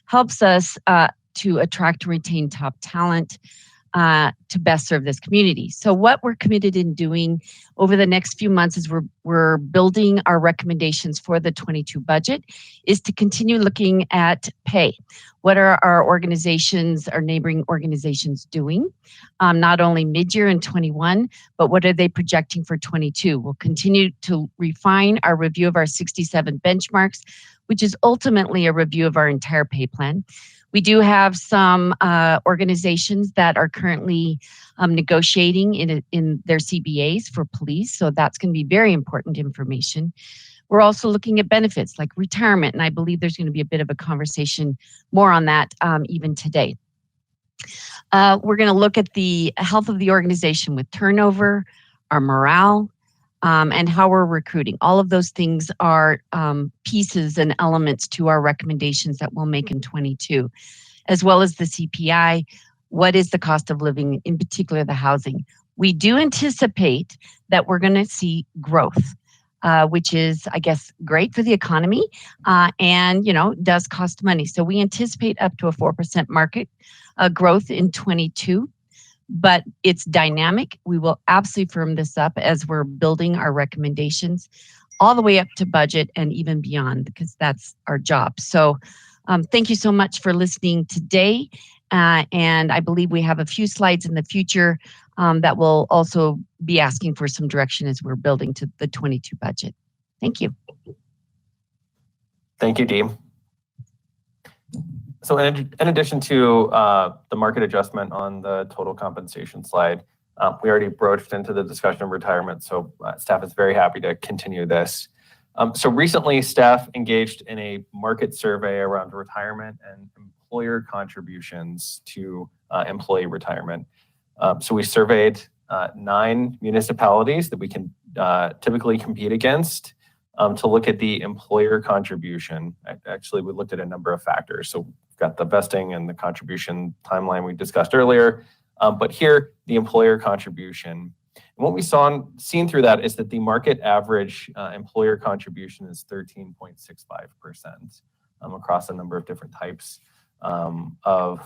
helps us to attract and retain top talent to best serve this community. So what we're committed in doing over the next few months as we're building our recommendations for the 22 budget is to continue looking at pay. What are our organizations, our neighboring organizations doing? Not only mid-year in 21, but what are they projecting for 22? We'll continue to refine our review of our 67 benchmarks, which is ultimately a review of our entire pay plan. We do have some organizations that are currently negotiating in their CBAs for police, so that's going to be very important information. We're also looking at benefits like retirement, and I believe there's going to be a bit of a conversation more on that even today. We're going to look at the health of the organization with turnover, our morale, and how we're recruiting. All of those things are pieces and elements to our recommendations that we'll make in 22, as well as the CPI. What is the cost of living, in particular the housing? We do anticipate that we're going to see growth, which is, I guess, great for the economy and, does cost money. So we anticipate up to a 4% market growth in 22. But it's dynamic. We will absolutely firm this up as we're building our recommendations all the way up to budget and even beyond, because that's our job. So thank you so much for listening today. And I believe we have a few slides in the future that will also be asking for some direction as we're building to the 22 budget. Thank you. Thank you, Dee. So in addition to the market adjustment on the total compensation slide, we already broached into the discussion of retirement, so staff is very happy to continue this. So recently, staff engaged in a market survey around retirement and employer contributions to employee retirement. So we surveyed 9 municipalities that we can typically compete against to look at the employer contribution. Actually, we looked at a number of factors. So we've got the vesting and the contribution timeline we discussed earlier, but here, the employer contribution. And what we seen through that is that the market average employer contribution is 13.65% across a number of different types of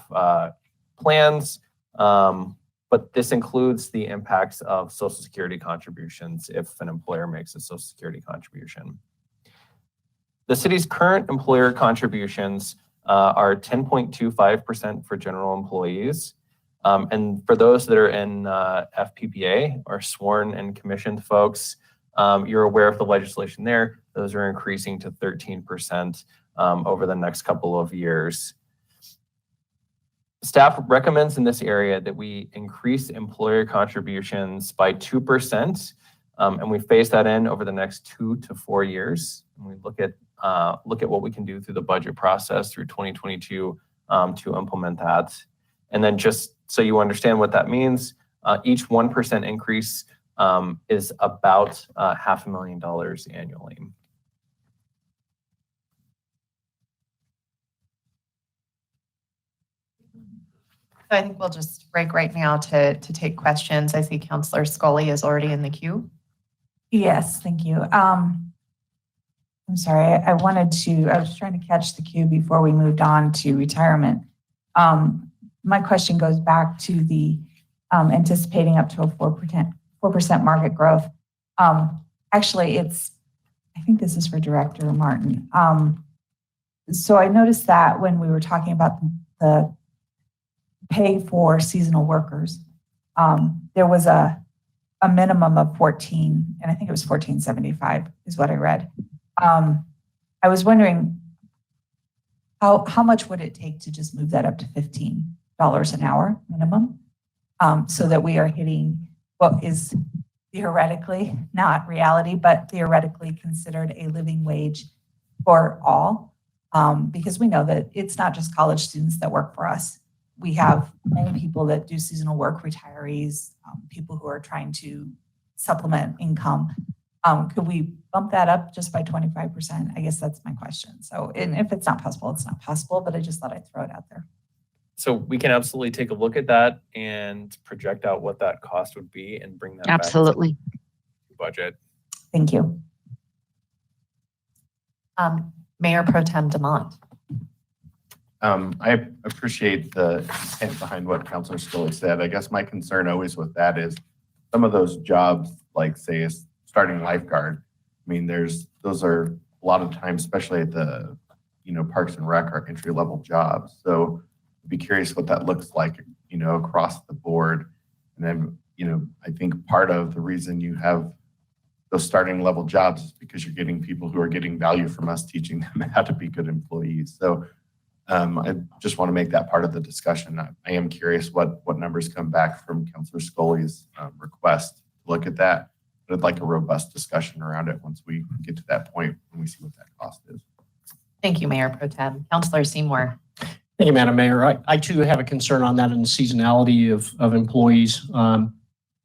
plans. But this includes the impacts of Social Security contributions if an employer makes a Social Security contribution. The city's current employer contributions are 10.25% for general employees. And for those that are in FPPA or sworn and commissioned folks, you're aware of the legislation there. Those are increasing to 13% over the next couple of years. Staff recommends in this area that we increase employer contributions by 2%, and we phase that in over the next 2 to 4 years. And we look at what we can do through the budget process through 2022 to implement that. And then just so you understand what that means, Each 1% increase is about $500,000 annually. So I think we'll just break right now to take questions. I see Councillor Scully is already in the queue. Yes, thank you. I'm sorry, I was trying to catch the queue before we moved on to retirement. My question goes back to the anticipating up to a 4% market growth. Actually, I think this is for Director Martin. So I noticed that when we were talking about the pay for seasonal workers, there was a minimum of 14, and I think it was 14.75 is what I read. I was wondering how much would it take to just move that up to $15 an hour minimum, so that we are hitting what is theoretically, not reality, but theoretically considered a living wage for all, because we know that it's not just college students that work for us. We have many people that do seasonal work, retirees, people who are trying to supplement income. Could we bump that up just by 25%? I guess that's my question. So, and if it's not possible, it's not possible, but I just thought I'd throw it out there. So we can absolutely take a look at that and project out what that cost would be and bring that Absolutely. back to budget. Thank you. Mayor Pro Tem DeMont. I appreciate the intent behind what Councilor Scully said. I guess my concern always with that is some of those jobs, like say a starting lifeguard. I mean, those are a lot of times, especially at the, Parks and Rec, are entry level jobs. So I'd be curious what that looks like, across the board. And then, I think part of the reason you have those starting level jobs is because you're getting people who are getting value from us, teaching them how to be good employees. So I just want to make that part of the discussion. I am curious what numbers come back from Councilor Scully's request to look at that. But I'd like a robust discussion around it once we get to that point when we see what that cost is. Thank you, Mayor Pro Tem. Councilor Seymour. Thank you, Madam Mayor. I too have a concern on that and the seasonality of employees.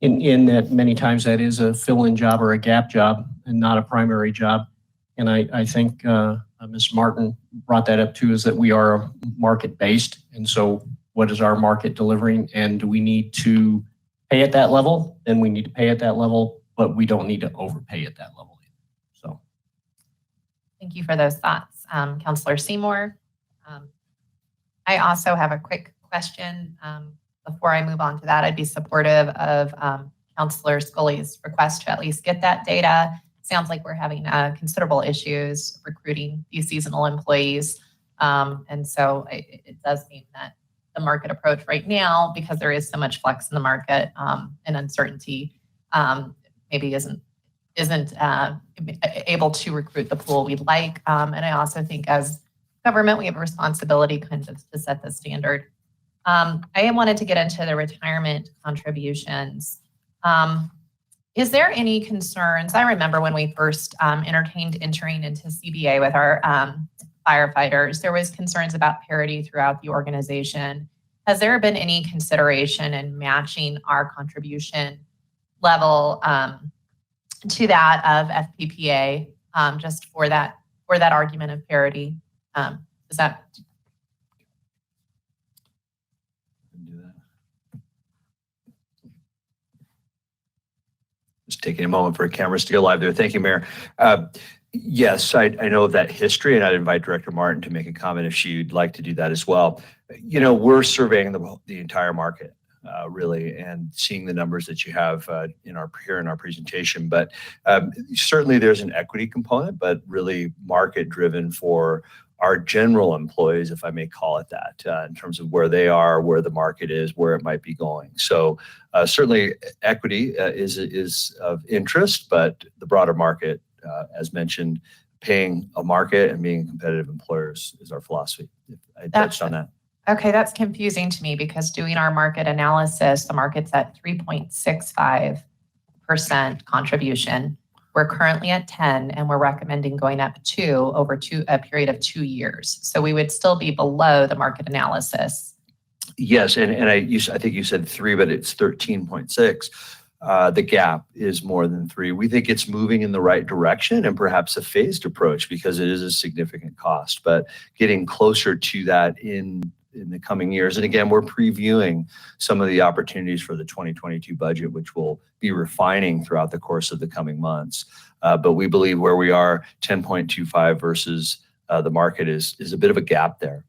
In that many times that is a fill-in job or a gap job and not a primary job. And I think Ms. Martin brought that up too, is that we are market-based. And so what is our market delivering? And do we need to pay at that level? Then we need to pay at that level, but we don't need to overpay at that level either. So. Thank you for those thoughts. Councilor Seymour. I also have a quick question. Before I move on to that, I'd be supportive of Councilor Scully's request to at least get that data. Sounds like we're having considerable issues recruiting these seasonal employees. And so it does mean that the market approach right now, because there is so much flex in the market and uncertainty, maybe isn't able to recruit the pool we'd like. And I also think as government, we have a responsibility kind of to set the standard. I wanted to get into the retirement contributions. Is there any concerns? I remember when we first entertained entering into CBA with our firefighters, there was concerns about parity throughout the organization. Has there been any consideration in matching our contribution level to that of FPPA, just for that argument of parity? Is that? Just taking a moment for cameras to go live there. Thank you, Mayor. Yes, I know of that history, and I'd invite Director Martin to make a comment if she'd like to do that as well. We're surveying the entire market, really, and seeing the numbers that you have in our presentation. But certainly there's an equity component, but really market-driven for our general employees, if I may call it that, in terms of where they are, where the market is, where it might be going. So certainly equity is of interest, but the broader market, as mentioned, paying a market and being competitive employers is our philosophy. I touched on that. Okay, that's confusing to me because doing our market analysis, the market's at 3.65% contribution. We're currently at 10, and we're recommending going up 2 over a period of 2 years. So we would still be below the market analysis. Yes, and I think you said 3, but it's 13.6. The gap is more than 3. We think it's moving in the right direction and perhaps a phased approach because it is a significant cost, but getting closer to that in the coming years. And again, we're previewing some of the opportunities for the 2022 budget, which we'll be refining throughout the course of the coming months. But we believe where we are, 10.25 versus the market is a bit of a gap there.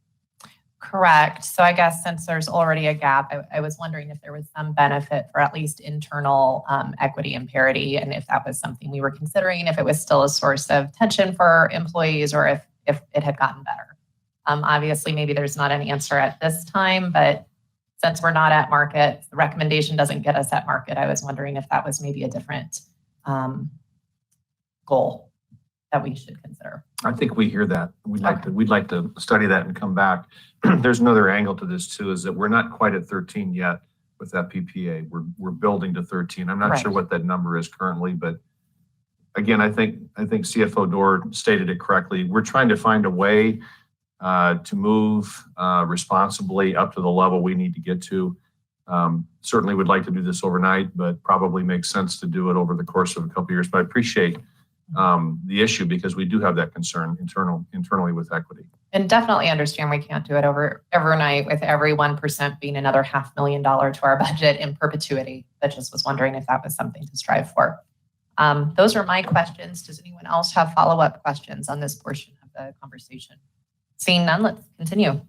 Correct. So I guess since there's already a gap, I was wondering if there was some benefit for at least internal equity and parity, and if that was something we were considering, if it was still a source of tension for employees, or if it had gotten better. Obviously, maybe there's not an answer at this time, but since we're not at market, the recommendation doesn't get us at market. I was wondering if that was maybe a different goal that we should consider. I think we hear that. We'd like to study that and come back. There's another angle to this too, is that we're not quite at 13 yet with that PPA. We're building to 13. I'm not sure what that number is currently, but again, I think CFO Dorr stated it correctly. We're trying to find a way to move responsibly up to the level we need to get to. Certainly would like to do this overnight, but probably makes sense to do it over the course of a couple of years. But I appreciate the issue because we do have that concern internally with equity. And definitely understand we can't do it overnight with every 1% being another $500,000 to our budget in perpetuity. I just was wondering if that was something to strive for. Those are my questions. Does anyone else have follow-up questions on this portion of the conversation? Seeing none, let's continue.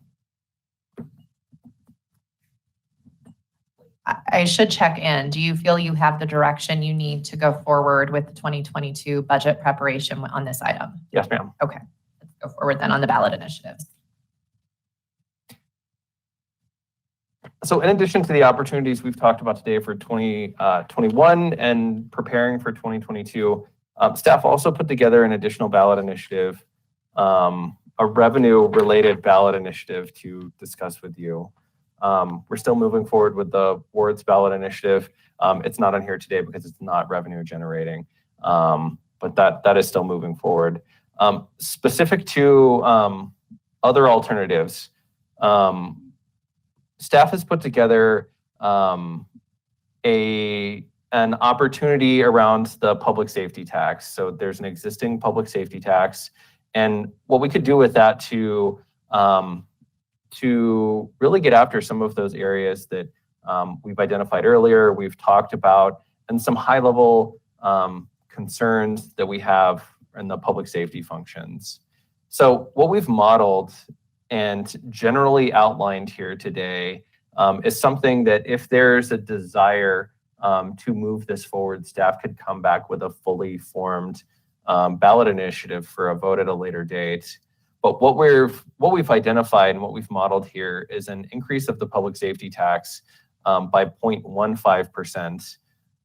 I should check in. Do you feel you have the direction you need to go forward with the 2022 budget preparation on this item? Yes, ma'am. Okay, let's go forward then on the ballot initiatives. So in addition to the opportunities we've talked about today for 2021 and preparing for 2022, staff also put together an additional ballot initiative, a revenue-related ballot initiative to discuss with you. We're still moving forward with the wards ballot initiative. It's not on here today because it's not revenue generating, but that is still moving forward. Specific to other alternatives, staff has put together an opportunity around the public safety tax. So there's an existing public safety tax, and what we could do with that to really get after some of those areas that we've identified earlier, we've talked about, and some high-level concerns that we have in the public safety functions. So what we've modeled and generally outlined here today is something that if there's a desire to move this forward, staff could come back with a fully formed ballot initiative for a vote at a later date. But what we've identified and what we've modeled here is an increase of the public safety tax by 0.15%,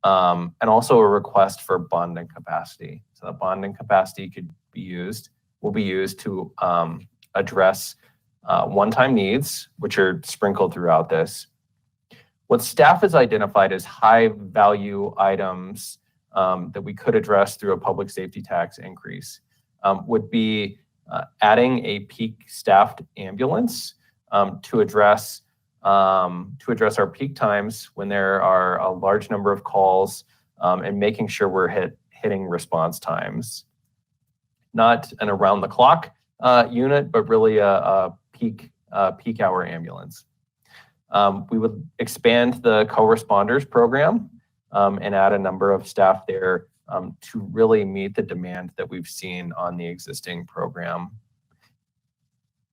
and also a request for bonding capacity. So that bonding capacity will be used to address one-time needs, which are sprinkled throughout this. What staff has identified as high-value items that we could address through a public safety tax increase would be adding a peak staffed ambulance to address our peak times when there are a large number of calls, and making sure we're hitting response times. Not an around-the-clock unit, but really a peak hour ambulance. We would expand the co-responders program and add a number of staff there to really meet the demand that we've seen on the existing program.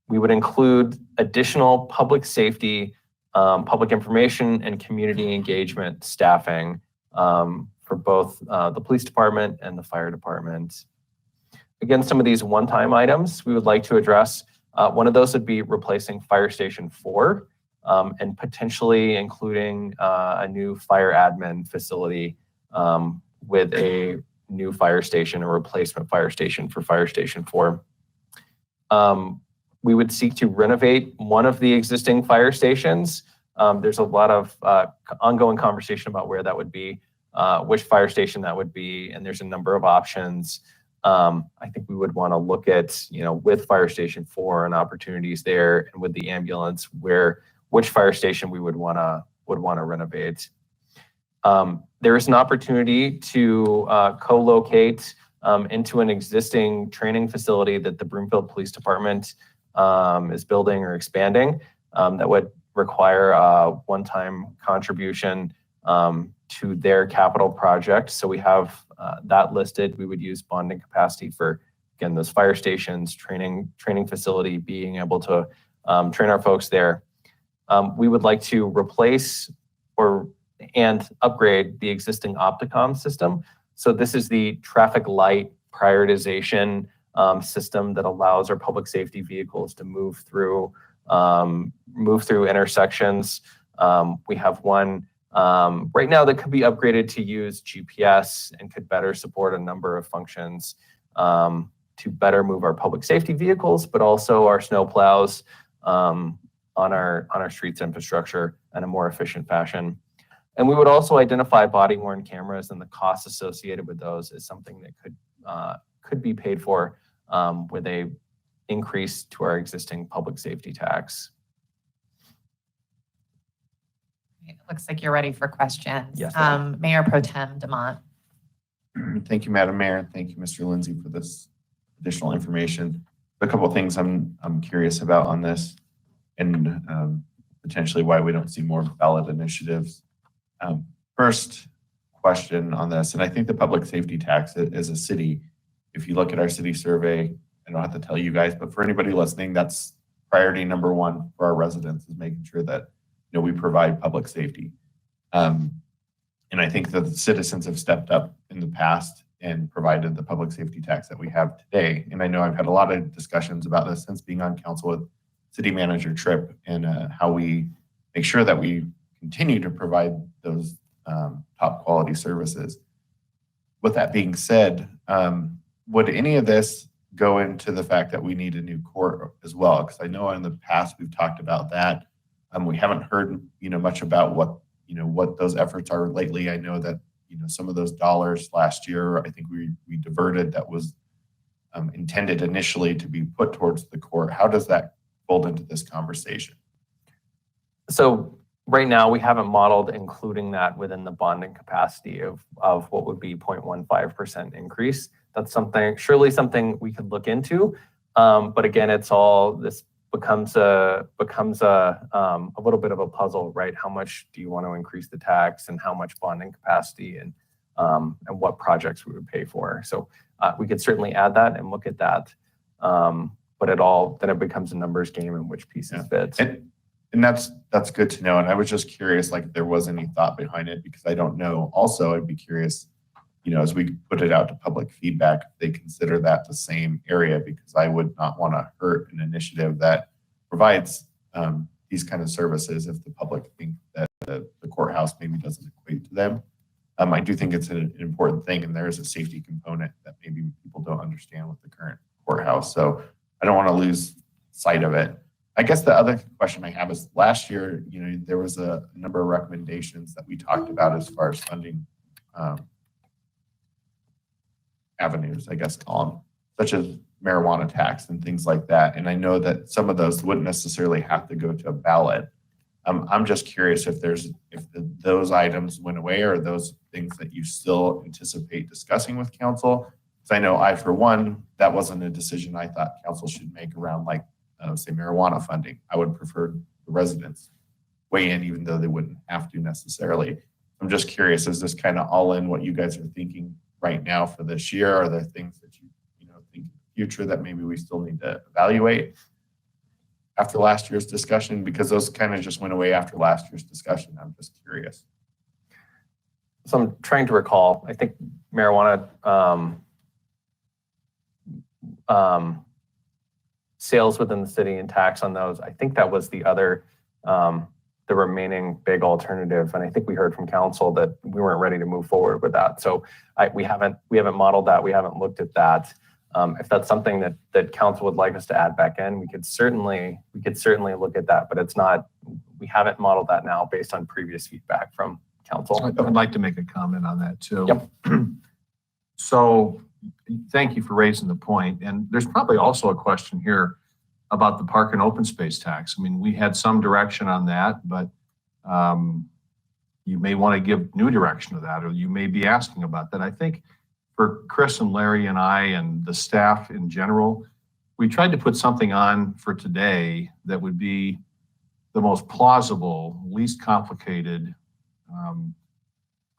We would include additional public safety, public information, and community engagement staffing for both the police department and the fire department. Again, some of these one-time items we would like to address. One of those would be replacing Fire Station 4 and potentially including a new fire admin facility with a new fire station, a replacement fire station for Fire Station 4. We would seek to renovate one of the existing fire stations. There's a lot of ongoing conversation about where that would be, which fire station that would be, and there's a number of options. I think we would want to look at, with Fire Station 4 and opportunities there, and with the ambulance, where which fire station we would want to renovate. There is an opportunity to co-locate into an existing training facility that the Broomfield Police Department is building or expanding that would require a one-time contribution to their capital project. So we have that listed. We would use bonding capacity for, again, those fire stations, training facility, being able to train our folks there. We would like to replace and upgrade the existing Opticom system. So this is the traffic light prioritization system that allows our public safety vehicles to move through intersections. We have one right now that could be upgraded to use GPS and could better support a number of functions to better move our public safety vehicles, but also our snow plows on our streets infrastructure in a more efficient fashion. And we would also identify body-worn cameras, and the costs associated with those is something that could be paid for with a increase to our existing public safety tax. It looks like you're ready for questions. Yes. Mayor Pro Tem DeMont. Thank you, Madam Mayor. Thank you, Mr. Lindsay, for this additional information. A couple of things I'm curious about on this, and potentially why we don't see more ballot initiatives. First question on this, and I think the public safety tax as a city, if you look at our city survey, I don't have to tell you guys, but for anybody listening, that's priority number one for our residents, is making sure that we provide public safety. And I think that the citizens have stepped up in the past and provided the public safety tax that we have today. And I know I've had a lot of discussions about this since being on council with City Manager Tripp, and how we make sure that we continue to provide those top quality services. With that being said, would any of this go into the fact that we need a new court as well? Because I know in the past we've talked about that. We haven't heard much about what those efforts are lately. I know that some of those dollars last year, I think we diverted, that was intended initially to be put towards the court. How does that fold into this conversation? So right now, we haven't modeled including that within the bonding capacity of what would be 0.15% increase. That's surely something we could look into. But again, this becomes a little bit of a puzzle, right? How much do you want to increase the tax, and how much bonding capacity, and what projects we would pay for? So we could certainly add that and look at that. But then it becomes a numbers game in which pieces fit. And that's good to know. And I was just curious, like, if there was any thought behind it, because I don't know. Also, I'd be curious, as we put it out to public feedback, if they consider that the same area, because I would not want to hurt an initiative that provides these kind of services if the public think that the courthouse maybe doesn't equate to them. I do think it's an important thing, and there is a safety component that maybe people don't understand with the current courthouse. So I don't want to lose sight of it. I guess the other question I have is, last year, there was a number of recommendations that we talked about as far as funding avenues, I guess, such as marijuana tax and things like that. And I know that some of those wouldn't necessarily have to go to a ballot. I'm just curious if those items went away, or those things that you still anticipate discussing with council. Because I know for one, that wasn't a decision I thought council should make around, like, say, marijuana funding. I would prefer the residents weigh in, even though they wouldn't have to necessarily. I'm just curious, is this kind of all in what you guys are thinking right now for this year? Are there things that you think in the future that maybe we still need to evaluate after last year's discussion? Because those kind of just went away after last year's discussion. I'm just curious. So I'm trying to recall. I think marijuana sales within the city and tax on those, I think that was the remaining big alternative. And I think we heard from council that we weren't ready to move forward with that. So we haven't modeled that. We haven't looked at that. If that's something that council would like us to add back in, we could certainly look at that, but we haven't modeled that now based on previous feedback from council. I'd like to make a comment on that too. Yep. So thank you for raising the point. And there's probably also a question here. about the park and open space tax. I mean, we had some direction on that, but you may want to give new direction to that, or you may be asking about that. I think for Chris and Larry and I and the staff in general, we tried to put something on for today that would be the most plausible, least complicated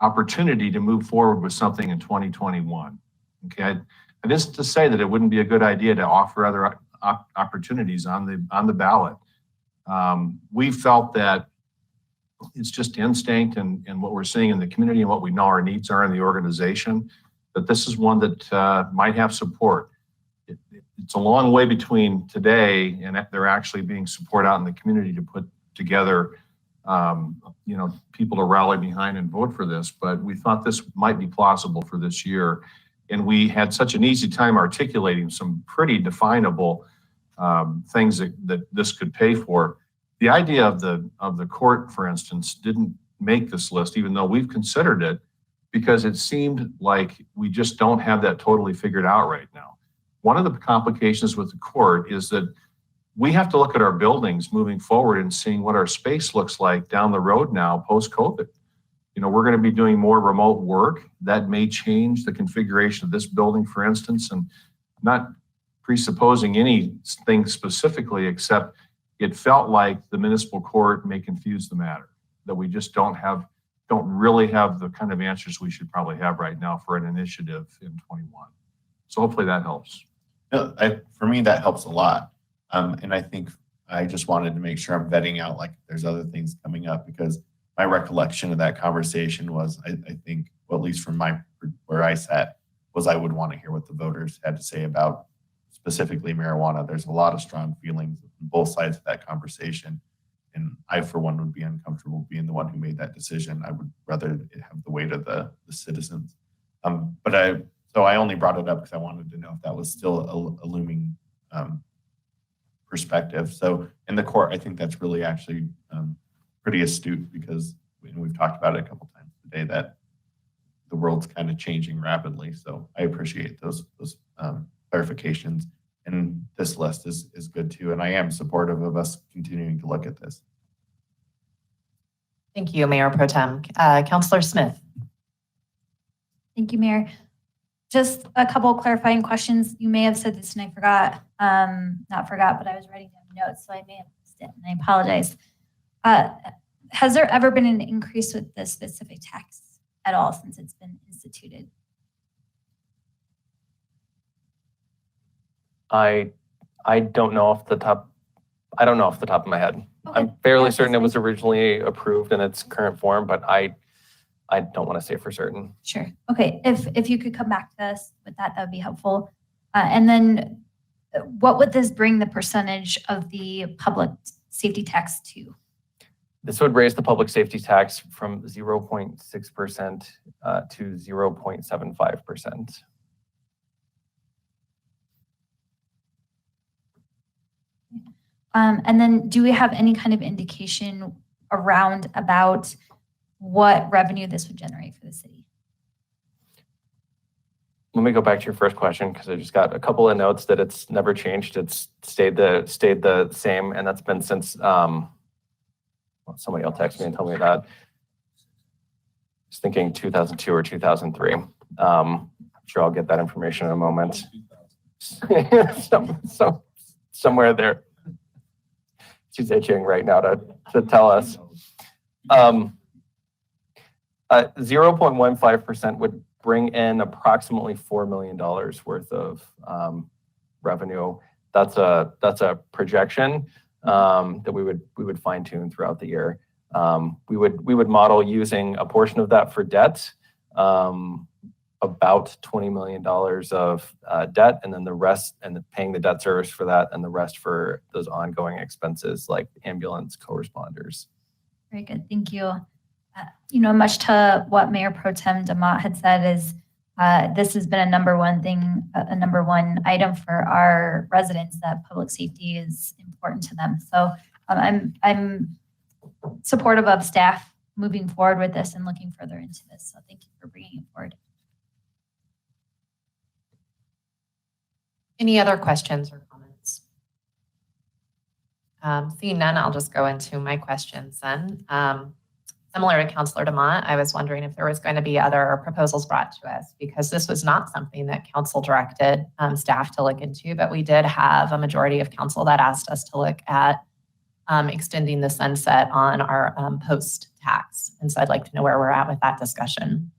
opportunity to move forward with something in 2021. Okay, it isn't to say that it wouldn't be a good idea to offer other opportunities on the ballot. We felt that it's just instinct and what we're seeing in the community and what we know our needs are in the organization, that this is one that might have support. It's a long way between today and there actually being support out in the community to put together people to rally behind and vote for this, but we thought this might be plausible for this year. And we had such an easy time articulating some pretty definable things that this could pay for. The idea of the court, for instance, didn't make this list, even though we've considered it, because it seemed like we just don't have that totally figured out right now. One of the complications with the court is that we have to look at our buildings moving forward and seeing what our space looks like down the road now post-COVID. We're going to be doing more remote work. That may change the configuration of this building, for instance, and not presupposing anything specifically, except it felt like the municipal court may confuse the matter, that we just don't really have the kind of answers we should probably have right now for an initiative in 21. So hopefully that helps. No, for me, that helps a lot. And I think I just wanted to make sure I'm vetting out like there's other things coming up, because my recollection of that conversation was, I think, well, at least from where I sat, was I would want to hear what the voters had to say about specifically marijuana. There's a lot of strong feelings on both sides of that conversation. And I, for one, would be uncomfortable being the one who made that decision. I would rather it have the weight of the citizens. So I only brought it up because I wanted to know if that was still a looming perspective. So in the court, I think that's really actually pretty astute, because we've talked about it a couple times today that the world's kind of changing rapidly. So I appreciate those clarifications. And this list is good too. And I am supportive of us continuing to look at this. Thank you, Mayor Pro Tem. Councilor Smith. Thank you, Mayor. Just a couple of clarifying questions. You may have said this and I forgot, not forgot, but I was writing down notes, so I may have missed it, and I apologize. Has there ever been an increase with this specific tax at all since it's been instituted? I don't know off the top of my head. Okay. I'm fairly certain it was originally approved in its current form, but I don't want to say for certain. Sure. Okay. If you could come back to us with that, that would be helpful. And then what would this bring the percentage of the public safety tax to? This would raise the public safety tax from 0.6% to 0.75%. And then do we have any kind of indication around about what revenue this would generate for the city? Let me go back to your first question, because I just got a couple of notes that it's never changed. It's stayed the same, and that's been since somebody will text me and tell me that. I was thinking 2002 or 2003. I'm sure I'll get that information in a moment. Somewhere there. She's itching right now to tell us. 0.15% would bring in approximately $4 million worth of revenue. That's a projection that we would fine tune throughout the year. We would model using a portion of that for debt, about $20 million of debt, and then the rest, and paying the debt service for that, and the rest for those ongoing expenses like ambulance co-responders. Very good. Thank you. Much to what Mayor Pro Tem DeMott had said, is this has been a number one item for our residents, that public safety is important to them. So I'm supportive of staff moving forward with this and looking further into this. So thank you for bringing it forward. Any other questions or comments? Seeing none, I'll just go into my questions then. Similar to Councilor Demont, I was wondering if there was going to be other proposals brought to us, because this was not something that council directed staff to look into, but we did have a majority of council that asked us to look at extending the sunset on our post tax. And so I'd like to know where we're at with that discussion.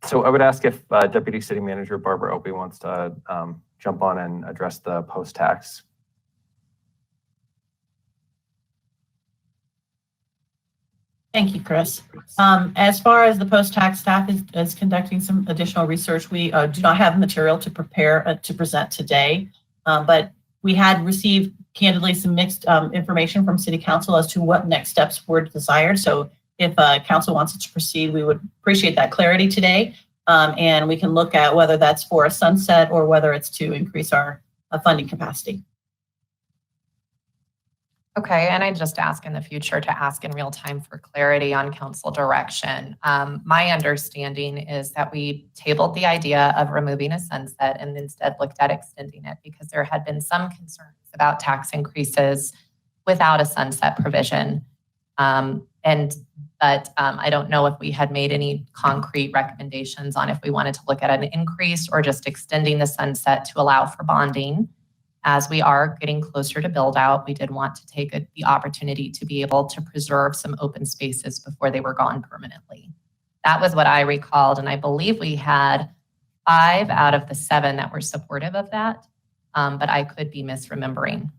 So I would ask if Deputy City Manager Barbara Opie wants to jump on and address the post-tax. Thank you, Chris. As far as the post-tax staff is conducting some additional research, we do not have material to prepare to present today, but we had received candidly some mixed information from City Council as to what next steps were desired. So if Council wants us to proceed, we would appreciate that clarity today, and we can look at whether that's for a sunset or whether it's to increase our funding capacity. Okay, and I just ask in the future to ask in real time for clarity on council direction. My understanding is that we tabled the idea of removing a sunset and instead looked at extending it because there had been some concerns about tax increases without a sunset provision. But I don't know if we had made any concrete recommendations on if we wanted to look at an increase or just extending the sunset to allow for bonding. As we are getting closer to build out, we did want to take the opportunity to be able to preserve some open spaces before they were gone permanently. That was what I recalled, and I believe we had 5 out of the 7 that were supportive of that, but I could be misremembering.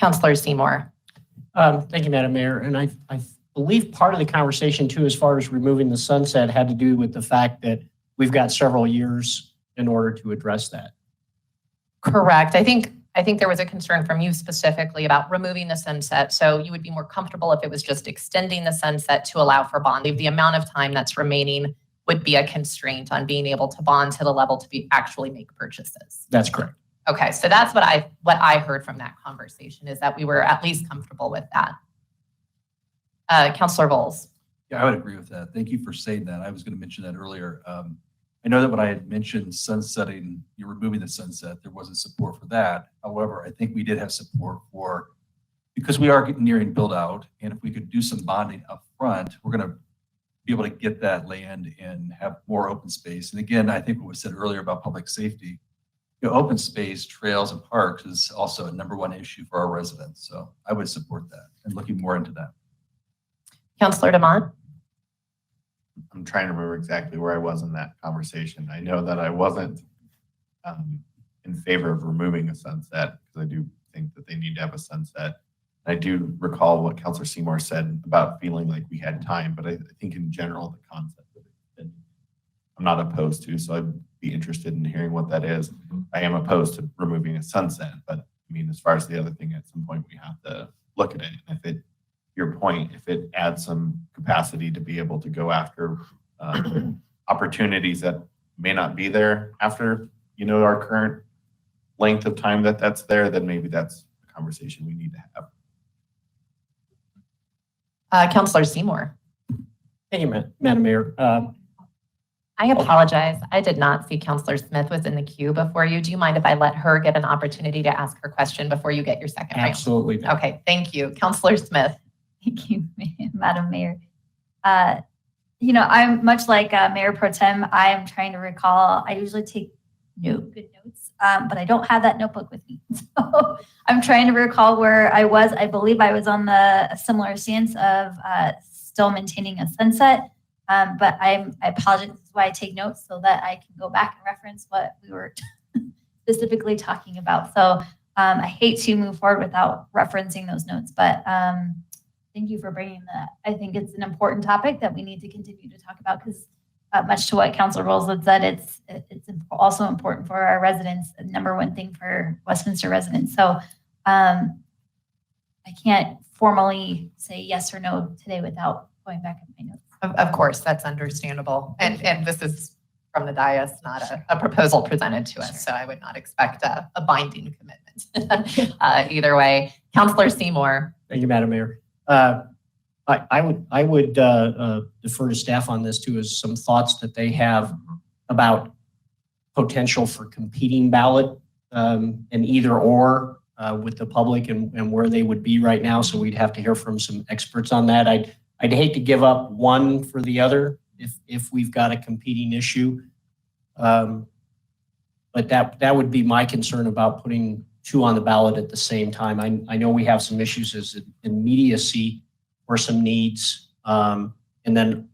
Councilor Seymour. Thank you, Madam Mayor. And I believe part of the conversation too, as far as removing the sunset, had to do with the fact that we've got several years in order to address that. Correct. I think there was a concern from you specifically about removing the sunset. So you would be more comfortable if it was just extending the sunset to allow for bonding. The amount of time that's remaining would be a constraint on being able to bond to the level to actually make purchases. That's correct. Okay, so that's what I heard from that conversation, is that we were at least comfortable with that. Councilor Bowles. Yeah, I would agree with that. Thank you for saying that. I was going to mention that earlier. I know that when I had mentioned sunsetting, you're removing the sunset, there wasn't support for that. However, I think we did have support for, because we are nearing build out, and if we could do some bonding up front, we're going to be able to get that land and have more open space. And again, I think what was said earlier about public safety, open space, trails, and parks is also a #1 issue for our residents. So I would support that and looking more into that. Councilor Demont. I'm trying to remember exactly where I was in that conversation. I know that I wasn't in favor of removing a sunset because I do think that they need to have a sunset. I do recall what Councilor Seymour said about feeling like we had time, but I think in general, the concept of it, I'm not opposed to, so I'd be interested in hearing what that is. I am opposed to removing a sunset, but I mean, as far as the other thing, at some point we have to look at it. And if it, your point, if it adds some capacity to be able to go after opportunities that may not be there after, our current length of time that's there, then maybe that's a conversation we need to have. Councilor Seymour. Thank you, Madam Mayor. I apologize. I did not see Councilor Smith was in the queue before you. Do you mind if I let her get an opportunity to ask her question before you get your second round? Absolutely. Okay, thank you. Councilor Smith. Thank you, Madam Mayor. I'm much like Mayor Pro Tem. I am trying to recall. I usually take good notes, but I don't have that notebook with me. So I'm trying to recall where I was. I believe I was on the similar stance of still maintaining a sunset. But I apologize. This is why I take notes, so that I can go back and reference what we were specifically talking about. So I hate to move forward without referencing those notes, but thank you for bringing that. I think it's an important topic that we need to continue to talk about, because much to what Councilor Rolls had said, it's also important for our residents, the #1 thing for Westminster residents. So I can't formally say yes or no today without going back in my notes. Of course, that's understandable. And this is from the dais, not a proposal presented to us. So I would not expect a binding commitment either way. Councilor Seymour. Thank you, Madam Mayor. I would defer to staff on this too, as some thoughts that they have about potential for competing ballot an either or with the public and where they would be right now. So we'd have to hear from some experts on that. I'd hate to give up one for the other if we've got a competing issue. But that would be my concern about putting two on the ballot at the same time. I know we have some issues as immediacy or some needs. And then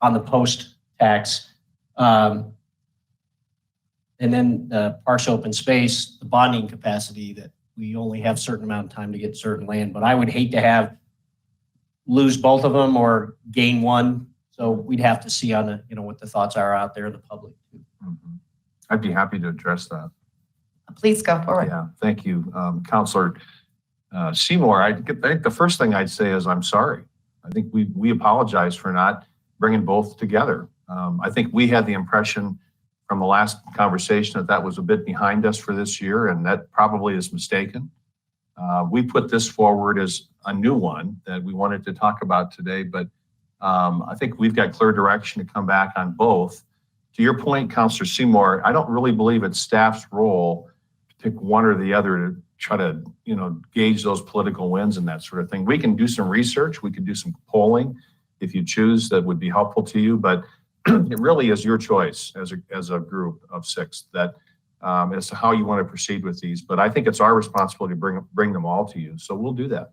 on the post tax, and then the parks open space, the bonding capacity that we only have a certain amount of time to get certain land. But I would hate to lose both of them or gain one. So we'd have to see on what the thoughts are out there in the public. I'd be happy to address that. Please go forward. Yeah, thank you, Councilor Seymour. I think the first thing I'd say is I'm sorry. I think we apologize for not bringing both together. I think we had the impression from the last conversation that was a bit behind us for this year, and that probably is mistaken. We put this forward as a new one that we wanted to talk about today, but I think we've got clear direction to come back on both. To your point, Councilor Seymour, I don't really believe it's staff's role to pick one or the other to try to, gauge those political wins and that sort of thing. We can do some research. We can do some polling if you choose that would be helpful to you, but it really is your choice as a group of six that as to how you want to proceed with these. But I think it's our responsibility to bring them all to you. So we'll do that.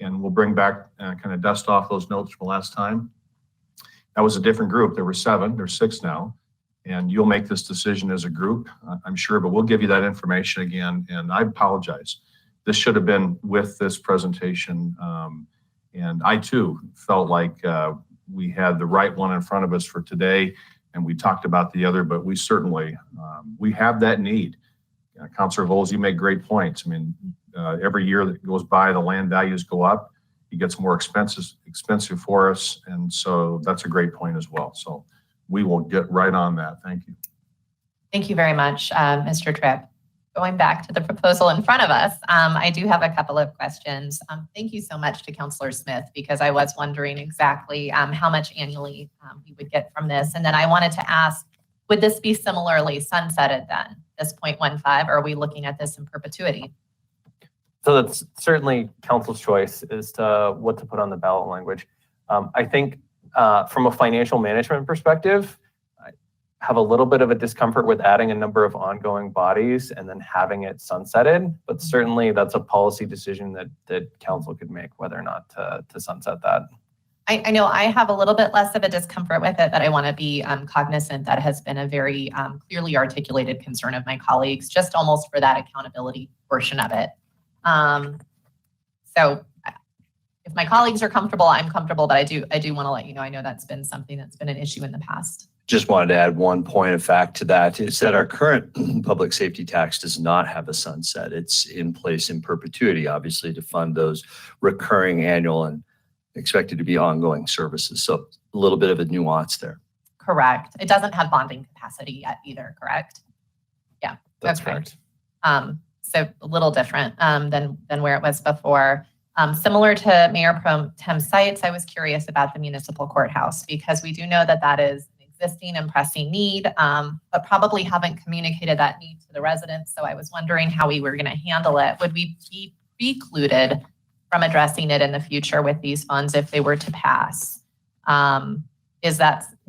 And we'll bring back, kind of dust off those notes from last time. That was a different group. There were 7, there's 6 now. And you'll make this decision as a group, I'm sure, but we'll give you that information again. And I apologize. This should have been with this presentation. And I too felt like we had the right one in front of us for today. And we talked about the other, but we certainly, we have that need. Councilor Voles, you make great points. I mean, every year that goes by, the land values go up. It gets more expensive for us. And so that's a great point as well. So we will get right on that. Thank you. Thank you very much, Mr. Tripp. Going back to the proposal in front of us, I do have a couple of questions. Thank you so much to Councilor Smith, because I was wondering exactly how much annually we would get from this. And then I wanted to ask, would this be similarly sunsetted then, this 0.15, or are we looking at this in perpetuity? So that's certainly council's choice as to what to put on the ballot language. I think from a financial management perspective, I have a little bit of a discomfort with adding a number of ongoing bodies and then having it sunsetted, but certainly that's a policy decision that council could make whether or not to sunset that. I know I have a little bit less of a discomfort with it, but I want to be cognizant that has been a very clearly articulated concern of my colleagues, just almost for that accountability portion of it. So if my colleagues are comfortable, I'm comfortable, but I do want to let you know, I know that's been something that's been an issue in the past. Just wanted to add one point of fact to that is that our current public safety tax does not have a sunset. It's in place in perpetuity, obviously, to fund those recurring annual and expected to be ongoing services. So a little bit of a nuance there. Correct. It doesn't have bonding capacity yet either, correct? Yeah. That's correct. So a little different than where it was before. Similar to Mayor Pro Tem Sites, I was curious about the municipal courthouse, because we do know that that is an existing and pressing need, but probably haven't communicated that need to the residents. So I was wondering how we were going to handle it. Would we be precluded from addressing it in the future with these funds if they were to pass?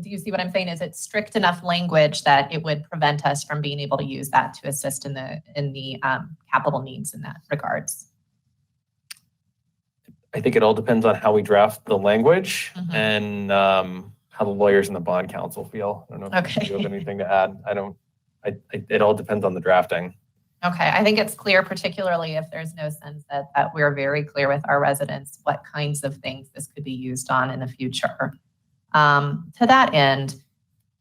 Do you see what I'm saying? Is it strict enough language that it would prevent us from being able to use that to assist in the capital needs in that regards? I think it all depends on how we draft the language and how the lawyers and the bond counsel feel. I don't know if you have anything to add. It all depends on the drafting. Okay, I think it's clear, particularly if there's no sense that we're very clear with our residents what kinds of things this could be used on in the future. To that end,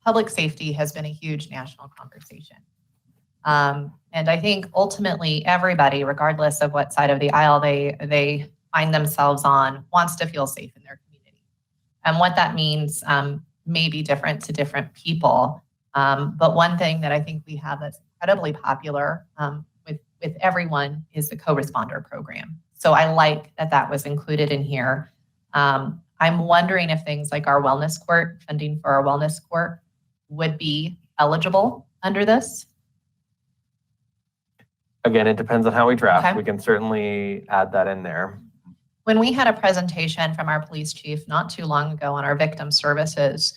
public safety has been a huge national conversation. And I think ultimately everybody, regardless of what side of the aisle they find themselves on, wants to feel safe in their community. And what that means may be different to different people. But one thing that I think we have that's incredibly popular with everyone is the co-responder program. So I like that was included in here. I'm wondering if things like our wellness court, funding for our wellness court, would be eligible under this. Again, it depends on how we draft. Okay. We can certainly add that in there. When we had a presentation from our police chief not too long ago on our victim services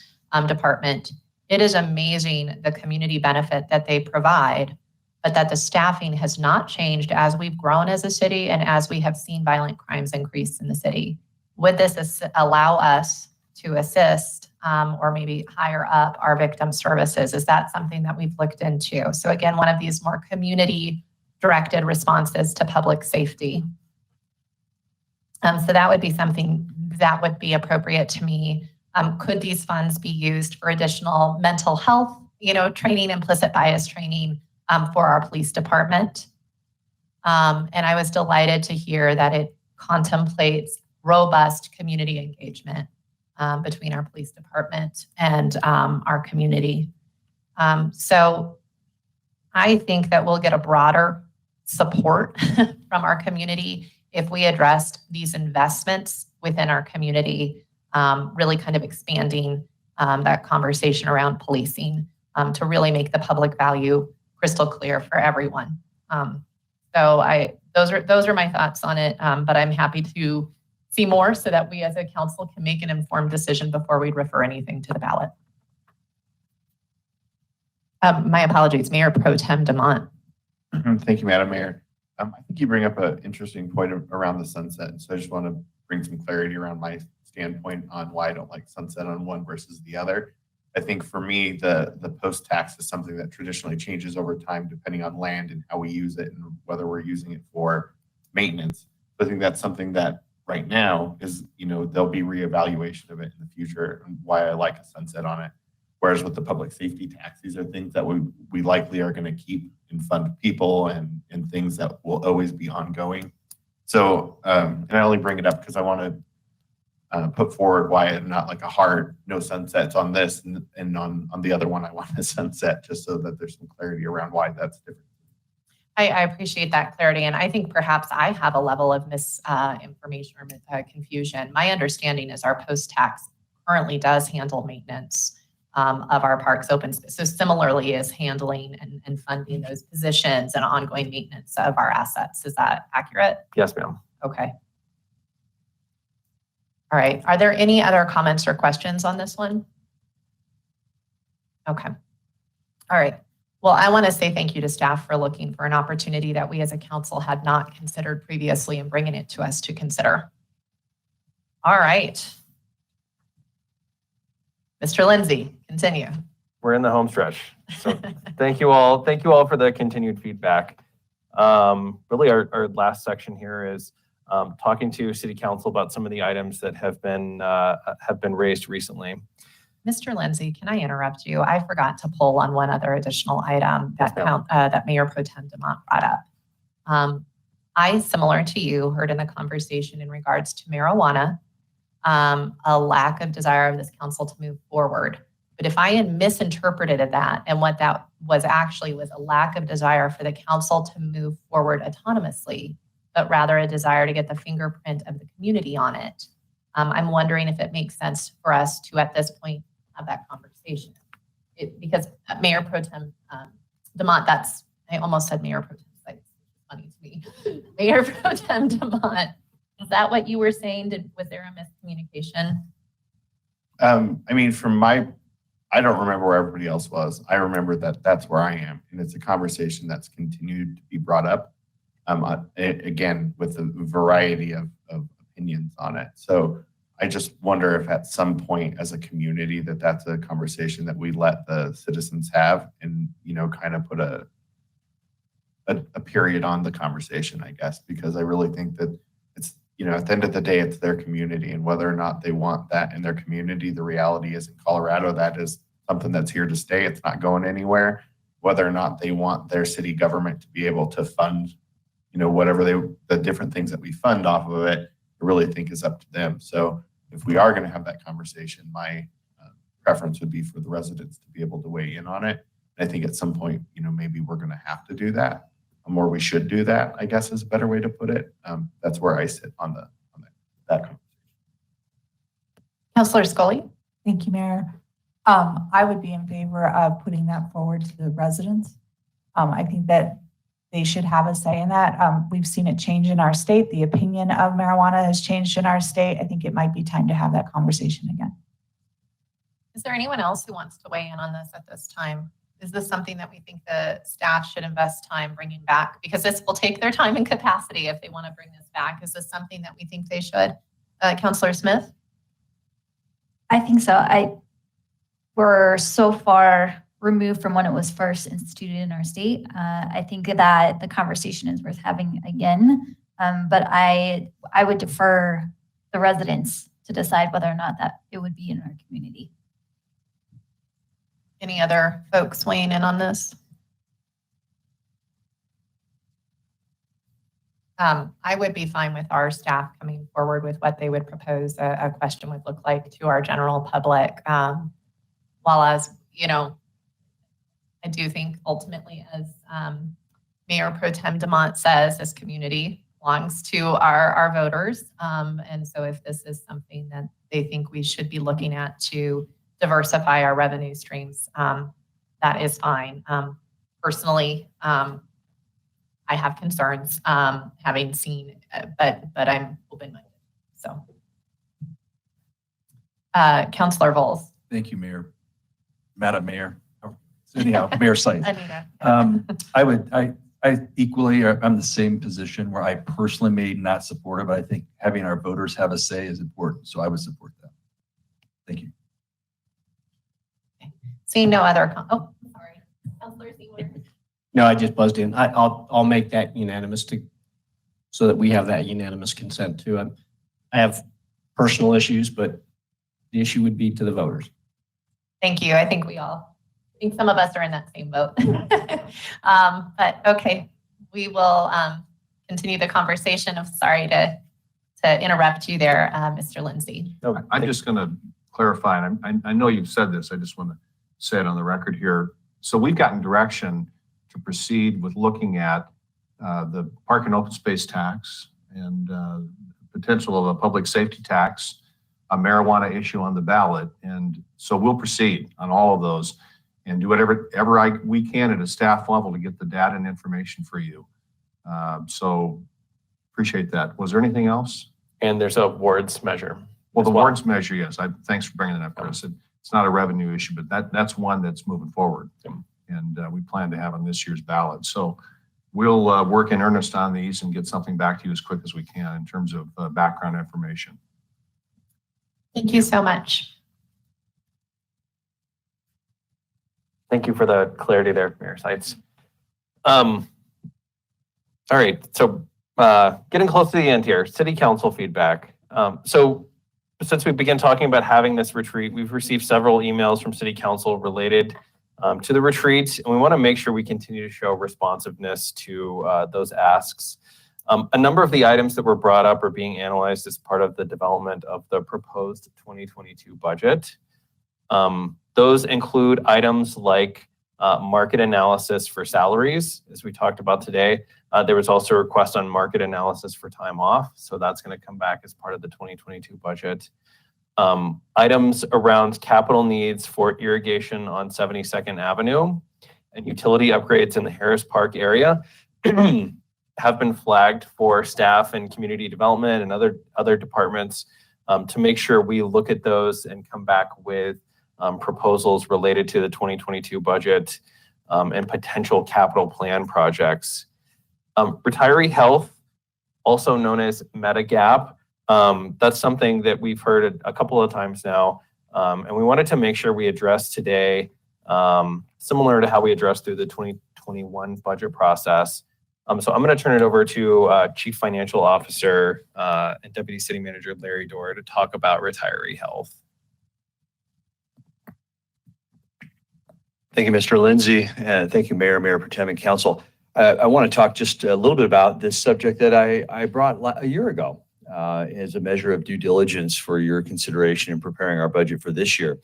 department, it is amazing the community benefit that they provide, but that the staffing has not changed as we've grown as a city and as we have seen violent crimes increase in the city. Would this allow us to assist or maybe hire up our victim services? Is that something that we've looked into? So again, one of these more community directed responses to public safety. So that would be something that would be appropriate to me. Could these funds be used for additional mental health, training, implicit bias training for our police department? And I was delighted to hear that it contemplates robust community engagement between our police department and our community. So I think that we'll get a broader support from our community if we addressed these investments within our community, really kind of expanding that conversation around policing to really make the public value crystal clear for everyone. So those are my thoughts on it, but I'm happy to see more so that we as a council can make an informed decision before we refer anything to the ballot. My apologies, Mayor Pro Tem DeMont. Thank you, Madam Mayor. I think you bring up an interesting point around the sunset. So I just want to bring some clarity around my standpoint on why I don't like sunset on one versus the other. I think for me, the post tax is something that traditionally changes over time depending on land and how we use it and whether we're using it for maintenance. I think that's something that right now is, there'll be reevaluation of it in the future and why I like a sunset on it. Whereas with the public safety tax, these are things that we likely are going to keep and fund people and things that will always be ongoing. So, and I only bring it up because I want to put forward why I'm not like a hard no sunsets on this and on the other one I want a sunset, just so that there's some clarity around why that's different. I appreciate that clarity. And I think perhaps I have a level of misinformation or confusion. My understanding is our post-tax currently does handle maintenance of our parks open space. So similarly is handling and funding those positions and ongoing maintenance of our assets. Is that accurate? Yes, ma'am. Okay. All right. Are there any other comments or questions on this one? Okay. All right. Well, I want to say thank you to staff for looking for an opportunity that we as a council had not considered previously and bringing it to us to consider. All right. Mr. Lindsay, continue. We're in the home stretch. So thank you all. Thank you all for the continued feedback. Really our last section here is talking to City Council about some of the items that have been raised recently. Mr. Lindsay, can I interrupt you? I forgot to pull on one other additional item that Mayor Pro Tem DeMont brought up. I, similar to you, heard in the conversation in regards to marijuana, a lack of desire of this council to move forward. But if I had misinterpreted that and what that was actually was a lack of desire for the council to move forward autonomously, but rather a desire to get the fingerprint of the community on it, I'm wondering if it makes sense for us to, at this point, have that conversation. Because Mayor Pro Tem DeMont, I almost said Mayor Pro Tem, it's funny to me. Mayor Pro Tem DeMont, is that what you were saying? Was there a miscommunication? I mean, I don't remember where everybody else was. I remember that that's where I am. And it's a conversation that's continued to be brought up, again, with a variety of opinions on it. So I just wonder if at some point as a community that's a conversation that we let the citizens have and, kind of put a period on the conversation, I guess, because I really think that it's, at the end of the day, it's their community and whether or not they want that in their community. The reality is in Colorado, that is something that's here to stay. It's not going anywhere. Whether or not they want their city government to be able to fund, whatever the different things that we fund off of it, I really think is up to them. So if we are going to have that conversation, my preference would be for the residents to be able to weigh in on it. And I think at some point, maybe we're going to have to do that. Or we should do that, I guess is a better way to put it. That's where I sit on that conversation. Councilor Scully? Thank you, Mayor. I would be in favor of putting that forward to the residents. I think that they should have a say in that. We've seen it change in our state. The opinion of marijuana has changed in our state. I think it might be time to have that conversation again. Is there anyone else who wants to weigh in on this at this time? Is this something that we think the staff should invest time bringing back? Because this will take their time and capacity if they want to bring this back. Is this something that we think they should? Councillor Smith? I think so. We're so far removed from when it was first instituted in our state. I think that the conversation is worth having again, but I would defer the residents to decide whether or not that it would be in our community. Any other folks weighing in on this? I would be fine with our staff coming forward with what they would propose a question would look like to our general public. While as, you know, I do think ultimately, as Mayor Pro Tem DeMont says, this community belongs to our voters. And so if this is something that they think we should be looking at to diversify our revenue streams, that is fine. Personally, I have concerns having seen, but I'm open-minded. So, Councillor Vols. Thank you, Mayor. Madam Mayor. Anyhow, Mayor Sites. I equally, I'm the same position where I personally may not support it, but I think having our voters have a say is important. So I would support that. Thank you. Seeing no other, sorry. Councillor Seymour. No, I just buzzed in. I'll make that unanimous so that we have that unanimous consent too. I have personal issues, but the issue would be to the voters. Thank you. I think some of us are in that same boat. But okay, we will continue the conversation. I'm sorry to interrupt you there, Mr. Lindsay. I'm just going to clarify, and I know you've said this, I just want to say it on the record here. So we've gotten direction to proceed with looking at the park and open space tax and potential of a public safety tax, a marijuana issue on the ballot. And so we'll proceed on all of those and do whatever we can at a staff level to get the data and information for you. So appreciate that. Was there anything else? And there's a wards measure. Well, the wards measure, yes. Thanks for bringing that up, Chris. It's not a revenue issue, but that's one that's moving forward. And we plan to have on this year's ballot. So we'll work in earnest on these and get something back to you as quick as we can in terms of background information. Thank you so much. Thank you for the clarity there, Mayor Sites. All right, so getting close to the end here, City Council feedback. So since we began talking about having this retreat, we've received several emails from City Council related to the retreat, and we want to make sure we continue to show responsiveness to those asks. A number of the items that were brought up are being analyzed as part of the development of the proposed 2022 budget. Those include items like market analysis for salaries, as we talked about today. There was also a request on market analysis for time off, so that's going to come back as part of the 2022 budget. Items around capital needs for irrigation on 72nd Avenue and utility upgrades in the Harris Park area have been flagged for staff and community development and other departments to make sure we look at those and come back with proposals related to the 2022 budget and potential capital plan projects. Retiree health, also known as Medigap, that's something that we've heard a couple of times now, and we wanted to make sure we address today, similar to how we addressed through the 2021 budget process. So I'm going to turn it over to Chief Financial Officer and Deputy City Manager Larry Dorr to talk about retiree health. Thank you, Mr. Lindsay, and thank you, Mayor Pro Tem and Council. I want to talk just a little bit about this subject that I brought a year ago as a measure of due diligence for your consideration in preparing our budget for this year.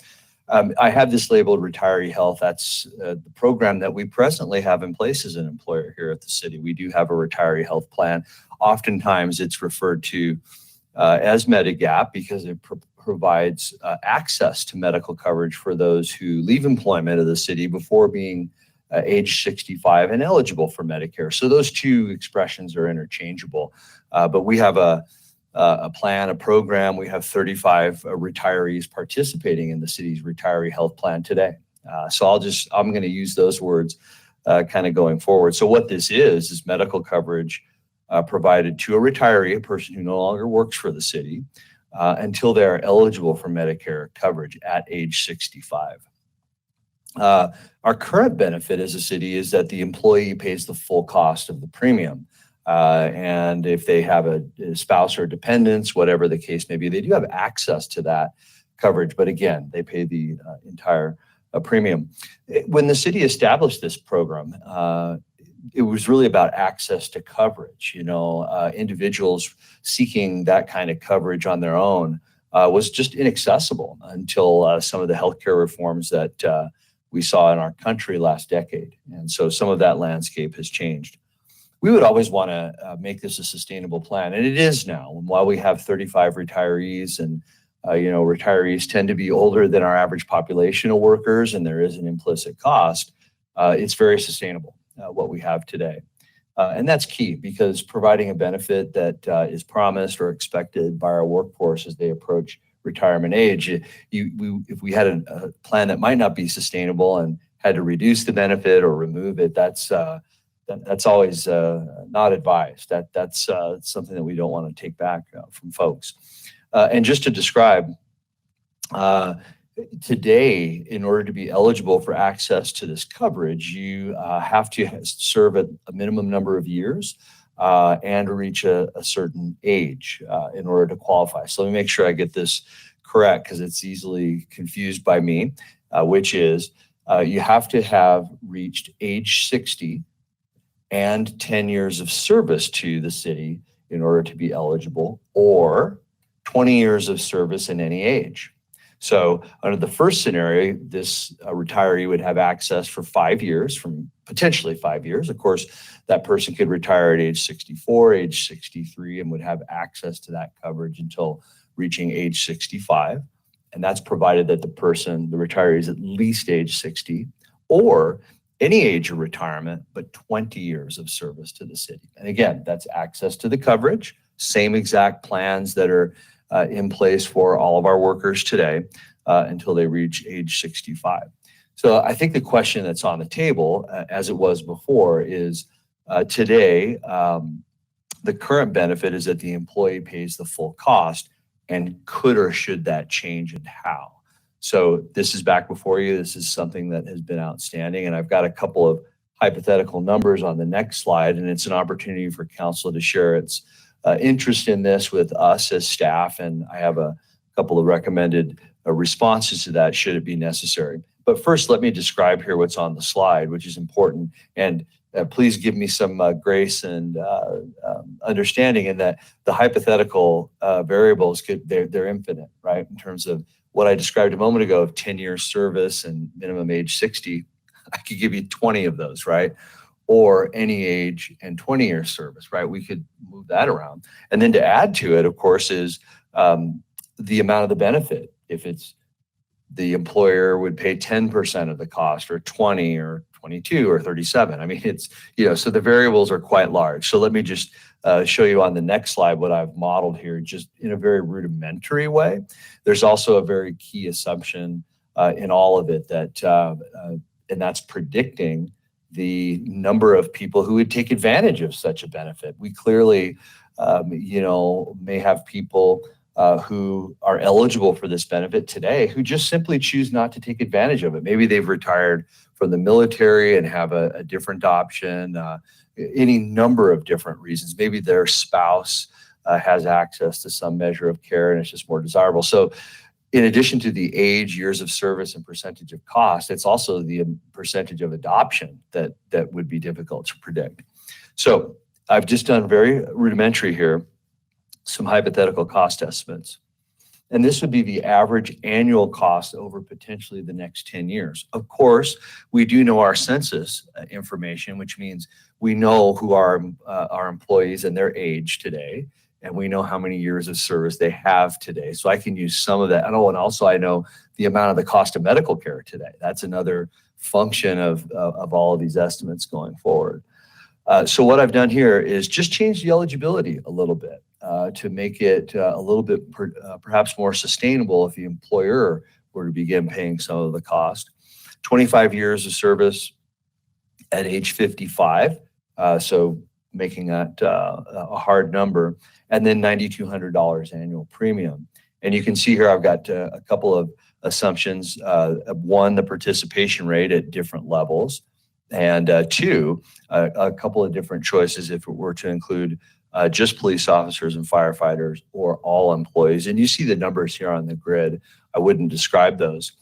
I have this labeled retiree health. That's the program that we presently have in place as an employer here at the city. We do have a retiree health plan. Oftentimes it's referred to as Medigap because it provides access to medical coverage for those who leave employment of the city before being age 65 and eligible for Medicare. So those two expressions are interchangeable. But we have a plan, a program. We have 35 retirees participating in the city's retiree health plan today. So I'm going to use those words kind of going forward. So what this is medical coverage provided to a retiree, a person who no longer works for the city, until they are eligible for Medicare coverage at age 65. Our current benefit as a city is that the employee pays the full cost of the premium. And if they have a spouse or dependents, whatever the case may be, they do have access to that coverage. But again, they pay the entire premium. When the city established this program, it was really about access to coverage. Individuals seeking that kind of coverage on their own was just inaccessible until some of the healthcare reforms that we saw in our country last decade. And so some of that landscape has changed. We would always want to make this a sustainable plan, and it is now. While we have 35 retirees, and retirees tend to be older than our average population of workers, and there is an implicit cost, it's very sustainable, what we have today. And that's key, because providing a benefit that is promised or expected by our workforce as they approach retirement age, if we had a plan that might not be sustainable and had to reduce the benefit or remove it, that's always not advised. That's something that we don't want to take back from folks. And just to describe, today, in order to be eligible for access to this coverage, you have to serve a minimum number of years and reach a certain age in order to qualify. So let me make sure I get this correct, because it's easily confused by me, which is you have to have reached age 60 and 10 years of service to the city in order to be eligible, or 20 years of service in any age. So under the first scenario, this retiree would have access for 5 years, from potentially 5 years. Of course, that person could retire at age 64, age 63, and would have access to that coverage until reaching age 65. And that's provided that the retiree is at least age 60, or any age of retirement, but 20 years of service to the city. And again, that's access to the coverage, same exact plans that are in place for all of our workers today until they reach age 65. So I think the question that's on the table, as it was before, is today, the current benefit is that the employee pays the full cost, and could or should that change, and how? So this is back before you. This is something that has been outstanding, and I've got a couple of hypothetical numbers on the next slide, and it's an opportunity for council to share its interest in this with us as staff, and I have a couple of recommended responses to that should it be necessary. But first, let me describe here what's on the slide, which is important, and please give me some grace and understanding in that the hypothetical variables they're infinite, right? In terms of what I described a moment ago of 10 years service and minimum age 60, I could give you 20 of those, right? Or any age and 20 years service, right? We could move that around. And then to add to it, of course, is the amount of the benefit. If it's the employer would pay 10% of the cost, or 20, or 22, or 37. I mean, it's, so the variables are quite large. So let me just show you on the next slide what I've modeled here, just in a very rudimentary way. There's also a very key assumption in all of it that, and that's predicting the number of people who would take advantage of such a benefit. We clearly, may have people who are eligible for this benefit today who just simply choose not to take advantage of it. Maybe they've retired from the military and have a different option, any number of different reasons. Maybe their spouse has access to some measure of care and it's just more desirable. So in addition to the age, years of service, and percentage of cost, it's also the percentage of adoption that would be difficult to predict. So I've just done very rudimentary here, some hypothetical cost estimates. And this would be the average annual cost over potentially the next 10 years. Of course, we do know our census information, which means we know who are our employees and their age today. and we know how many years of service they have today. So I can use some of that. And also I know the amount of the cost of medical care today. That's another function of all of these estimates going forward. So what I've done here is just change the eligibility a little bit to make it a little bit perhaps more sustainable if the employer were to begin paying some of the cost. 25 years of service at age 55, so making that a hard number, and then $9,200 annual premium. And you can see here I've got a couple of assumptions. One, the participation rate at different levels, and two, a couple of different choices if it were to include just police officers and firefighters or all employees. And you see the numbers here on the grid. I wouldn't describe those.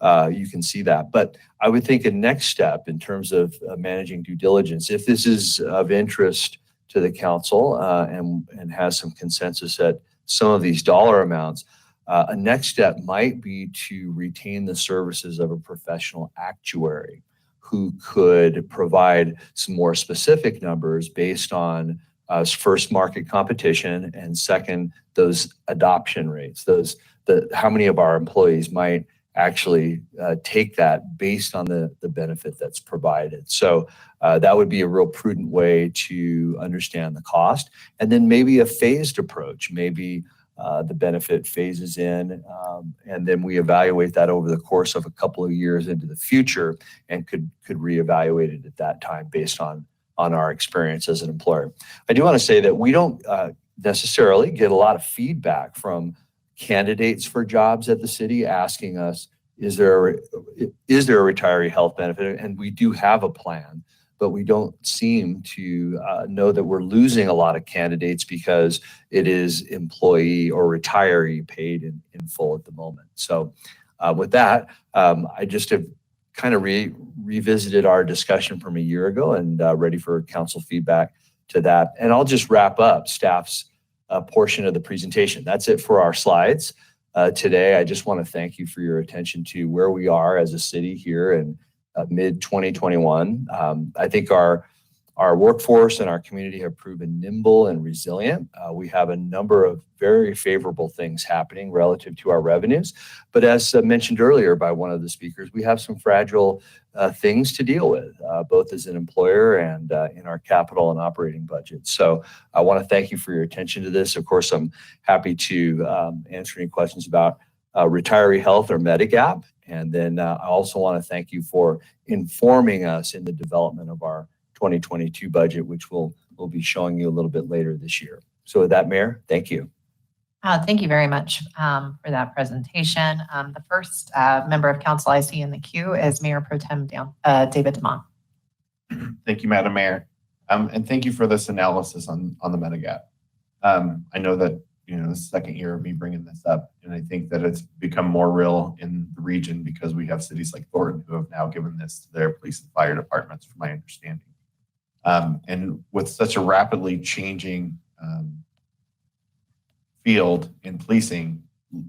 You can see that. But I would think a next step in terms of managing due diligence, if this is of interest to the council and has some consensus at some of these dollar amounts, a next step might be to retain the services of a professional actuary who could provide some more specific numbers based on first, market competition, and second, those adoption rates, how many of our employees might actually take that based on the benefit that's provided. So that would be a real prudent way to understand the cost. And then maybe a phased approach, maybe the benefit phases in, and then we evaluate that over the course of a couple of years into the future and could reevaluate it at that time based on our experience as an employer. I do want to say that we don't necessarily get a lot of feedback from candidates for jobs at the city asking us, is there a retiree health benefit? And we do have a plan, but we don't seem to know that we're losing a lot of candidates because it is employee or retiree paid in full at the moment. So with that, I just have kind of revisited our discussion from a year ago and ready for council feedback to that. And I'll just wrap up staff's portion of the presentation. That's it for our slides today. I just want to thank you for your attention to where we are as a city here in mid-2021. I think our workforce and our community have proven nimble and resilient. We have a number of very favorable things happening relative to our revenues. But as mentioned earlier by one of the speakers, we have some fragile things to deal with, both as an employer and in our capital and operating budget. So I want to thank you for your attention to this. Of course, I'm happy to answer any questions about retiree health or Medigap. And then I also want to thank you for informing us in the development of our 2022 budget, which we'll be showing you a little bit later this year. So with that, Mayor, thank you. Thank you very much for that presentation. The first member of council I see in the queue is Mayor Pro Tem David DeMont. Thank you, Madam Mayor. And thank you for this analysis on the Medigap. I know that, this is the second year of me bringing this up, and I think that it's become more real in the region because we have cities like Thornton who have now given this to their police and fire departments, from my understanding. And with such a rapidly changing field in policing,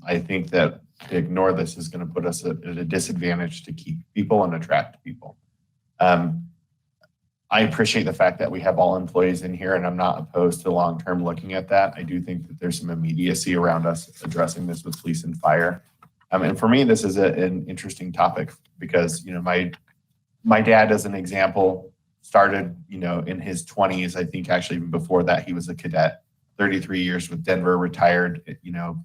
I think that to ignore this is going to put us at a disadvantage to keep people and attract people. I appreciate the fact that we have all employees in here, and I'm not opposed to long-term looking at that. I do think that there's some immediacy around us addressing this with police and fire. And for me, this is an interesting topic because, my dad, as an example, started, in his 20s. I think actually even before that, he was a cadet, 33 years with Denver, retired at,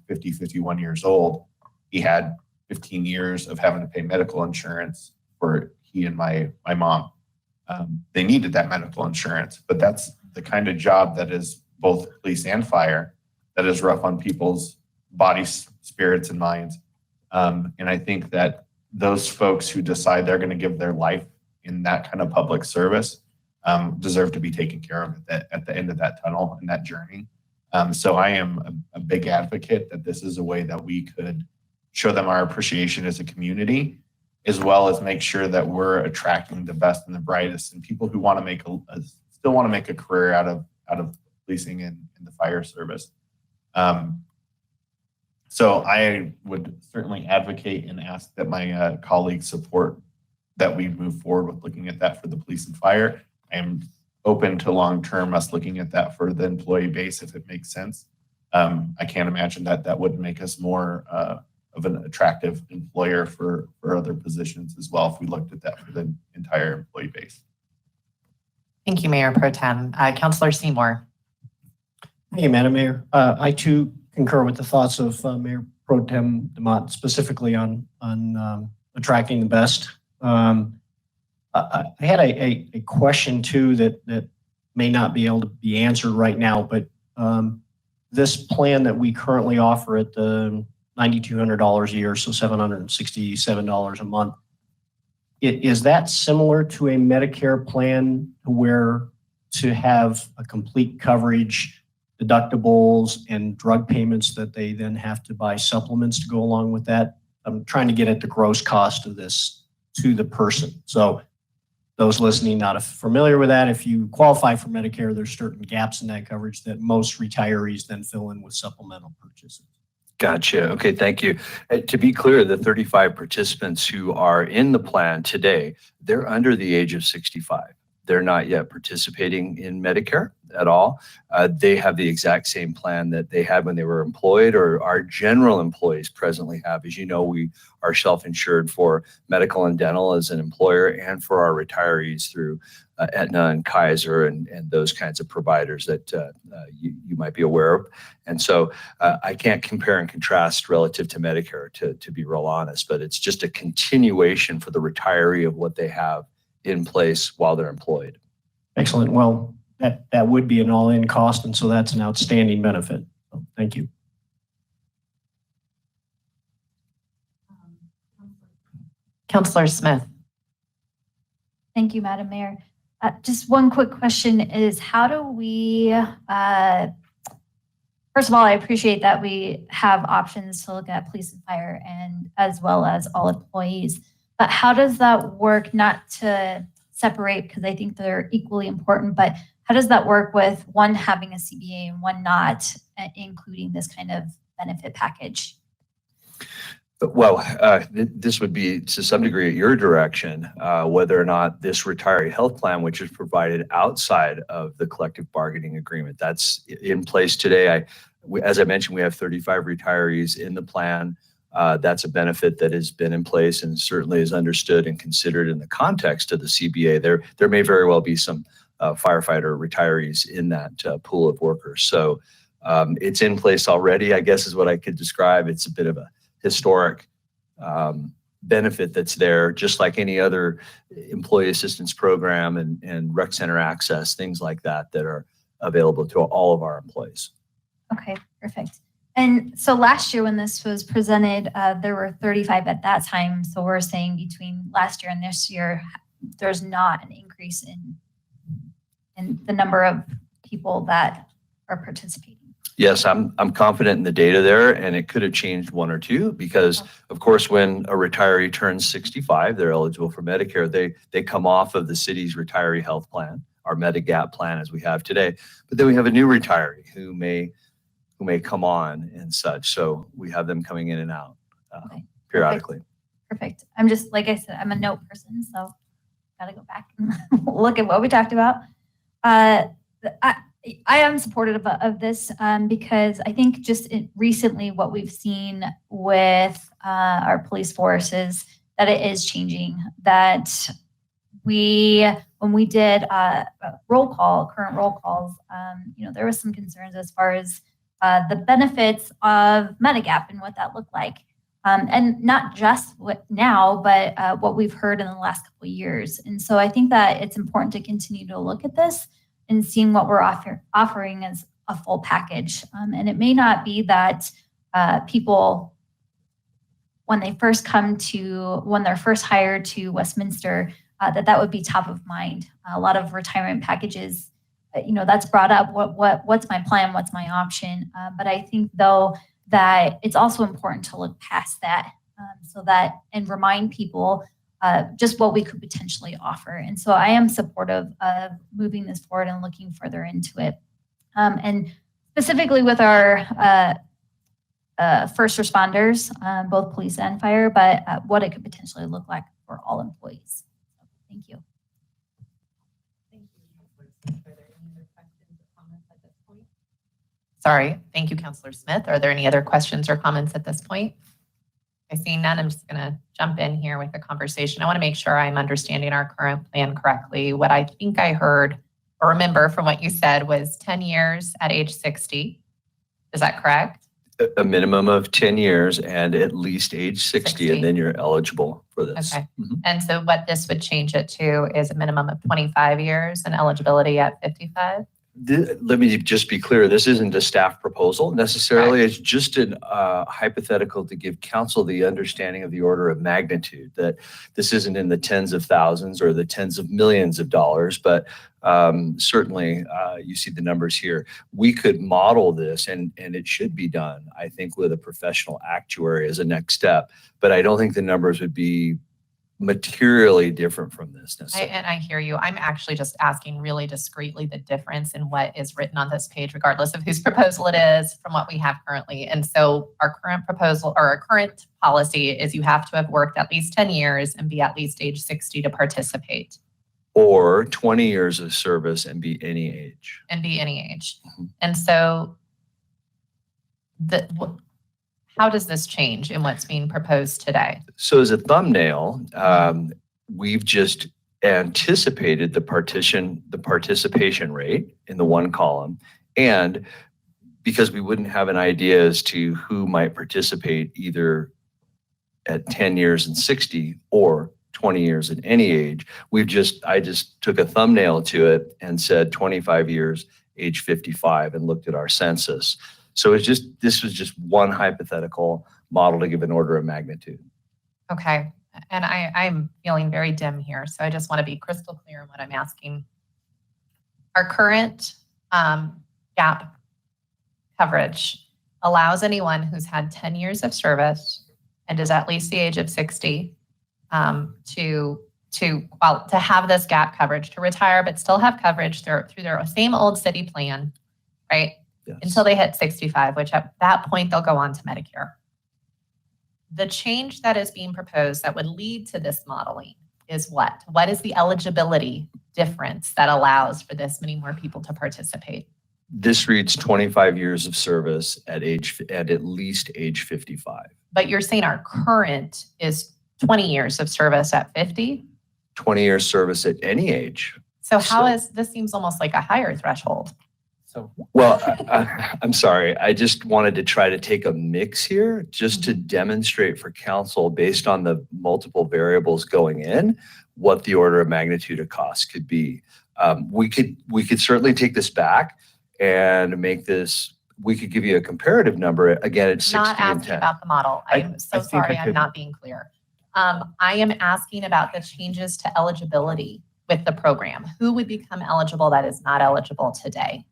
50, 51 years old. He had 15 years of having to pay medical insurance for he and my mom. They needed that medical insurance, but that's the kind of job that is both police and fire that is rough on people's bodies, spirits, and minds. And I think that those folks who decide they're going to give their life in that kind of public service deserve to be taken care of at the end of that tunnel and that journey. So I am a big advocate that this is a way that we could show them our appreciation as a community, as well as make sure that we're attracting the best and the brightest and people who want to still want to make a career out of policing and the fire service. So I would certainly advocate and ask that my colleagues support that we move forward with looking at that for the police and fire. I am open to long-term us looking at that for the employee base if it makes sense. I can't imagine that that wouldn't make us more of an attractive employer for other positions as well if we looked at that for the entire employee base. Thank you, Mayor Pro Tem. Councilor Seymour. Hey, Madam Mayor. I too concur with the thoughts of Mayor Pro Tem DeMott, specifically on attracting the best. I had a question too that may not be able to be answered right now, but this plan that we currently offer at the $9,200 a year, so $767 a month, is that similar to a Medicare plan where to have a complete coverage, deductibles, and drug payments that they then have to buy supplements to go along with that? I'm trying to get at the gross cost of this to the person. So those listening not familiar with that, if you qualify for Medicare, there's certain gaps in that coverage that most retirees then fill in with supplemental purchases. Gotcha. Okay, thank you. To be clear, the 35 participants who are in the plan today, they're under the age of 65. They're not yet participating in Medicare at all. They have the exact same plan that they had when they were employed, or our general employees presently have. As you know, we are self-insured for medical and dental as an employer, and for our retirees through Aetna and Kaiser and those kinds of providers that you might be aware of. And so I can't compare and contrast relative to Medicare, to be real honest, but it's just a continuation for the retiree of what they have in place while they're employed. Excellent. Well, that would be an all-in cost, and so that's an outstanding benefit. So thank you. Councilor Smith. Thank you, Madam Mayor. Just one quick question is, how do we, first of all, I appreciate that we have options to look at police and fire and as well as all employees, but how does that work, not to separate, because I think they're equally important, but how does that work with one having a CBA and one not, including this kind of benefit package? Well, this would be to some degree at your direction, whether or not this retiree health plan, which is provided outside of the collective bargaining agreement, that's in place today. As I mentioned, we have 35 retirees in the plan. That's a benefit that has been in place and certainly is understood and considered in the context of the CBA. There may very well be some firefighter retirees in that pool of workers. So it's in place already, I guess is what I could describe. It's a bit of a historic benefit that's there, just like any other employee assistance program and rec center access, things like that, that are available to all of our employees. Okay, perfect. And so last year when this was presented, there were 35 at that time. So we're saying between last year and this year, there's not an increase in the number of people that are participating. Yes, I'm confident in the data there, and it could have changed one or two because, of course, when a retiree turns 65, they're eligible for Medicare. They come off of the city's retiree health plan, our Medigap plan as we have today. But then we have a new retiree who may come on and such. So we have them coming in and out periodically. Perfect. I'm just, like I said, I'm a note person, so got to go back and look at what we talked about. I am supportive of this because I think just recently what we've seen with our police force is that it is changing. That when we did current roll calls, there was some concerns as far as the benefits of Medigap and what that looked like. And not just now, but what we've heard in the last couple of years. And so I think that it's important to continue to look at this and seeing what we're offering as a full package. And it may not be that people, when they're first hired to Westminster, that would be top of mind. A lot of retirement packages, that's brought up. What's my plan? What's my option? But I think though that it's also important to look past that, and remind people just what we could potentially offer. And so I am supportive of moving this forward and looking further into it. And specifically with our first responders, both police and fire, but what it could potentially look like for all employees. So, thank you. Thank you. Are there any other questions or comments at this point? Sorry. Thank you, Councilor Smith. Are there any other questions or comments at this point? I see none. I'm just going to jump in here with the conversation. I want to make sure I'm understanding our current plan correctly. What I think I heard or remember from what you said was 10 years at age 60. Is that correct? A minimum of 10 years and at least age 60, and then you're eligible for this. Okay. And so what this would change it to is a minimum of 25 years and eligibility at 55? Let me just be clear. This isn't a staff proposal necessarily. It's just a hypothetical to give council the understanding of the order of magnitude, that this isn't in the tens of thousands or the tens of millions of dollars, but certainly you see the numbers here. We could model this and it should be done, I think, with a professional actuary as a next step, but I don't think the numbers would be materially different from this necessarily. And I hear you. I'm actually just asking really discreetly the difference in what is written on this page, regardless of whose proposal it is, from what we have currently. And so our current proposal or our current policy is you have to have worked at least 10 years and be at least age 60 to participate. Or 20 years of service and be any age. And so how does this change in what's being proposed today? So as a thumbnail, we've just anticipated the participation rate in the one column. And because we wouldn't have an idea as to who might participate either at 10 years and 60 or 20 years at any age, I just took a thumbnail to it and said 25 years, age 55, and looked at our census. So this was just one hypothetical model to give an order of magnitude. Okay. And I'm feeling very dim here, so I just want to be crystal clear in what I'm asking. Our current gap coverage allows anyone who's had 10 years of service and is at least the age of 60 to have this gap coverage, to retire but still have coverage through their same old city plan, right? Yes. Until they hit 65, which at that point they'll go on to Medicare. The change that is being proposed that would lead to this modeling is what? What is the eligibility difference that allows for this many more people to participate? This reads 25 years of service at least age 55. But you're saying our current is 20 years of service at 50? 20 years service at any age. So this seems almost like a higher threshold. Well, I'm sorry. I just wanted to try to take a mix here just to demonstrate for council, based on the multiple variables going in, what the order of magnitude of cost could be. We could certainly take this back and make this, we could give you a comparative number. Again, it's 60 Not and asking 10. about the model. I'm so sorry I'm not being clear. I am asking about the changes to eligibility with the program. Who would become eligible that is not eligible today?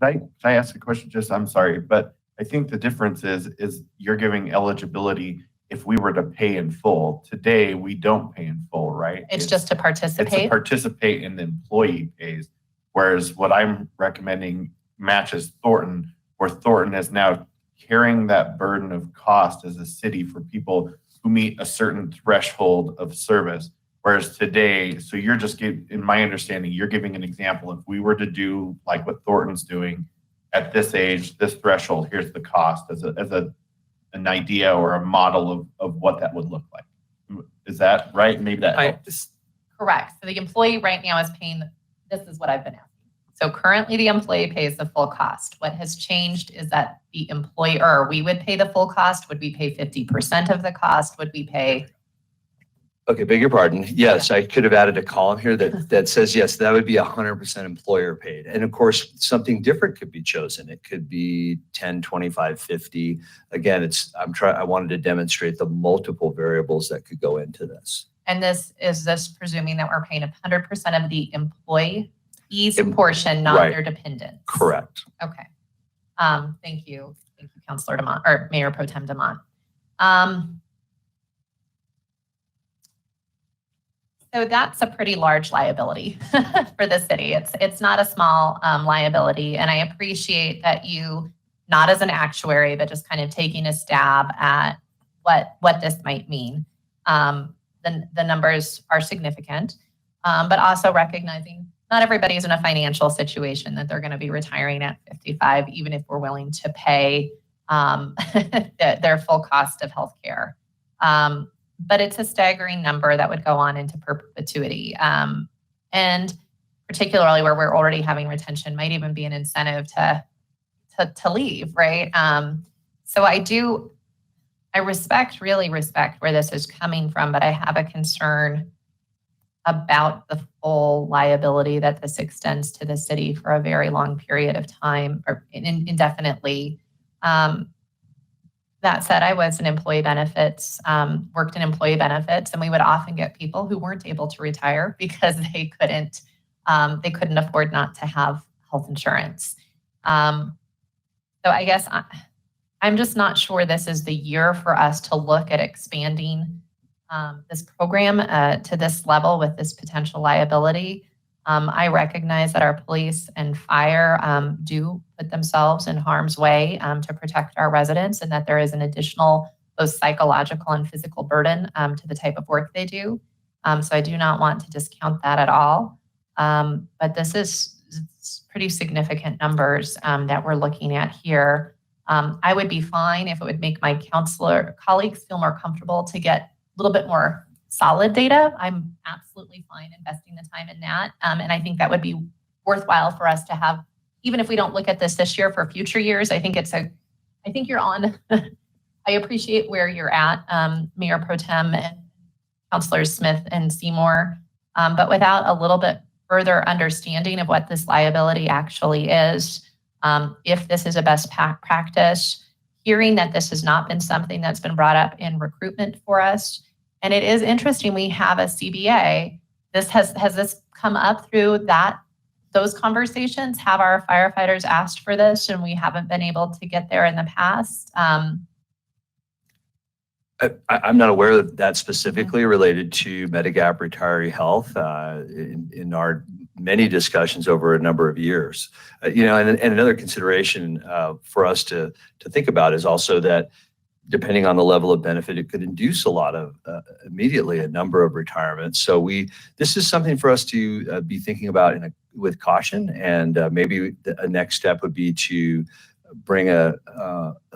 Can I ask a question? I'm sorry, but I think the difference is you're giving eligibility if we were to pay in full. Today, we don't pay in full, right? It's just to participate? It's to participate and the employee pays. Whereas what I'm recommending matches Thornton, where Thornton is now carrying that burden of cost as a city for people who meet a certain threshold of service. Whereas today, so you're just in my understanding, you're giving an example. If we were to do like what Thornton's doing at this age, this threshold, here's the cost as an idea or a model of what that would look like. Is that right? Maybe that helps. Correct. So the employee right now is paying, this is what I've been asking. So currently the employee pays the full cost. What has changed is that the employer, we would pay the full cost. Would we pay 50% of the cost? Would we pay? Okay, beg your pardon. Yes, I could have added a column here that says, yes, that would be 100% employer paid. And of course, something different could be chosen. It could be 10, 25, 50. Again, I wanted to demonstrate the multiple variables that could go into this. And this presuming that we're paying 100% of the employee's portion, not their dependents? Correct. Okay. Thank you. Thank you, Councilor DeMont, or Mayor Pro Tem DeMont. So that's a pretty large liability for the city. It's not a small liability. And I appreciate that you, not as an actuary, but just kind of taking a stab at what this might mean. The numbers are significant, but also recognizing not everybody's in a financial situation that they're going to be retiring at 55, even if we're willing to pay their full cost of healthcare. But it's a staggering number that would go on into perpetuity. And particularly where we're already having retention might even be an incentive to leave, right? So I really respect where this is coming from, but I have a concern about the full liability that this extends to the city for a very long period of time or indefinitely. That said, I was in employee benefits, worked in employee benefits, and we would often get people who weren't able to retire because they couldn't afford not to have health insurance. So I guess I'm just not sure this is the year for us to look at expanding this program to this level with this potential liability. I recognize that our police and fire do put themselves in harm's way to protect our residents, and that there is an additional both psychological and physical burden to the type of work they do. So I do not want to discount that at all. But this is pretty significant numbers that we're looking at here. I would be fine if it would make my counselor colleagues feel more comfortable to get a little bit more solid data. I'm absolutely fine investing the time in that. And I think that would be worthwhile for us to have, even if we don't look at this year for future years. I think you're on, I appreciate where you're at, Mayor Pro Tem and Councilors Smith and Seymour. But without a little bit further understanding of what this liability actually is, if this is a best practice, hearing that this has not been something that's been brought up in recruitment for us. And it is interesting, we have a CBA. Has this come up through those conversations? Have our firefighters asked for this and we haven't been able to get there in the past? I'm not aware of that specifically related to Medigap retiree health in our many discussions over a number of years. And another consideration for us to think about is also that depending on the level of benefit, it could induce a lot of immediately a number of retirements. So this is something for us to be thinking about with caution, and maybe a next step would be to bring a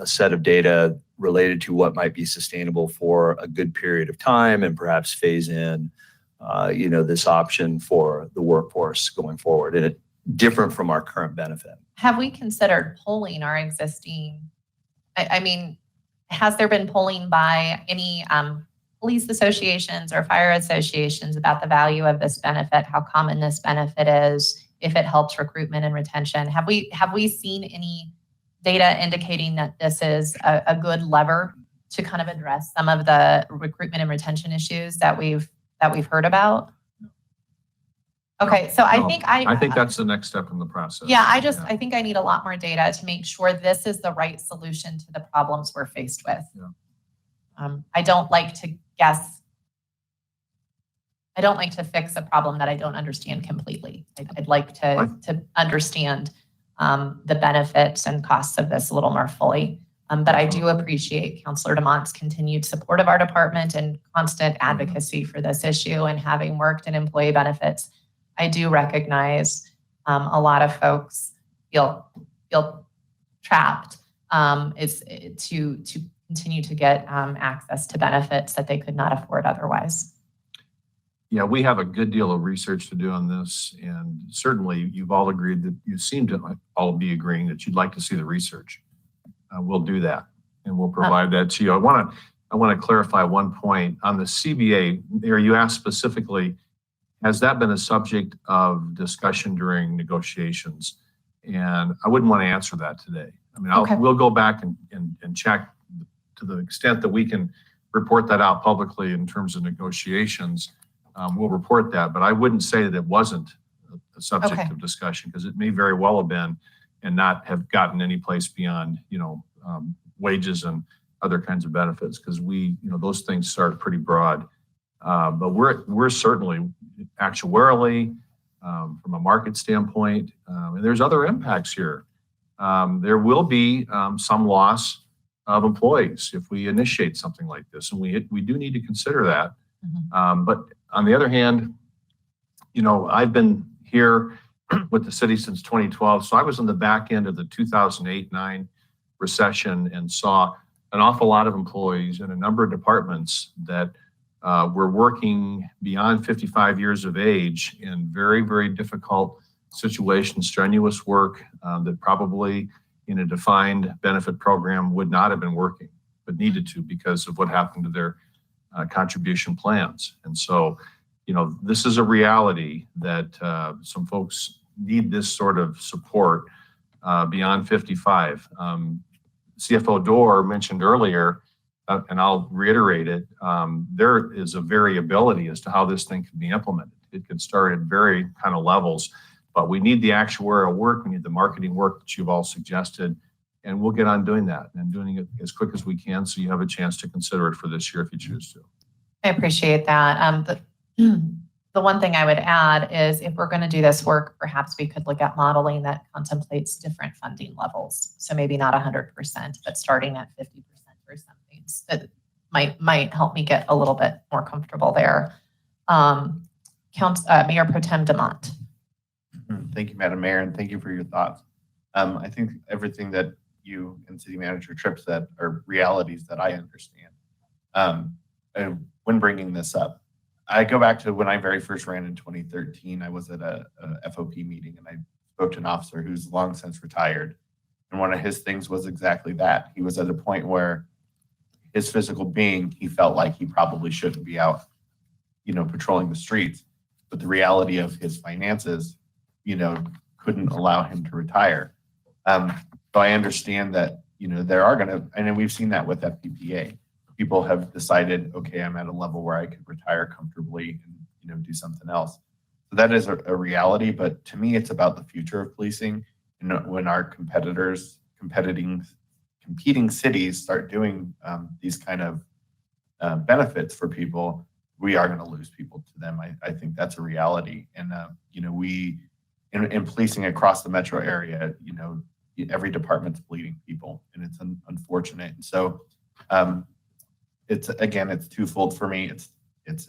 set of data related to what might be sustainable for a good period of time, and perhaps phase in, this option for the workforce going forward, and it different from our current benefit. Have we considered polling our existing? Has there been polling by any police associations or fire associations about the value of this benefit, how common this benefit is, if it helps recruitment and retention? Have we seen any data indicating that this is a good lever to kind of address some of the recruitment and retention issues that we've heard about? Okay, so I think that's the next step in the process. Yeah, I think I need a lot more data to make sure this is the right solution to the problems we're faced with. Yeah. I don't like to guess. I don't like to fix a problem that I don't understand completely. I'd like to understand the benefits and costs of this a little more fully. But I do appreciate Councilor DeMont's continued support of our department and constant advocacy for this issue. And having worked in employee benefits, I do recognize a lot of folks feel trapped is to continue to get access to benefits that they could not afford otherwise. Yeah, we have a good deal of research to do on this, and certainly you've all agreed that you seem to all be agreeing that you'd like to see the research. We'll do that, and we'll provide that to you. I want to clarify one point on the CBA. There, you asked specifically, has that been a subject of discussion during negotiations? And I wouldn't want to answer that today. We'll go back and check to the extent that we can report that out publicly in terms of negotiations. We'll report that, but I wouldn't say that it wasn't a subject of discussion, because it may very well have been and not have gotten any place beyond, wages and other kinds of benefits, because those things start pretty broad. But we're certainly actuarially, from a market standpoint, and there's other impacts here. There will be some loss of employees if we initiate something like this, and we do need to consider that. But on the other hand, I've been here with the city since 2012. So I was on the back end of the 2008-9 recession and saw an awful lot of employees in a number of departments that were working beyond 55 years of age in very, very difficult situations, strenuous work that probably in a defined benefit program would not have been working, but needed to because of what happened to their contribution plans. And so, you know, this is a reality that some folks need this sort of support beyond 55. CFO Dorr mentioned earlier, and I'll reiterate it, there is a variability as to how this thing can be implemented. It can start at very kind of levels, but we need the actuarial work, we need the marketing work that you've all suggested, and we'll get on doing that and doing it as quick as we can so you have a chance to consider it for this year if you choose to. I appreciate that. The one thing I would add is if we're going to do this work, perhaps we could look at modeling that contemplates different funding levels. So maybe not 100%, but starting at 50% or something. That might help me get a little bit more comfortable there. Mayor Pro Tem DeMont. Thank you, Madam Mayor, and thank you for your thoughts. I think everything that you and City Manager Tripp said are realities that I understand. And when bringing this up, I go back to when I very first ran in 2013. I was at a FOP meeting and I spoke to an officer who's long since retired. And one of his things was exactly that. He was at a point where his physical being, he felt like he probably shouldn't be out, you know, patrolling the streets. But the reality of his finances, you know, couldn't allow him to retire. So I understand that, you know, there are going to, and we've seen that with FPPA. People have decided, okay, I'm at a level where I could retire comfortably and, you know, do something else. So that is a reality, but to me, it's about the future of policing. And when our competitors, competing cities start doing these kind of benefits for people, we are going to lose people to them. I think that's a reality. And, you know, in policing across the metro area, you know, every department's bleeding people and it's unfortunate. And so, it's twofold for me. It's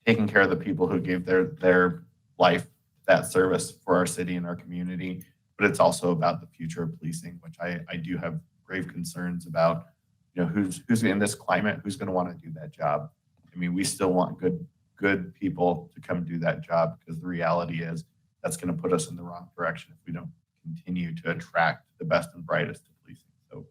taking care of the people who gave their life, that service for our city and our community, but it's also about the future of policing, which I do have grave concerns about, you know, who's in this climate, who's going to want to do that job. I mean, we still want good people to come do that job because the reality is that's going to put us in the wrong direction if we don't continue to attract the best and brightest to policing. So,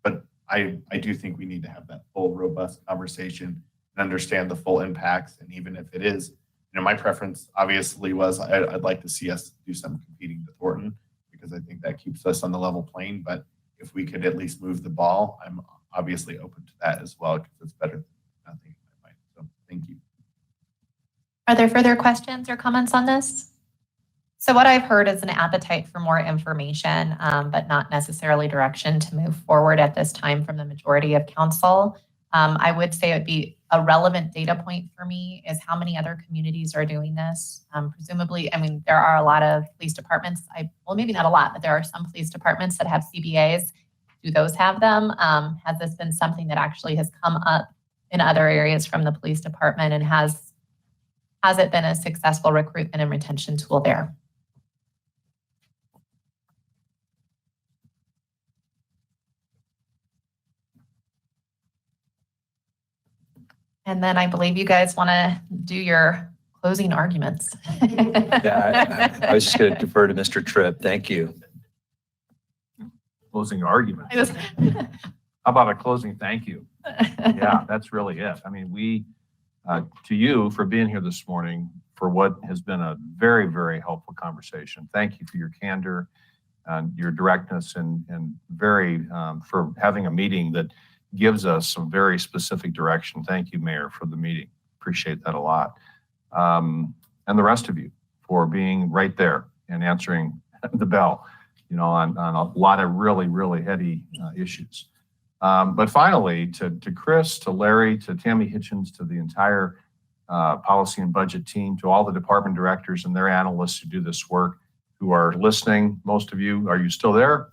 but I do think we need to have that full, robust conversation and understand the full impacts. And even if it is, you know, my preference obviously was I'd like to see us do some competing to Thornton because I think that keeps us on the level plane. But if we could at least move the ball, I'm obviously open to that as well because it's better than nothing in my mind. So thank you. Are there further questions or comments on this? So what I've heard is an appetite for more information, but not necessarily direction to move forward at this time from the majority of council. I would say it would be a relevant data point for me is how many other communities are doing this. Presumably, I mean, there are a lot of police departments. Well, maybe not a lot, but there are some police departments that have CBAs. Do those have them? Has this been something that actually has come up in other areas from the police department, and has it been a successful recruitment and retention tool there? And then I believe you guys want to do your closing arguments. Yeah, I was just going to defer to Mr. Tripp. Thank you. Closing argument. How about a closing thank you? Yeah, that's really it. I mean, we, to you for being here this morning for what has been a very, very helpful conversation. Thank you for your candor and your directness and very, for having a meeting that gives us some very specific direction. Thank you, Mayor, for the meeting. Appreciate that a lot. And the rest of you for being right there and answering the bell, you know, on a lot of really, really heady issues. But finally, to Chris, to Larry, to Tammy Hitchens, to the entire policy and budget team, to all the department directors and their analysts who do this work, who are listening, most of you, are you still there?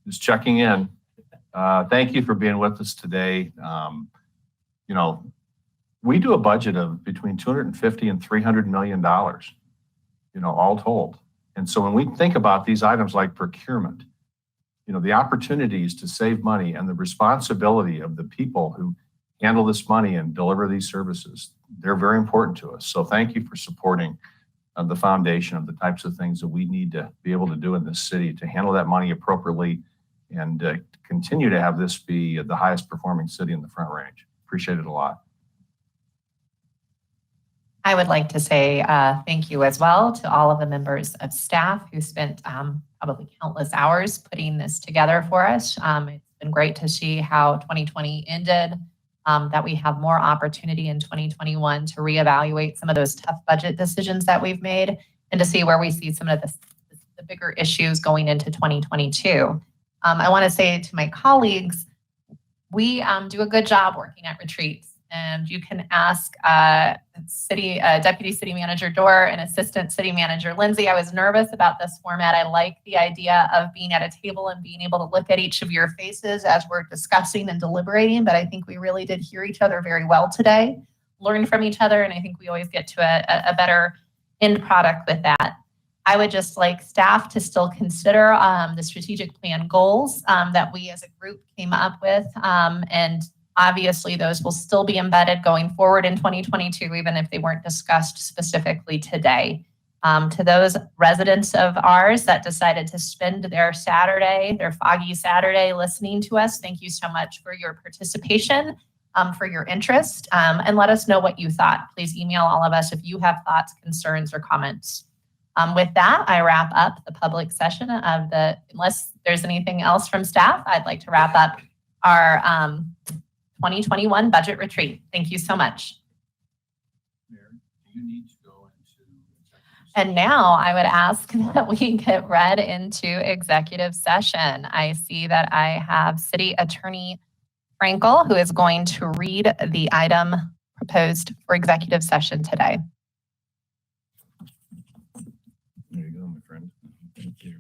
Just checking in. Thank you for being with us today. You know, we do a budget of between 250 and $300 million, all told. And so when we think about these items like procurement, the opportunities to save money and the responsibility of the people who handle this money and deliver these services, they're very important to us. So thank you for supporting the foundation of the types of things that we need to be able to do in this city to handle that money appropriately and continue to have this be the highest performing city in the Front Range. Appreciate it a lot. I would like to say thank you as well to all of the members of staff who spent probably countless hours putting this together for us. It's been great to see how 2020 ended, that we have more opportunity in 2021 to reevaluate some of those tough budget decisions that we've made and to see where we see some of the bigger issues going into 2022. I want to say to my colleagues, we do a good job working at retreats. And you can ask Deputy City Manager Dorr and Assistant City Manager Lindsay. I was nervous about this format. I like the idea of being at a table and being able to look at each of your faces as we're discussing and deliberating, but I think we really did hear each other very well today, learn from each other, and I think we always get to a better end product with that. I would just like staff to still consider the strategic plan goals that we as a group came up with, and obviously, those will still be embedded going forward in 2022, even if they weren't discussed specifically today. To those residents of ours that decided to spend their foggy Saturday listening to us, thank you so much for your participation, for your interest, and let us know what you thought. Please email all of us if you have thoughts, concerns, or comments. With that, I wrap up the public session unless there's anything else from staff, I'd like to wrap up our 2021 budget retreat. Thank you so much. Mayor, do you need to go into And now I would ask that we get read into executive session. I see that I have City Attorney Frankel, who is going to read the item proposed for executive session today. There you go, my friend. Thank you.